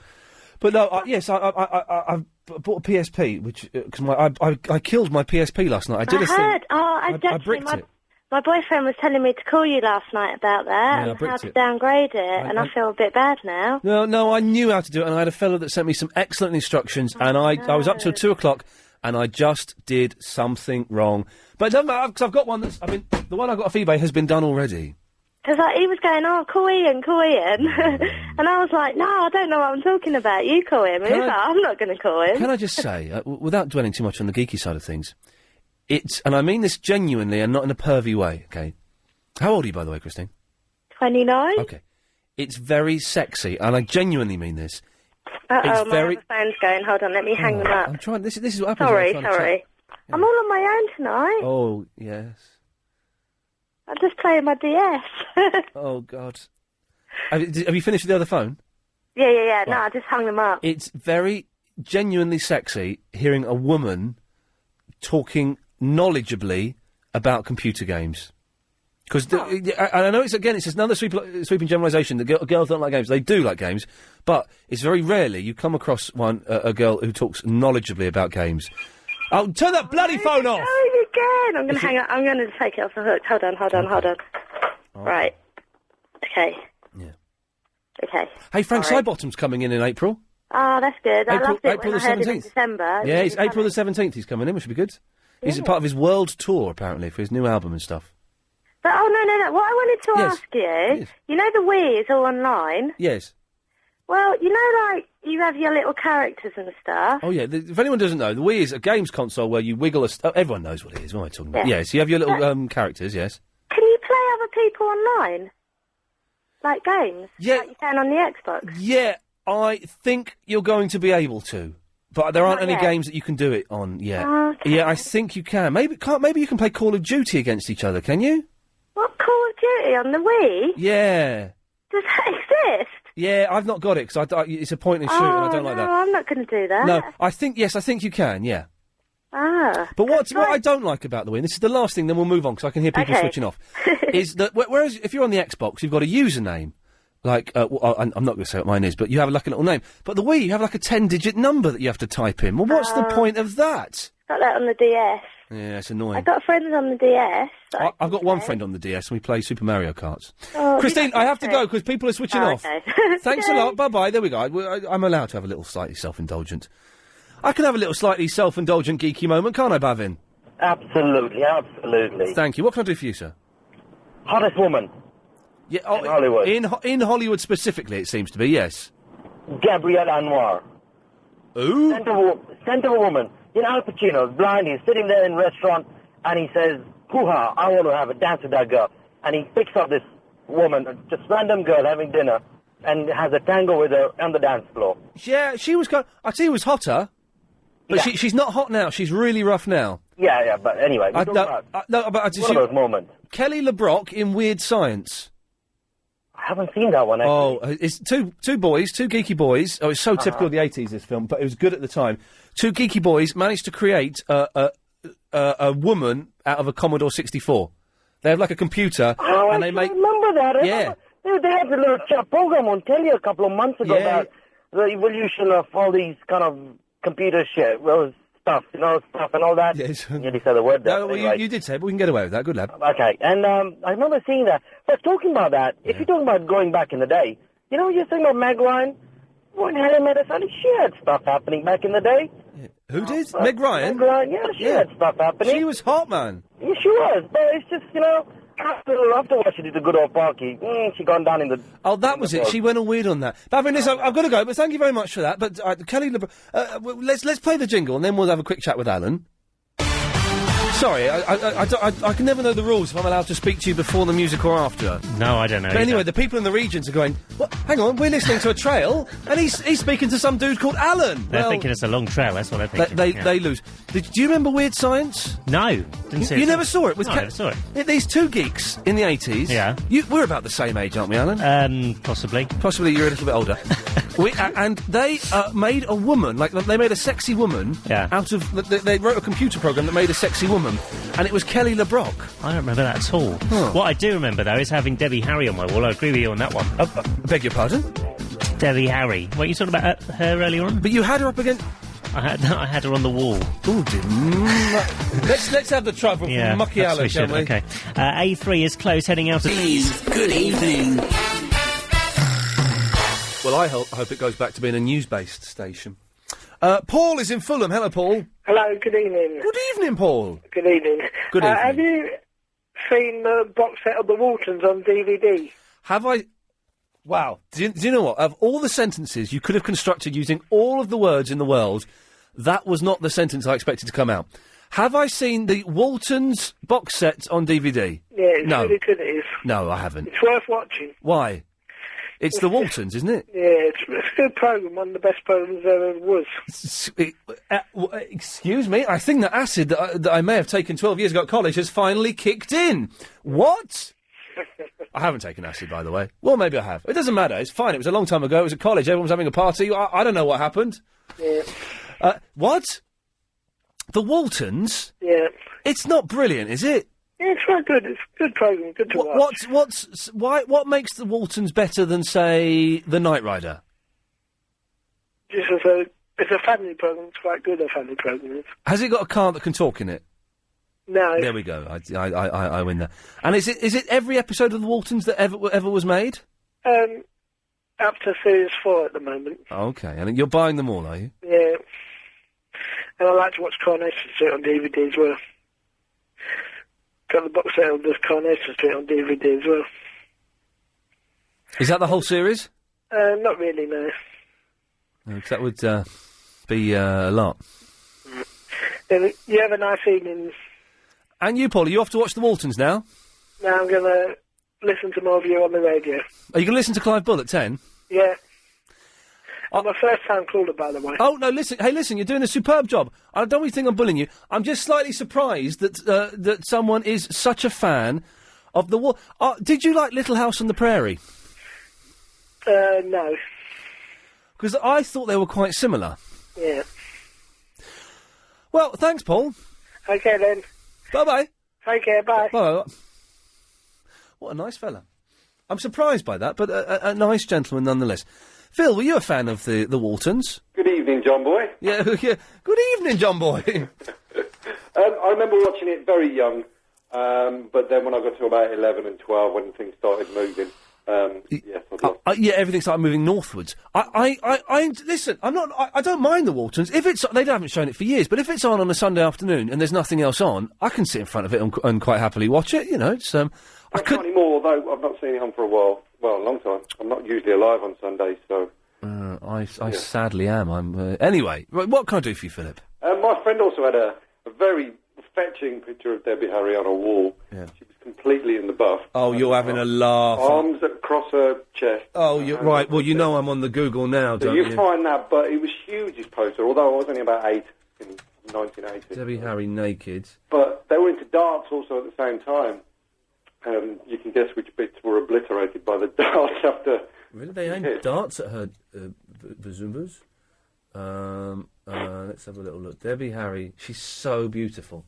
But no, yes, I bought a PSP, which because I killed my PSP last night. I did a thing. heard. I bricked it. My boyfriend was telling me to call you last night about that Yeah, I and how bricked to it. downgrade it, and I feel a bit bad now. No, I knew how to do it, and I had a fellow that sent me some excellent instructions, and I was up till 2:00, and I just did something wrong. But it doesn't matter, because I've got one that's, the one I got off eBay has been done already. Because he was going, call Ian. And I was like, no, I don't know what I'm talking about. You call him. And he was like, I'm not going to call him. Can I just say, without dwelling too much on the geeky side of things, and I mean this genuinely and not in a pervy way, okay? How old are you, by the way, Christine? 29. Okay. It's very sexy, and I genuinely mean this. Uh-oh, my other phone's going. Hold on, let me hang them up. I'm trying, this is what happens. Sorry. when I'm trying to I'm all on my own tonight. Oh, yes. I'm just playing my DS. Oh, God. Have you finished with the other phone? Yeah. No, I just hung them up. It's very genuinely sexy hearing a woman talking knowledgeably about computer games. Because I know it's another sweeping generalisation that girls don't like games. They do like games, but it's very rarely you come across a girl who talks knowledgeably about games. Oh, turn that bloody phone off! Going again. I'm going to hang up. I'm going to take it off the hook. Hold on. Right. Okay. Yeah. Okay. Hey, Frank Sorry. Sidebottom's coming in April. Oh, that's good. I loved it April when the I heard it in 17th. December. Yeah, it's April the 17th he's coming in, which would be good. He's a part of his world tour, apparently, for his new album and stuff. But, no. What I wanted to Yes. ask you, Yes. you know the Wii is all online? Yes. Well, you know, like, you have your little characters and stuff. Oh, yeah. If anyone doesn't know, the Wii is a games console where you wiggle everyone knows what it is. What am I talking about? Yeah. Yes, you have your little characters, yes. Can you play other people online? Like games? Yeah. Like you can on the Xbox? Yeah, I think you're going to be able to. But there aren't Not any yet. games that you can do it on yet. Okay. Yeah, I think you can. Maybe you can play Call of Duty against each other, can you? What, Call of Duty on the Wii? Yeah. Does that exist? Yeah, I've not got it, because it's a point and shoot, and I don't like that. No, I'm not going to do that. No, I think you can, yeah. Ah. But what I don't like about the Wii, and this is the last thing, then we'll move on, because I can hear people Okay. switching off, is that whereas if you're on the Xbox, you've got a username. Like, I'm not going to say what mine is, but you have like a little name. But the Wii, you have like a 10-digit number that you have to type in. Well, what's the point of that? Got that on the DS. Yeah, it's annoying. I got friends on the DS. I've got one friend on the DS, and we play Super Mario Karts. Oh, Christine, I have to go, because people are switching off. Okay. Thanks a lot. Bye-bye. There we go. I'm allowed to have a little slightly self-indulgent. I can have a little slightly self-indulgent geeky moment, can't I, Bavin? Absolutely. Thank you. What can I do for you, sir? Hottest woman. Yeah, in Hollywood. In Hollywood specifically, it seems to be, yes. Gabrielle Anwar. Ooh. Scent of a woman. You know, Al Pacino's blind. He's sitting there in a restaurant, and he says, hoo-ha, I want to have a dance with that girl. And he picks up this woman, just random girl having dinner, and has a tango with her on the dance floor. Yeah, she was I'd say it was hotter, but she's not hot now. She's really rough now. Yeah, but anyway. But I just... One of those moments. Kelly LeBrock in Weird Science. I haven't seen that one, actually. Oh, it's two geeky boys. Oh, it's so typical of the 80s, this film, but it was good at the time. Two geeky boys managed to create a woman out of a Commodore 64. They have like a computer, and they make... remember that. Yeah. They had a little chat program on telly a couple of months ago about the evolution of all these kind of computer shit, stuff and all that. Yes. You nearly said the word there. No, well, you did say it, but we can get away with that. Good lad. Okay, and I remember seeing that. But talking about that, if you're talking about going back in the day, you know, you're saying about Meg Ryan? When Helen met us, she had stuff happening back in the day. Yeah. Who did? Meg Ryan? Meg Ryan, she had stuff happening. She was hot, man. Yeah, she was, but it's just, you know, afterwards she did a good old parky. She gone down in the... Oh, that was it. She went all weird on that. Bavin, listen, I've got to go, but thank you very much for that. But Kelly LeBrock... let's play the jingle, and then we'll have a quick chat with Alan. Sorry, I can never know the rules if I'm allowed to speak to you before the music or after. No, I don't know. But anyway, the people in the regions are going, what? Hang on, we're listening to a trail, and he's speaking to some dude called Alan. They're thinking it's a long trail, that's what they're thinking. They lose. Do you remember Weird Science? No, didn't see it. You never saw it? No, I never saw it. These two geeks in the 80s. Yeah. We're about the same age, aren't we, Alan? Possibly. Possibly you're a little bit older. And they made a woman, like, they made a sexy woman out of... They wrote a computer program that made a sexy woman, and it was Kelly LeBrock. I don't remember that at all. What I do remember, though, is having Debbie Harry on my wall. I agree with you on that one. Beg your pardon? Debbie Harry. What, you talking about her earlier on? But you had her up against... I had her on the wall. Oh, dear. Let's have the trouble from Mucky Alan, shall we? Okay. A3 is closed, heading out of... Please, good evening. Well, I hope it goes back to being a news-based station. Paul is in Fulham. Hello, Paul. Hello, good evening. Good evening, Paul. Good evening. Good evening. Have you seen the box set of the Waltons on DVD? Have I... Wow. Do you know what? Of all the sentences you could have constructed using all of the words in the world, that was not the sentence I expected to come out. Have I seen the Waltons box set on DVD? Yeah, it's really good, it is. No, I haven't. It's worth watching. Why? It's the Waltons, isn't it? Yeah, it's a good programme, one of the best programmes there ever was. Excuse me, I think the acid that I may have taken 12 years ago at college has finally kicked in. What? I haven't taken acid, by the way. Well, maybe I have. It doesn't matter. It's fine. It was a long time ago. It was at college. Everyone was having a party. I don't know what happened. Yeah. What? The Waltons? Yeah. It's not brilliant, is it? Yeah, it's very good. It's a good programme. Good to watch. What makes the Waltons better than, say, the Knight Rider? Just it's a family programme. It's quite good, a family programme is. Has it got a car that can talk in it? No. There we go. I win there. And is it every episode of the Waltons that ever was made? Up to series 4 at the moment. Okay, and you're buying them all, are you? Yeah. And I like to watch Coronation Street on DVD as well. Got the box set of the Coronation Street on DVD as well. Is that the whole series? Not really, no. No, 'cause that would be a lot. Then you have a nice evening. And you, Paul, are you off to watch the Waltons now? Now I'm going to listen to more of you on the radio. Are you going to listen to Clive Bull at 10? Yeah. I'm a first-time caller, by the way. Oh, no, listen. Hey, listen, you're doing a superb job. I don't really think I'm bullying you. I'm just slightly surprised that someone is such a fan of the... did you like Little House on the Prairie? No. Because I thought they were quite similar. Yeah. Well, thanks, Paul. Okay, then. Bye-bye. Take care, bye. Bye. What a nice fella. I'm surprised by that, but a nice gentleman nonetheless. Phil, were you a fan of the Waltons? Good evening, John Boy. Yeah. Good evening, John Boy. I remember watching it very young, but then when I got to about 11 and 12, when things started moving, yes, everything started moving northwards. Listen, I don't mind the Waltons. If they haven't shown it for years, but if it's on a Sunday afternoon and there's nothing else on, I can sit in front of it and quite happily watch it. You know, it's not anymore, although I've not seen it on for a while. Well, a long time. I'm not usually alive on Sundays, so... I sadly am. Anyway, what can I do for you, Philip? My friend also had a very fetching picture of Debbie Harry on a wall. Yeah. She was completely in the buff. Oh, you're having a laugh. Arms across her chest. Oh, you're right. Well, you know I'm on the Google now, so don't you? You find that, but it was huge, his poster, although I was only about 8 in 1980. Debbie Harry naked. But they were into darts also at the same time. You can guess which bits were obliterated by the darts after... Really? They aimed darts at her bazumbas? Let's have a little look. Debbie Harry, she's so beautiful.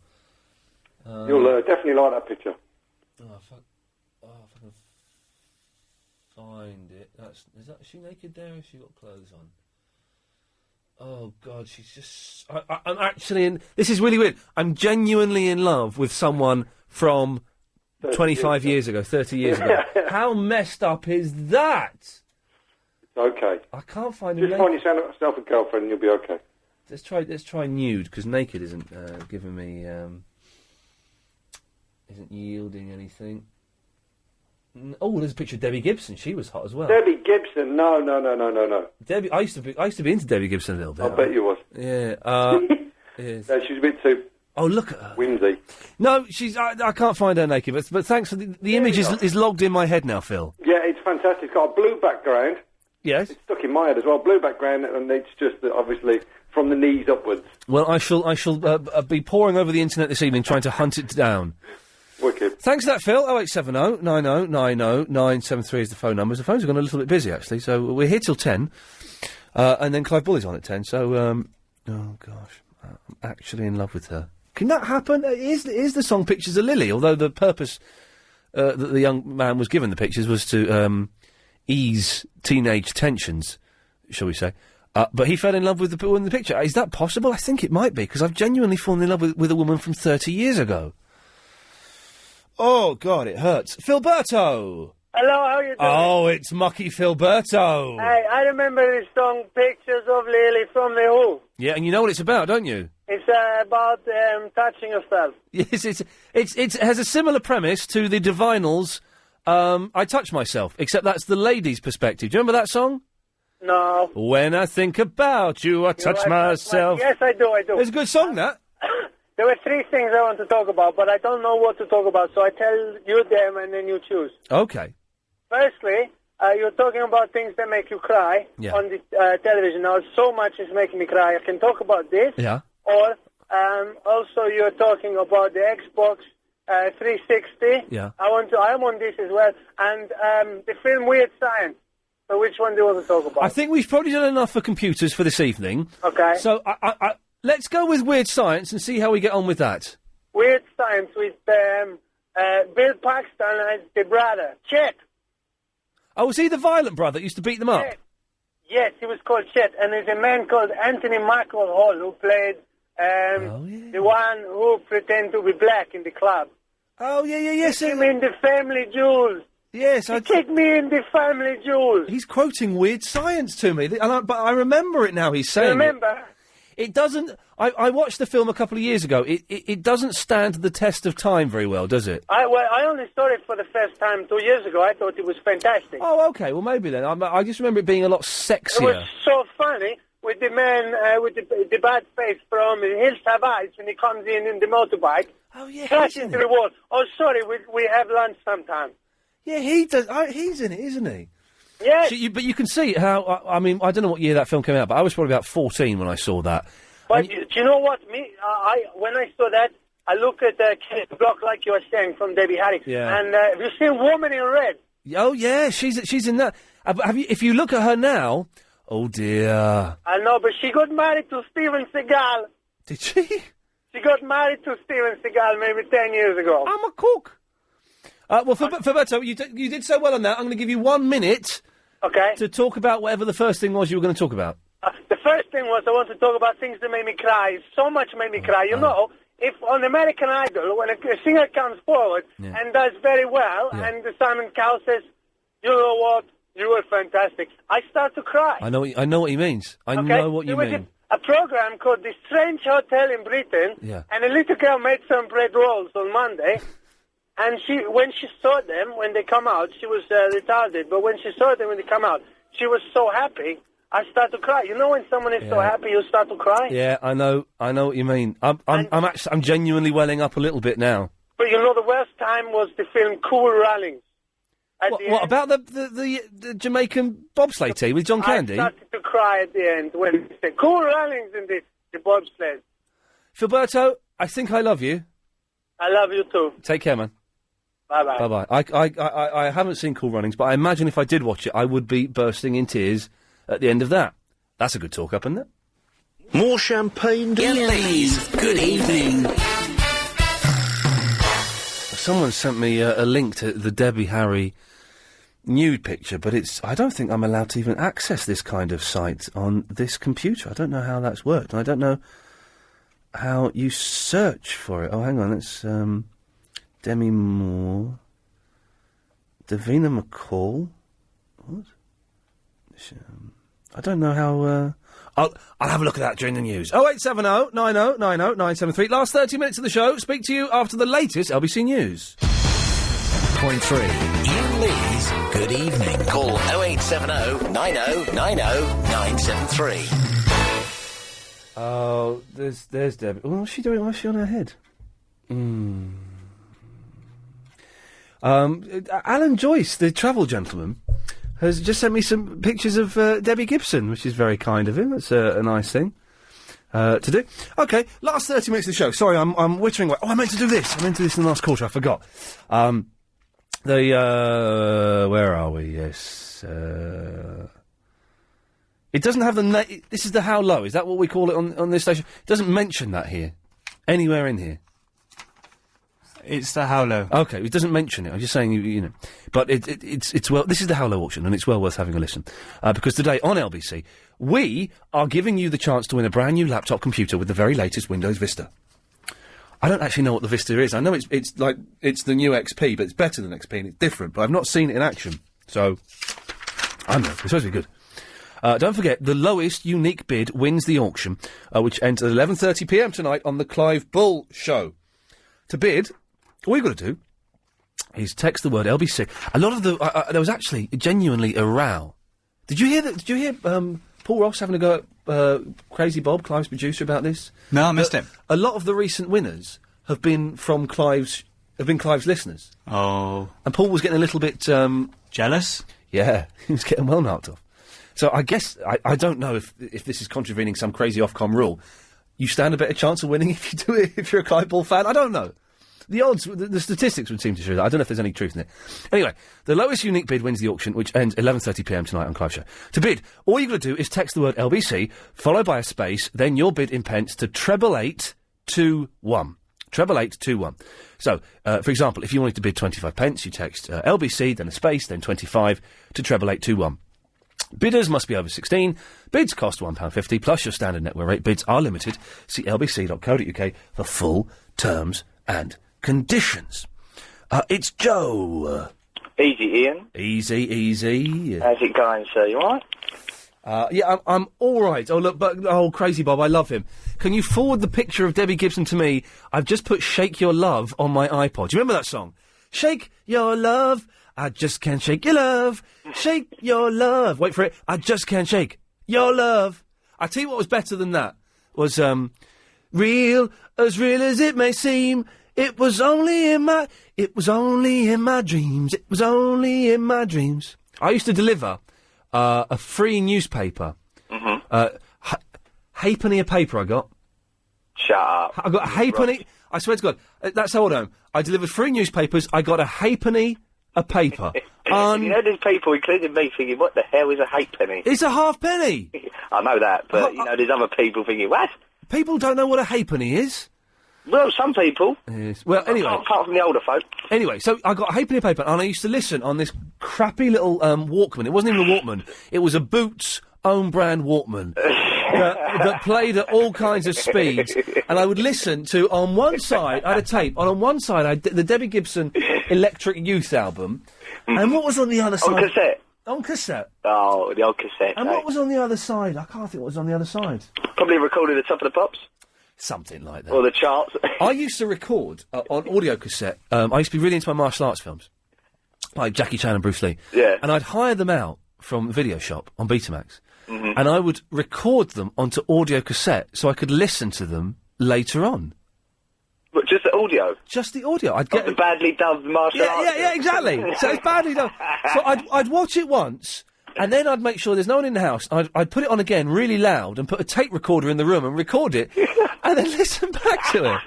You'll definitely like that picture. If I can find it. Is she naked there or has she got clothes on? Oh, God, she's just... I'm actually in... This is really weird. I'm genuinely in love with someone from... 25 years ago, 30 years ago. How messed up is that? It's okay. I can't find Just find yourself a girlfriend and you'll be okay. Let's try nude, because naked isn't giving me... isn't yielding anything. Oh, there's a picture of Debbie Gibson. She was hot as well. Debbie Gibson? No. Debbie, I used to be into Debbie Gibson a little bit. I bet you was. Yeah. Yes. No, she was a bit too Oh, look at her. Whimsy. No, she's. I can't find her naked, but thanks for the image is logged in my head now, Phil. Yeah, it's fantastic. It's got a blue background. Yes. It's stuck in my head as well. Blue background, and it's just obviously from the knees upwards. Well, I shall be poring over the internet this evening trying to hunt it down. Wicked. Thanks for that, Phil. 0870 90 90 973 is the phone number. The phones have gone a little bit busy, actually, so we're here till 10. And then Clive Bully's on at 10, so, oh, gosh. I'm actually in love with her. Can that happen? Is the song Pictures of Lily, although the purpose that the young man was given the pictures was to ease teenage tensions, shall we say. But he fell in love with the woman in the picture. Is that possible? I think it might be, because I've genuinely fallen in love with a woman from 30 years ago. Oh, God, it hurts. Philberto! Hello, how you doing? Oh, it's Mucky Philberto. Hey, I remember this song, Pictures of Lily from the Who. Yeah, and you know what it's about, don't you? It's about touching yourself. Yes, it has a similar premise to the Divinals' I Touch Myself, except that's the ladies' perspective. Do you remember that song? No. When I think about you, I touch myself. Yes, I do. It's a good song, that. There were three things I want to talk about, but I don't know what to talk about, so I tell you them and then you choose. Okay. Firstly, you're talking about things that make you cry on the television. Now, so much is making me cry. I can talk about this. Yeah. Or also you're talking about the Xbox 360. Yeah. I'm on this as well. And the film Weird Science. So which one do you want to talk about? I think we've probably done enough for computers for this evening. Okay. So let's go with Weird Science and see how we get on with that. Weird Science with Bill Paxton as the brother. Chet. Oh, was he the violent brother that used to beat them up? Chet. Yes, he was called Chet. And there's a man called Anthony Michael Hall who played the one who pretended to be black in the club. Oh, yes. Take me in the Family Jewels. Yes, Take me in the Family Jewels. He's quoting Weird Science to me, but I remember it now. He's saying Remember? It doesn't. I watched the film a couple of years ago. It doesn't stand the test of time very well, does it? I only saw it for the first time 2 years ago. I thought it was fantastic. Oh, okay. Well, maybe then. I just remember it being a lot sexier. It was so funny with the man with the bad face from Hills Have Eyes when he comes in the motorbike. Oh, yeah. Crash into the wall. Oh, sorry, we have lunch sometime. Yeah, he does. He's in it, isn't he? Yes. So but you can see how. I mean, I don't know what year that film came out, but I was probably about 14 when I saw that. But do you know what? When I saw that, I look at Kenneth Block, like you were saying, from Debbie Harry. Yeah. And have you seen Woman in Red? Oh yeah, she's in that. Have you? If you look at her now, oh dear. I know, but she got married to Steven Seagal. Did she? She got married to Steven Seagal maybe 10 years ago. I'm a cook. Well, Roberto, you did so well on that. I'm going to give you 1 minute. Okay. To talk about whatever the first thing was you were going to talk about. The first thing was I want to talk about things that made me cry. So much made me cry. You know, if on American Idol, when a singer comes forward and does very well, and Simon Cowell says, you know what, you were fantastic, I start to cry. I know what he means. I know what you mean. There was a program called The Strange Hotel in Britain, and a little girl made some bread rolls on Monday. And when she saw them, when they come out, she was retarded. But when she saw them when they come out, she was so happy. I start to cry. You know when someone is so happy, you start to cry. Yeah, I know what you mean. I'm genuinely welling up a little bit now. But you know, the worst time was the film Cool Runnings. What about the Jamaican bobsleigh team with John Candy? I started to cry at the end when they said Cool Runnings in the bobsleigh. Philberto, I think I love you. I love you too. Take care, man. Bye-bye. Bye-bye. I haven't seen Cool Runnings, but I imagine if I did watch it, I would be bursting in tears at the end of that. That's a good talk-up, isn't it? More champagne, please. Good evening. Someone sent me a link to the Debbie Harry nude picture, but I don't think I'm allowed to even access this kind of site on this computer. I don't know how that's worked, and I don't know how you search for it. Oh, hang on, it's Demi Moore, Davina McCall. What? I don't know how. I'll have a look at that during the news. 0870 90 90 973. Last 30 minutes of the show. Speak to you after the latest LBC News. Point 3. Iain Lee's Good Evening. Call 0870 90 90 973. Oh, there's Debbie. Oh, what's she doing? Why's she on her head? Alan Joyce, the travel gentleman, has just sent me some pictures of Debbie Gibson, which is very kind of him. That's a nice thing to do. Okay, last 30 minutes of the show. Sorry, I'm wittering away. Oh, I meant to do this. In the last quarter. I forgot. Where are we? Yes. It doesn't have the this is the How Low. Is that what we call it on this station? It doesn't mention that here. Anywhere in here. It's the How Low. Okay, it doesn't mention it. I'm just saying, you know. But it's well. This is the How Low auction, and it's well worth having a listen. Because today on LBC, we are giving you the chance to win a brand new laptop computer with the very latest Windows Vista. I don't actually know what the Vista is. I know it's the new XP, but it's better than XP and it's different. But I've not seen it in action, so I don't know. It's supposed to be good. Don't forget, the lowest unique bid wins the auction, which ends at 11:30 p.m. tonight on the Clive Bull Show. To bid, all you've got to do is text the word LBC. A lot of there was actually genuinely a row. Did you hear that? Did you hear Paul Ross having a go at Crazy Bob, Clive's producer, about this? No, I missed him. A lot of the recent winners have been from Clive's listeners. Oh. And Paul was getting a little bit jealous. Yeah, he was getting well knocked off. So I guess I don't know if this is contravening some crazy Ofcom rule. You stand a better chance of winning if you do it if you're a Clive Ball fan. I don't know. The odds, the statistics would seem to show that. I don't know if there's any truth in it. Anyway, the lowest unique bid wins the auction, which ends 11:30 p.m. tonight on Clive Show. To bid, all you've got to do is text the word LBC, followed by a space, then your bid in pence to 88821. 88821. So, for example, if you wanted to bid 25 pence, you text LBC, then a space, then 25 to 88821. Bidders must be over 16. Bids cost £1.50 plus your standard network rate. Bids are limited. See lbc.co.uk for full terms and conditions. It's Joe. Easy, Ian. Easy. How's it going, sir? You alright? Yeah, I'm all right. Oh, look, but Crazy Bob, I love him. Can you forward the picture of Debbie Gibson to me? I've just put Shake Your Love on my iPod. Do you remember that song? Shake your love. I just can't shake your love. Shake your love. Wait for it. I just can't shake your love. I tell you what was better than that was real as it may seem. It was only in my dreams. It was only in my dreams. I used to deliver a free newspaper. Mm-hmm. Halfpenny a paper I got. Shut up. I got a halfpenny. I swear to God, that's how old I am. I delivered free newspapers. I got a halfpenny a paper. You know, there's people, including me, thinking, what the hell is a halfpenny? It's a halfpenny. I know that, but, you know, there's other people thinking, what? People don't know what a halfpenny is. Well, some people. Yes. Well, anyway. Apart from the older folk. Anyway, so I got a halfpenny paper, and I used to listen on this crappy little Walkman. It wasn't even a Walkman. It was a Boots own brand Walkman. that played at all kinds of speeds, and I would listen to, on one side, I had a tape, on one side I had the Debbie Gibson Electric Youth album, and what was on the other side? On cassette. On cassette. Oh, the old cassette. And what was on the other side? I can't think what was on the other side. Probably recorded at the top of the pops. Something like that. Or the charts. I used to record on audio cassette. I used to be really into my martial arts films, like Jackie Chan and Bruce Lee. Yeah. And I'd hire them out from the video shop on Betamax. Mm-hmm. And I would record them onto audio cassette so I could listen to them later on. But just the audio? Just the audio. I'd get the badly dubbed martial arts. Yeah, exactly. So it's badly done. So I'd watch it once, and then I'd make sure there's no one in the house. I'd put it on again really loud and put a tape recorder in the room and record it, and then listen back to it.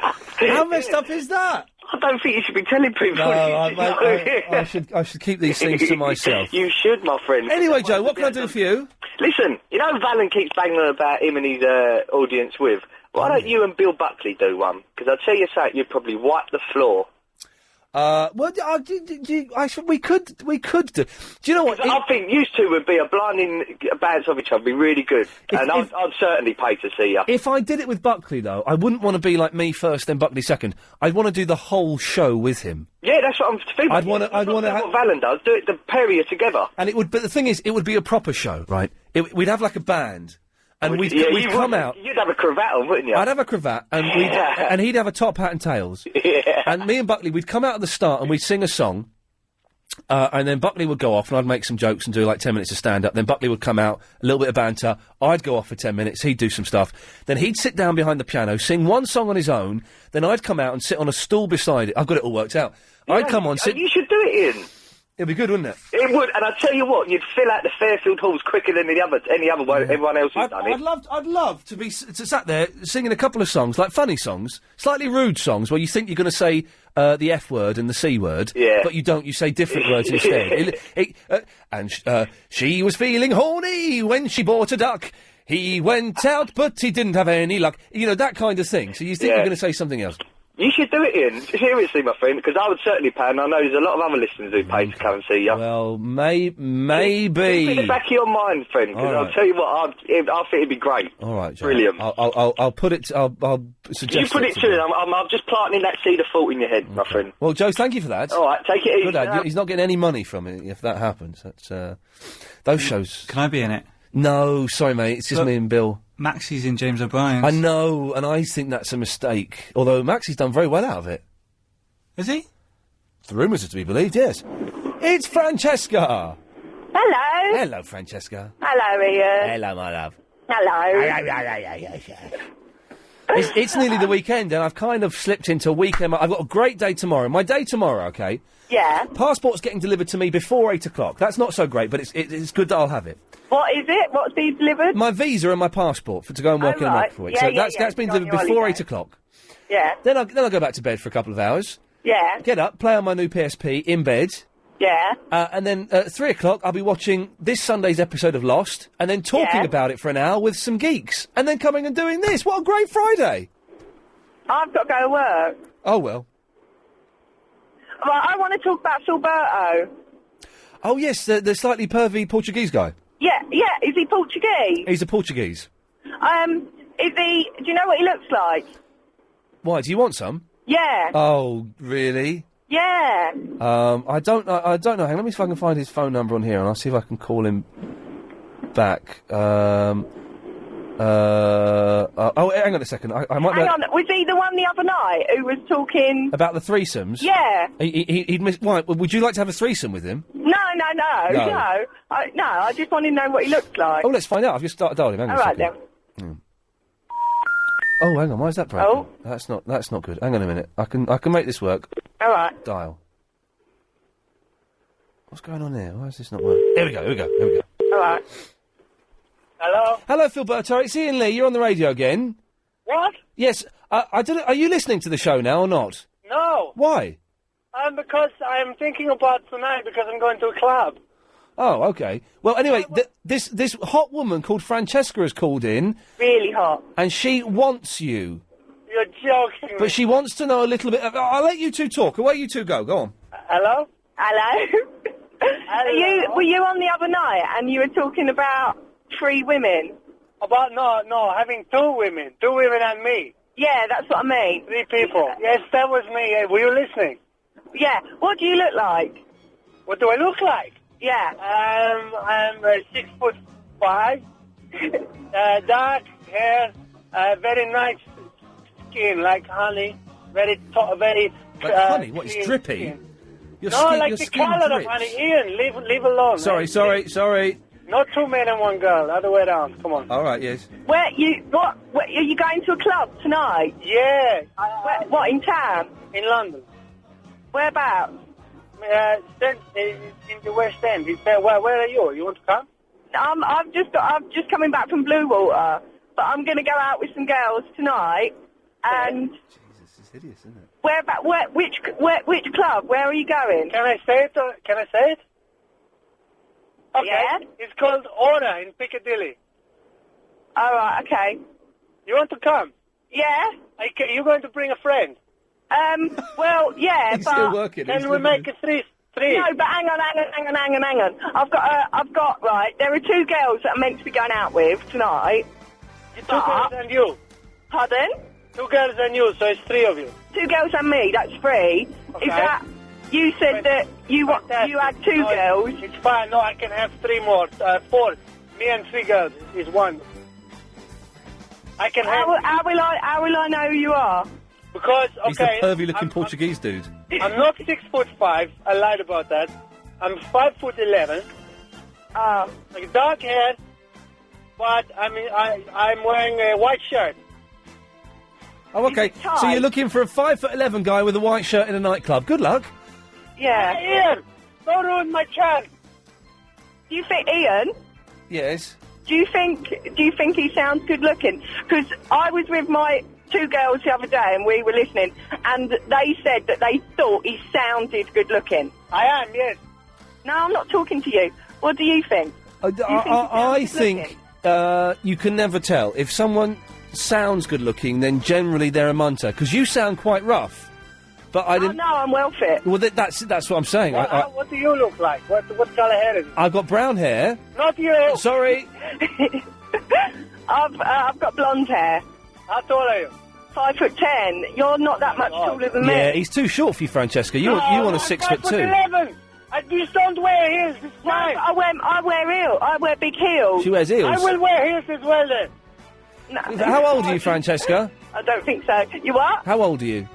How messed up is that? I don't think you should be telling people. No, I should keep these things to myself. You should, my friend. Anyway, Joe, what can I do for you? Listen, you know Valen keeps banging on about him and his audience with. Why don't you and Bill Buckley do one? Because I'll tell you something, you'd probably wipe the floor. We could do. Do you know what? I think you two would be a blinding bounce of each other, be really good. I'd certainly pay to see you. If I did it with Buckley, though, I wouldn't want to be like me first, then Buckley second. I'd want to do the whole show with him. Yeah, that's what I'm thinking. I'd want to. What Valen does, do it, the pair of you together. And but the thing is, it would be a proper show, right? We'd have like a band. And we'd come out. You'd have a cravat on, wouldn't you? I'd have a cravat, and and he'd have a top hat and tails. Yeah. And me and Buckley, we'd come out at the start and we'd sing a song, And then Buckley would go off, and I'd make some jokes and do like 10 minutes of stand-up. Then Buckley would come out, a little bit of banter. I'd go off for 10 minutes. He'd do some stuff. Then he'd sit down behind the piano, sing one song on his own. Then I'd come out and sit on a stool beside it. I've got it all worked out. I'd come on, sit. You should do it, Ian. It'd be good, wouldn't it? It would, and I tell you what, you'd fill out the Fairfield halls quicker than any other way everyone else has done it. I'd love to be sat there singing a couple of songs, like funny songs, slightly rude songs, where you think you're going to say the F word and the C word, but you don't. You say different words instead. She was feeling horny when she bought a duck. He went out, but he didn't have any luck. You know, that kind of thing. So you think you're going to say something else. You should do it, Ian. Seriously, my friend, because I would certainly pay, and I know there's a lot of other listeners who pay to come and see you. Well, maybe. Keep it in the back of your mind, friend, because I'll tell you what, I think it'd be great. All right, Joe. Brilliant. I'll put it. I'll suggest. You put it to him. I'm just planting that seed of thought in your head, my friend. Well, Joe, thank you for that. All right, take it easy. Good lad. He's not getting any money from it if that happens. That's those shows. Can I be in it? No, sorry, mate. It's just me and Bill. Maxie's in James O'Brien's. I know, and I think that's a mistake. Although Maxie's done very well out of it. Is he? The rumours are to be believed, yes. It's Francesca! Hello. Hello, Francesca. Hello, Ian. Hello, my love. Hello. It's nearly the weekend, and I've kind of slipped into a weekend. I've got a great day tomorrow. My day tomorrow, okay? Yeah. Passport's getting delivered to me before 8 o'clock. That's not so great, but it's good that I'll have it. What is it? What's being delivered? My visa and my passport to go and work in America for a week. Yeah, so yeah, that's been delivered before 8 o'clock. Yeah. Then I'll go back to bed for a couple of hours. Yeah. Get up, play on my new PSP in bed. Yeah. And then at 3 o'clock, I'll be watching this Sunday's episode of Lost, and then talking about it for an hour with some geeks, and then coming and doing this. What a great Friday! I've got to go to work. Oh, well. Well, I want to talk about Filberto. Oh, yes, the slightly pervy Portuguese guy. Yeah. Is he Portuguese? He's a Portuguese. Is he... Do you know what he looks like? Why, do you want some? Yeah. Oh, really? Yeah. I don't know. Hang on, let me see if I can find his phone number on here, and I'll see if I can call him back. Oh, hang on a second. I might. Hang on. Was he the one the other night who was talking about the threesomes? Yeah. He'd miss. Why? Would you like to have a threesome with him? No. I just want to know what he looks like. Oh, let's find out. I've just started dialing him. All right then. Oh, hang on. Why is that broken? Oh. That's not good. Hang on a minute. I can make this work. All right. Dial. What's going on here? Why is this not working? Here we go. All right. Hello? Hello, Filberto. It's Iain Lee. You're on the radio again. What? Yes. I don't know. Are you listening to the show now or not? No. Why? Because I'm thinking about tonight because I'm going to a club. Oh, okay. Well, anyway, this hot woman called Francesca has called in. Really hot. And she wants you. You're joking. But she wants to know a little bit. I'll let you two talk. Away you two go. Go on. Hello? Hello? Were you on the other night and you were talking about 3 women? No, having 2 women. 2 women and me. Yeah, that's what I mean. 3 people. Yes, that was me. Were you listening? Yeah. What do you look like? What do I look like? Yeah. I'm 6'5", dark hair, very nice skin, like honey, very. Like honey? What, it's drippy? Skin. Your colour of honey. Ian, leave alone. Sorry. Not 2 men and 1 girl, other way around. Come on. All right, yes. Where are you going to a club tonight? Yeah. What, in town? In London. Whereabouts? In the West End. Where are you? You want to come? I'm just coming back from Blue Water, but I'm going to go out with some girls tonight. And Jesus, it's hideous, isn't it? Which club? Where are you going? Can I say it? Okay. Yeah? It's called Aura in Piccadilly. All right. Okay. You want to come? Yeah. You're going to bring a friend? Well, yeah, He's still working. Can we make a three? No, but hang on. I've got, right, there are 2 girls that I'm meant to be going out with tonight. 2 girls and you? Pardon? 2 girls and you, so it's 3 of you. 2 girls and me, that's 3. Okay. Is that, you said that you had 2 girls? It's fine, no, I can have 3 more, 4. Me and 3 girls is 1. I can have... How will I know who you are? Because, He's the pervy-looking Portuguese dude. I'm not 6'5", I lied about that. I'm 5'11". Like dark hair, but I'm wearing a white shirt. Oh, okay. So you're looking for a 5'11" guy with a white shirt in a nightclub. Good luck. Yeah. Hey, Ian, don't ruin my chance. Do you think, Ian? Yes. Do you think he sounds good looking? Because I was with my 2 girls the other day and we were listening, and they said that they thought he sounded good looking. I am, yes. No, I'm not talking to you. What do you think? I think you can never tell. If someone sounds good looking, then generally they're a munter. Because you sound quite rough. But I didn't. No, I'm well fit. Well, that's what I'm saying. What do you look like? What colour hair is it? I've got brown hair. Not you. Sorry. I've got blonde hair. How tall are you? 5'10". You're not that much taller than me. Yeah, he's too short for you, Francesca. You want a 6'2". 5'11". I just don't wear heels. It's fine. I wear heels. I wear big heels. She wears heels. I will wear heels as well then. No. How old are you, Francesca? I don't think so. You what? How old are you?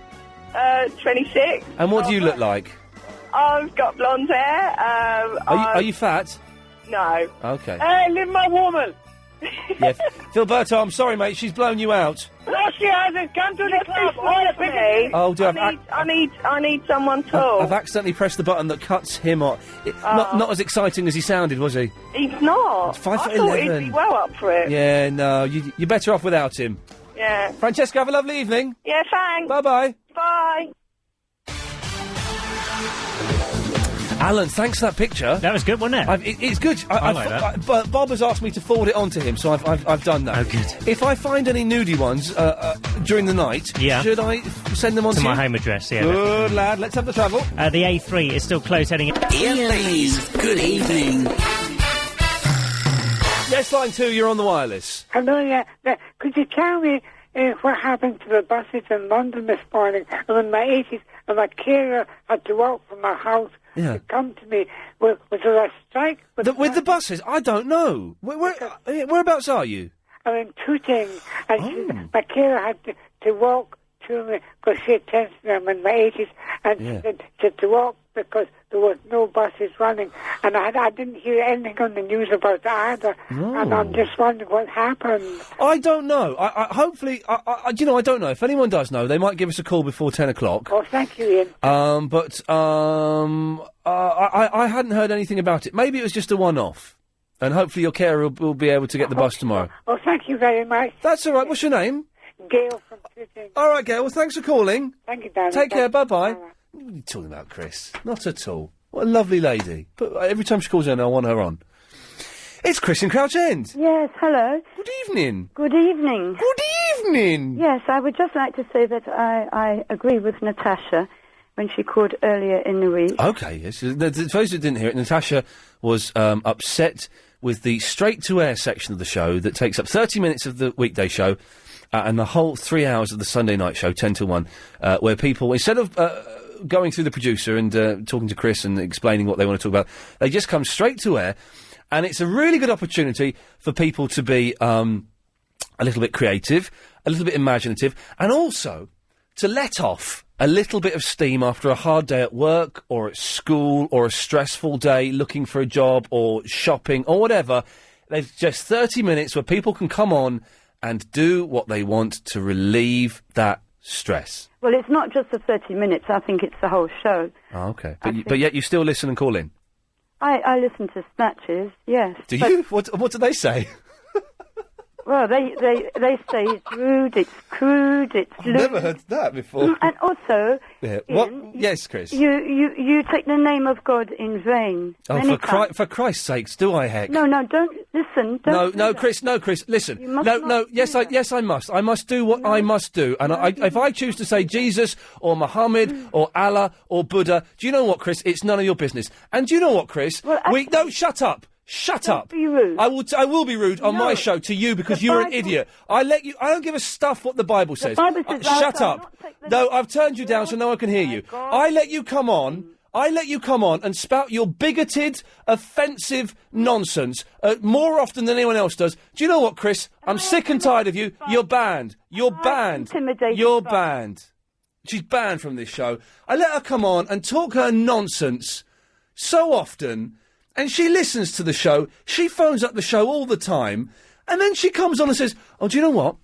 26. And what do you look like? I've got blonde hair. Are you fat? No. Okay. Hey, leave my woman. Yeah. Philberto, I'm sorry, mate. She's blown you out. No, she hasn't. Come to the club. Oh, do I need someone tall. I've accidentally pressed the button that cuts him off. Not as exciting as he sounded, was he? He's not. It's 5'11". I thought he'd be well up for it. Yeah, no, you're better off without him. Yeah. Francesca, have a lovely evening. Yeah, thanks. Bye-bye. Bye. Alan, thanks for that picture. That was good, wasn't it? It's good. I like that. But Bob has asked me to forward it on to him, so I've done that. Oh, good. If I find any nudie ones during the night, should I send them on to to my you? home address, yeah. Good lad, let's have the travel. The A3 is still closed heading... Iain Lee's Good Evening. Yes, line 2, you're on the wireless. Hello, yeah. Could you tell me what happened to the buses in London this morning? I'm in my 80s, and my carer had to walk from my house to come to me. Was there a strike? With the buses? I don't know. Whereabouts are you? I'm in Tooting, and my carer had to walk to me because she attends me. I'm in my 80s, and she had to walk because there was no buses running, and I didn't hear anything on the news about that either, and I'm just wondering what happened. I don't know. Hopefully, I don't know. If anyone does know, they might give us a call before 10 o'clock. Oh, thank you, Ian. I hadn't heard anything about it. Maybe it was just a one-off, and hopefully your carer will be able to get the bus tomorrow. Oh, thank you very much. That's all right. What's your name? Gail from Tooting. All right, Gail. Well, thanks for calling. Thank you, darling. Take care. Bye-bye. What are you talking about, Chris? Not at all. What a lovely lady. But every time she calls in, I want her on. It's Chris in Crouch End. Yes, hello. Good evening. Good evening. Good evening. Yes, I would just like to say that I agree with Natasha when she called earlier in the week. Okay, yes. For those who didn't hear it, Natasha was upset with the straight-to-air section of the show that takes up 30 minutes of the weekday show and the whole 3 hours of the Sunday night show, 10 to 1, where people, instead of going through the producer and talking to Chris and explaining what they want to talk about, they just come straight to air, and it's a really good opportunity for people to be a little bit creative, a little bit imaginative, and also to let off a little bit of steam after a hard day at work or at school or a stressful day looking for a job or shopping or whatever. There's just 30 minutes where people can come on and do what they want to relieve that stress. Well, it's not just the 30 minutes. I think it's the whole show. Oh, okay. But yet you still listen and call in? I listen to snatches, yes. Do you? What do they say? Well, they say it's rude, it's crude, it's I've never heard that before. And also, Yeah. Ian, What? Yes, Chris. you take the name of God in vain. Oh, many for times. for Christ's sakes, do I, heck? No, don't listen. Don't No, Chris, listen. You must No, not yes, I must. I must do what I must do. And if I choose to say Jesus or Muhammad or Allah or Buddha, do you know what, Chris? It's none of your business. And do you know what, Chris? No, shut up. Shut up. Be rude. I will be rude on my show to you because you're an idiot. I don't give a stuff what the Bible says. Bible says shut thou up. No, I've turned you down so no one can hear you. I let you come on and spout your bigoted, offensive nonsense more often than anyone else does. Do you know what, Chris? I'm sick and tired of you. You're banned. You're banned. You're banned. She's banned from this show. I let her come on and talk her nonsense so often, and she listens to the show. She phones up the show all the time, and then she comes on and says, "Oh, do you know what?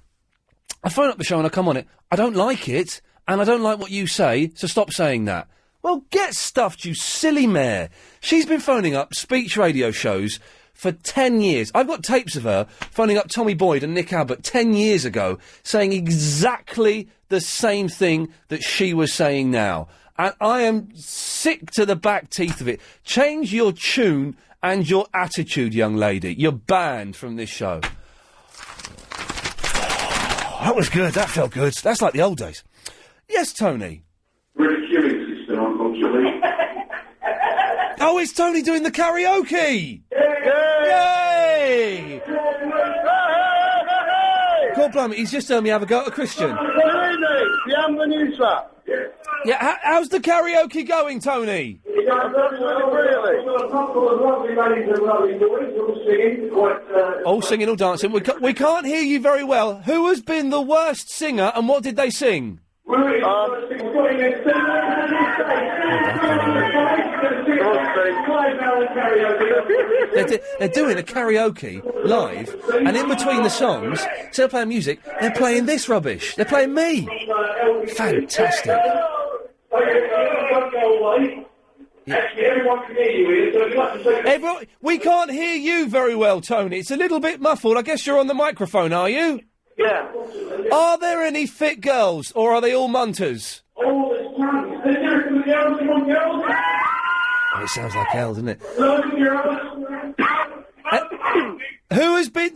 I phone up the show and I come on it. I don't like it, and I don't like what you say, so stop saying that." Well, get stuffed, you silly mare. She's been phoning up speech radio shows for 10 years. I've got tapes of her phoning up Tommy Boyd and Nick Abbott 10 years ago, saying exactly the same thing that she was saying now. And I am sick to the back teeth of it. Change your tune and your attitude, young lady. You're banned from this show. That was good. That felt good. That's like the old days. Yes, Tony. We're the queuing system, unfortunately. Oh, it's Tony doing the karaoke! Yay! God blimey, he's just heard me have a go at a Christian. Yeah, how's the karaoke going, Tony? All singing, all dancing. We can't hear you very well. Who has been the worst singer, and what did they sing? They're doing a karaoke live, and in between the songs, instead of playing music, they're playing this rubbish. They're playing me. Fantastic. Actually, everyone can hear you here, so if you'd like to say... We can't hear you very well, Tony. It's a little bit muffled. I guess you're on the microphone, are you? Yeah. Are there any fit girls, or are they all munters? Oh, it's time. Is there some girls? Oh, it sounds like hell, doesn't it? Who has been...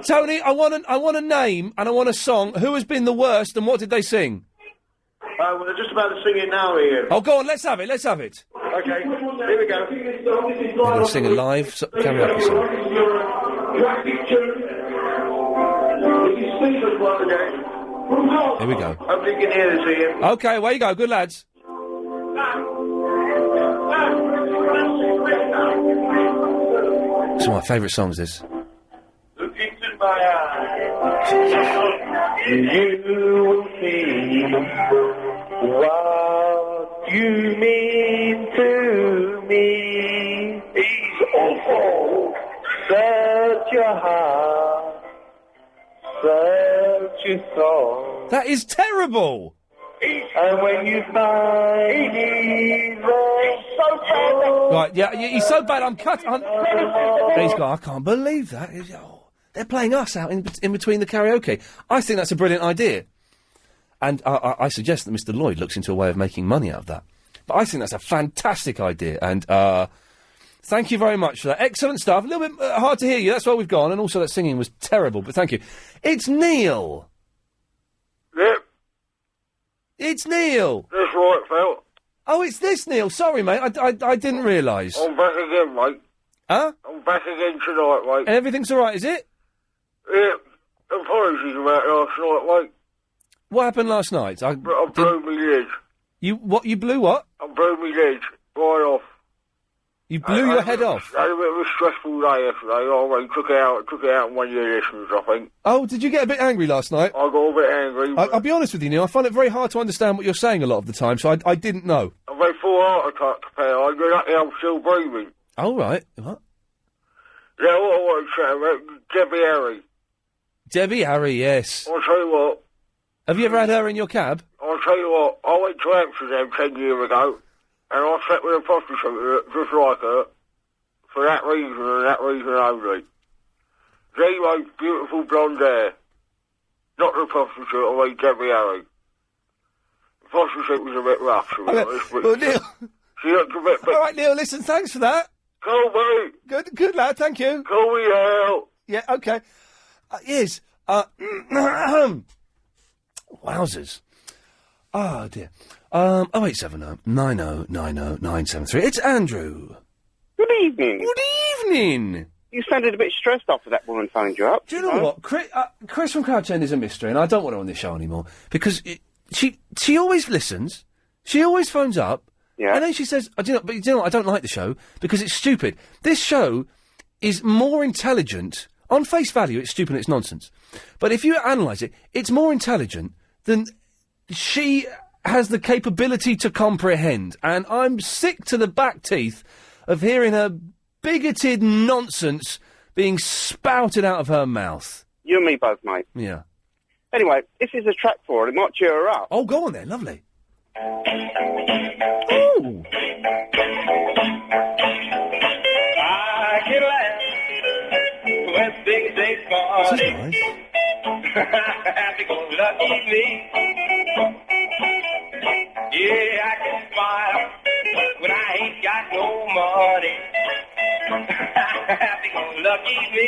Tony, I want a name, and I want a song. Who has been the worst, and what did they sing? Well, they're just about to sing it now, Ian. Oh, go on, let's have it. Okay, here we go. They're going to sing a live karaoke song. Here we go. Hope you can hear this, Ian. Okay, away you go. Good lads. It's one of my favourite songs, this. Look into my eyes. You will see what you mean to me. He's awful. Search your heart. Search your soul. That is terrible. And when you find he's so bad. Right, yeah, he's so bad. I'm cut. He's gone. I can't believe that. They're playing us out in between the karaoke. I think that's a brilliant idea. And I suggest that Mr. Lloyd looks into a way of making money out of that. But I think that's a fantastic idea. And thank you very much for that. Excellent stuff. A little bit hard to hear you. That's why we've gone. And also that singing was terrible. But thank you. It's Neil. Yep. It's Neil. That's right, Phil. Oh, it's this Neil. Sorry, mate. I didn't realise. I'm back again, mate. Huh? I'm back again tonight, mate. And everything's all right, is it? Yeah. Apologies about last night, mate. What happened last night? I blew my lid. You blew what? I blew my lid right off. You blew your head off? I had a bit of a stressful day yesterday. I took it out on one of your listeners, I think. Oh, did you get a bit angry last night? I got a bit angry. I'll be honest with you, Neil. I find it very hard to understand what you're saying a lot of the time, so I didn't know. I've had 4 heart attacks, pal. I'm lucky I'm still breathing. Oh, right. What? Yeah, what I want to say about Debbie Harry. Debbie Harry, yes. I'll tell you what. Have you ever had her in your cab? I'll tell you what. I went to Amsterdam 10 years ago, and I slept with a prostitute just like her, for that reason and that reason only. The most beautiful blonde hair. Not the prostitute, I mean Debbie Harry. The prostitute was a bit rough, to be honest. Well, Neil... She looked a bit... All right, Neil, listen, thanks for that. Cool, mate. Good lad, thank you. Call me out. Yeah, OK. Yes. Wowzers. Oh, dear. 0870 90 90 973. It's Andrew. Good evening. Good evening. You sounded a bit stressed after that woman phoned you up. Do you know what? Chris from Crouch End is a mystery, and I don't want her on this show anymore, because she always listens, she always phones up, and then she says, do you know what, I don't like the show, because it's stupid. This show is more intelligent. On face value, it's stupid and it's nonsense. But if you analyse it, it's more intelligent than she has the capability to comprehend. And I'm sick to the back teeth of hearing her bigoted nonsense being spouted out of her mouth. You and me both, mate. Yeah. Anyway, this is a track for her. It might cheer her up. Oh, go on then. Lovely. Ooh. I can laugh when things ain't funny. This is nice. Happy go lucky me. Yeah, I can smile when I ain't got no money. Happy go lucky me.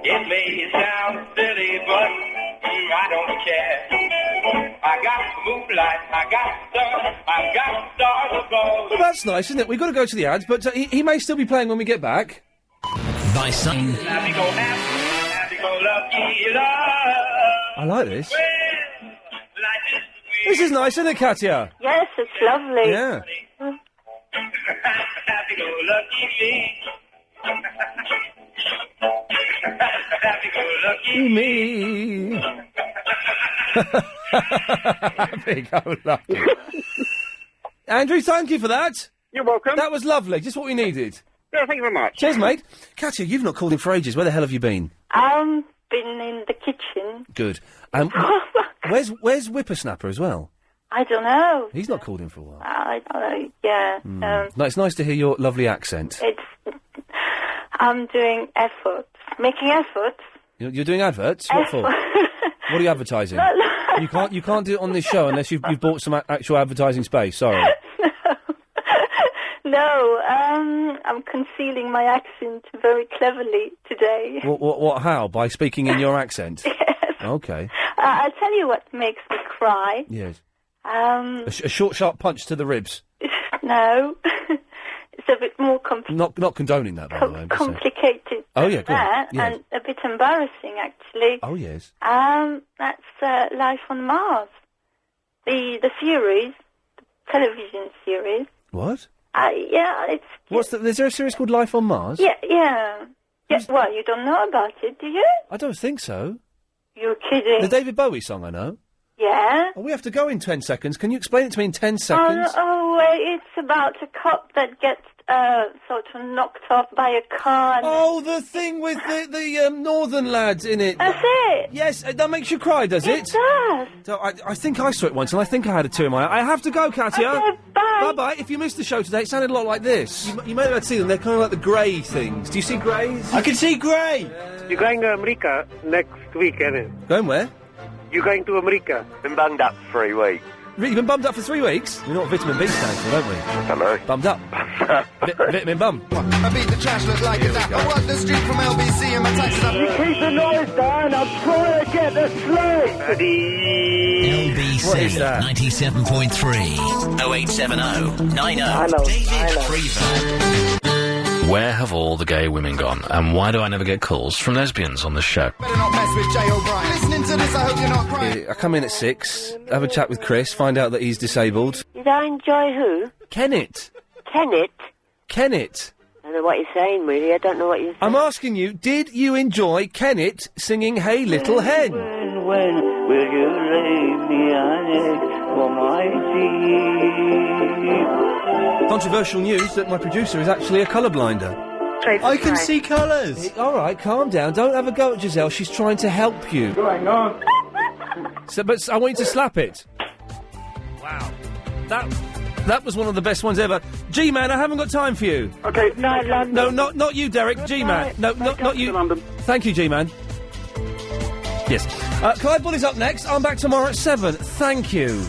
It may sound silly, but I don't care. I got moonlight, I got sun, I got stars above. Well, that's nice, isn't it? We've got to go to the ads, but he may still be playing when we get back. By some. Happy go lucky love. I like this. This is nice, isn't it, Katya? Yes, it's lovely. Yeah. Happy go lucky me. Happy go lucky me. Happy go lucky. Andrew, thank you for that. You're welcome. That was lovely. Just what we needed. Yeah, thank you very much. Cheers, mate. Katya, you've not called in for ages. Where the hell have you been? Been in the kitchen. Good. Where's Whippersnapper as well? I don't know. He's not called in for a while. I don't know. Yeah. No, it's nice to hear your lovely accent. I'm doing efforts, making efforts. You're doing adverts? What for? What are you advertising? You can't do it on this show unless you've bought some actual advertising space. Sorry. No, I'm concealing my accent very cleverly today. What? How? By speaking in your accent? Yes. Okay. I'll tell you what makes me cry. Yes. A short, sharp punch to the ribs. No. It's a bit more complicated. Not condoning that, by the way. Complicated. Oh, yeah, go on. That, Yes. and a bit embarrassing, actually. Oh, yes. That's Life on Mars. The series, the television series. What? Yeah, it's... Is there a series called Life on Mars? Yeah. Well, you don't know about it, do you? I don't think so. You're kidding. The David Bowie song, I know. Yeah? Oh, we have to go in 10 seconds. Can you explain it to me in 10 seconds? It's about a cop that gets sort of knocked off by a car. Oh, the thing with the northern lads in it. That's it. Yes, that makes you cry, does it? It does. So I think I saw it once, and I think I had a tear in my eye. I have to go, Katya. Okay, bye. Bye-bye. If you missed the show today, it sounded a lot like this. You may have seen them. They're kind of like the grey things. Do you see greys? I can see grey. You're going to America next week, isn't it? Going where? You're going to America. Been bunged up for 3 weeks. Really, you've been bummed up for 3 weeks? We know what vitamin B stands for, don't we? Hello. Bummed up. Vitamin bum. I beat the trash, look like a dap. I walk the street from LBC and my taxes up. You keep the noise down, I'm trying to get the sleigh. LBC What is that? 97.3 0870 90 David Freever. Where have all the gay women gone? And why do I never get calls from lesbians on this show? Better not mess with Jay O'Brien. Listening to this, I hope you're not crying. I come in at 6, have a chat with Chris, find out that he's disabled. Did I enjoy who? Kennett. Kennett? Kennett. I don't know what you're saying, really. I don't know what you're saying. I'm asking you, did you enjoy Kennett singing Hey Little Hen? When will you lay me on it for my teeth? Controversial news that my producer is actually a colourblinder. I can see colours. All right, calm down. Don't have a go at Giselle. She's trying to help you. Going on. But I want you to slap it. Wow. That was one of the best ones ever. G-Man, I haven't got time for you. Okay. Night, London. No, not you, Derek. G-Man. No, not you. London. Thank you, G-Man. Yes. Clive Bully's up next. I'm back tomorrow at 7. Thank you.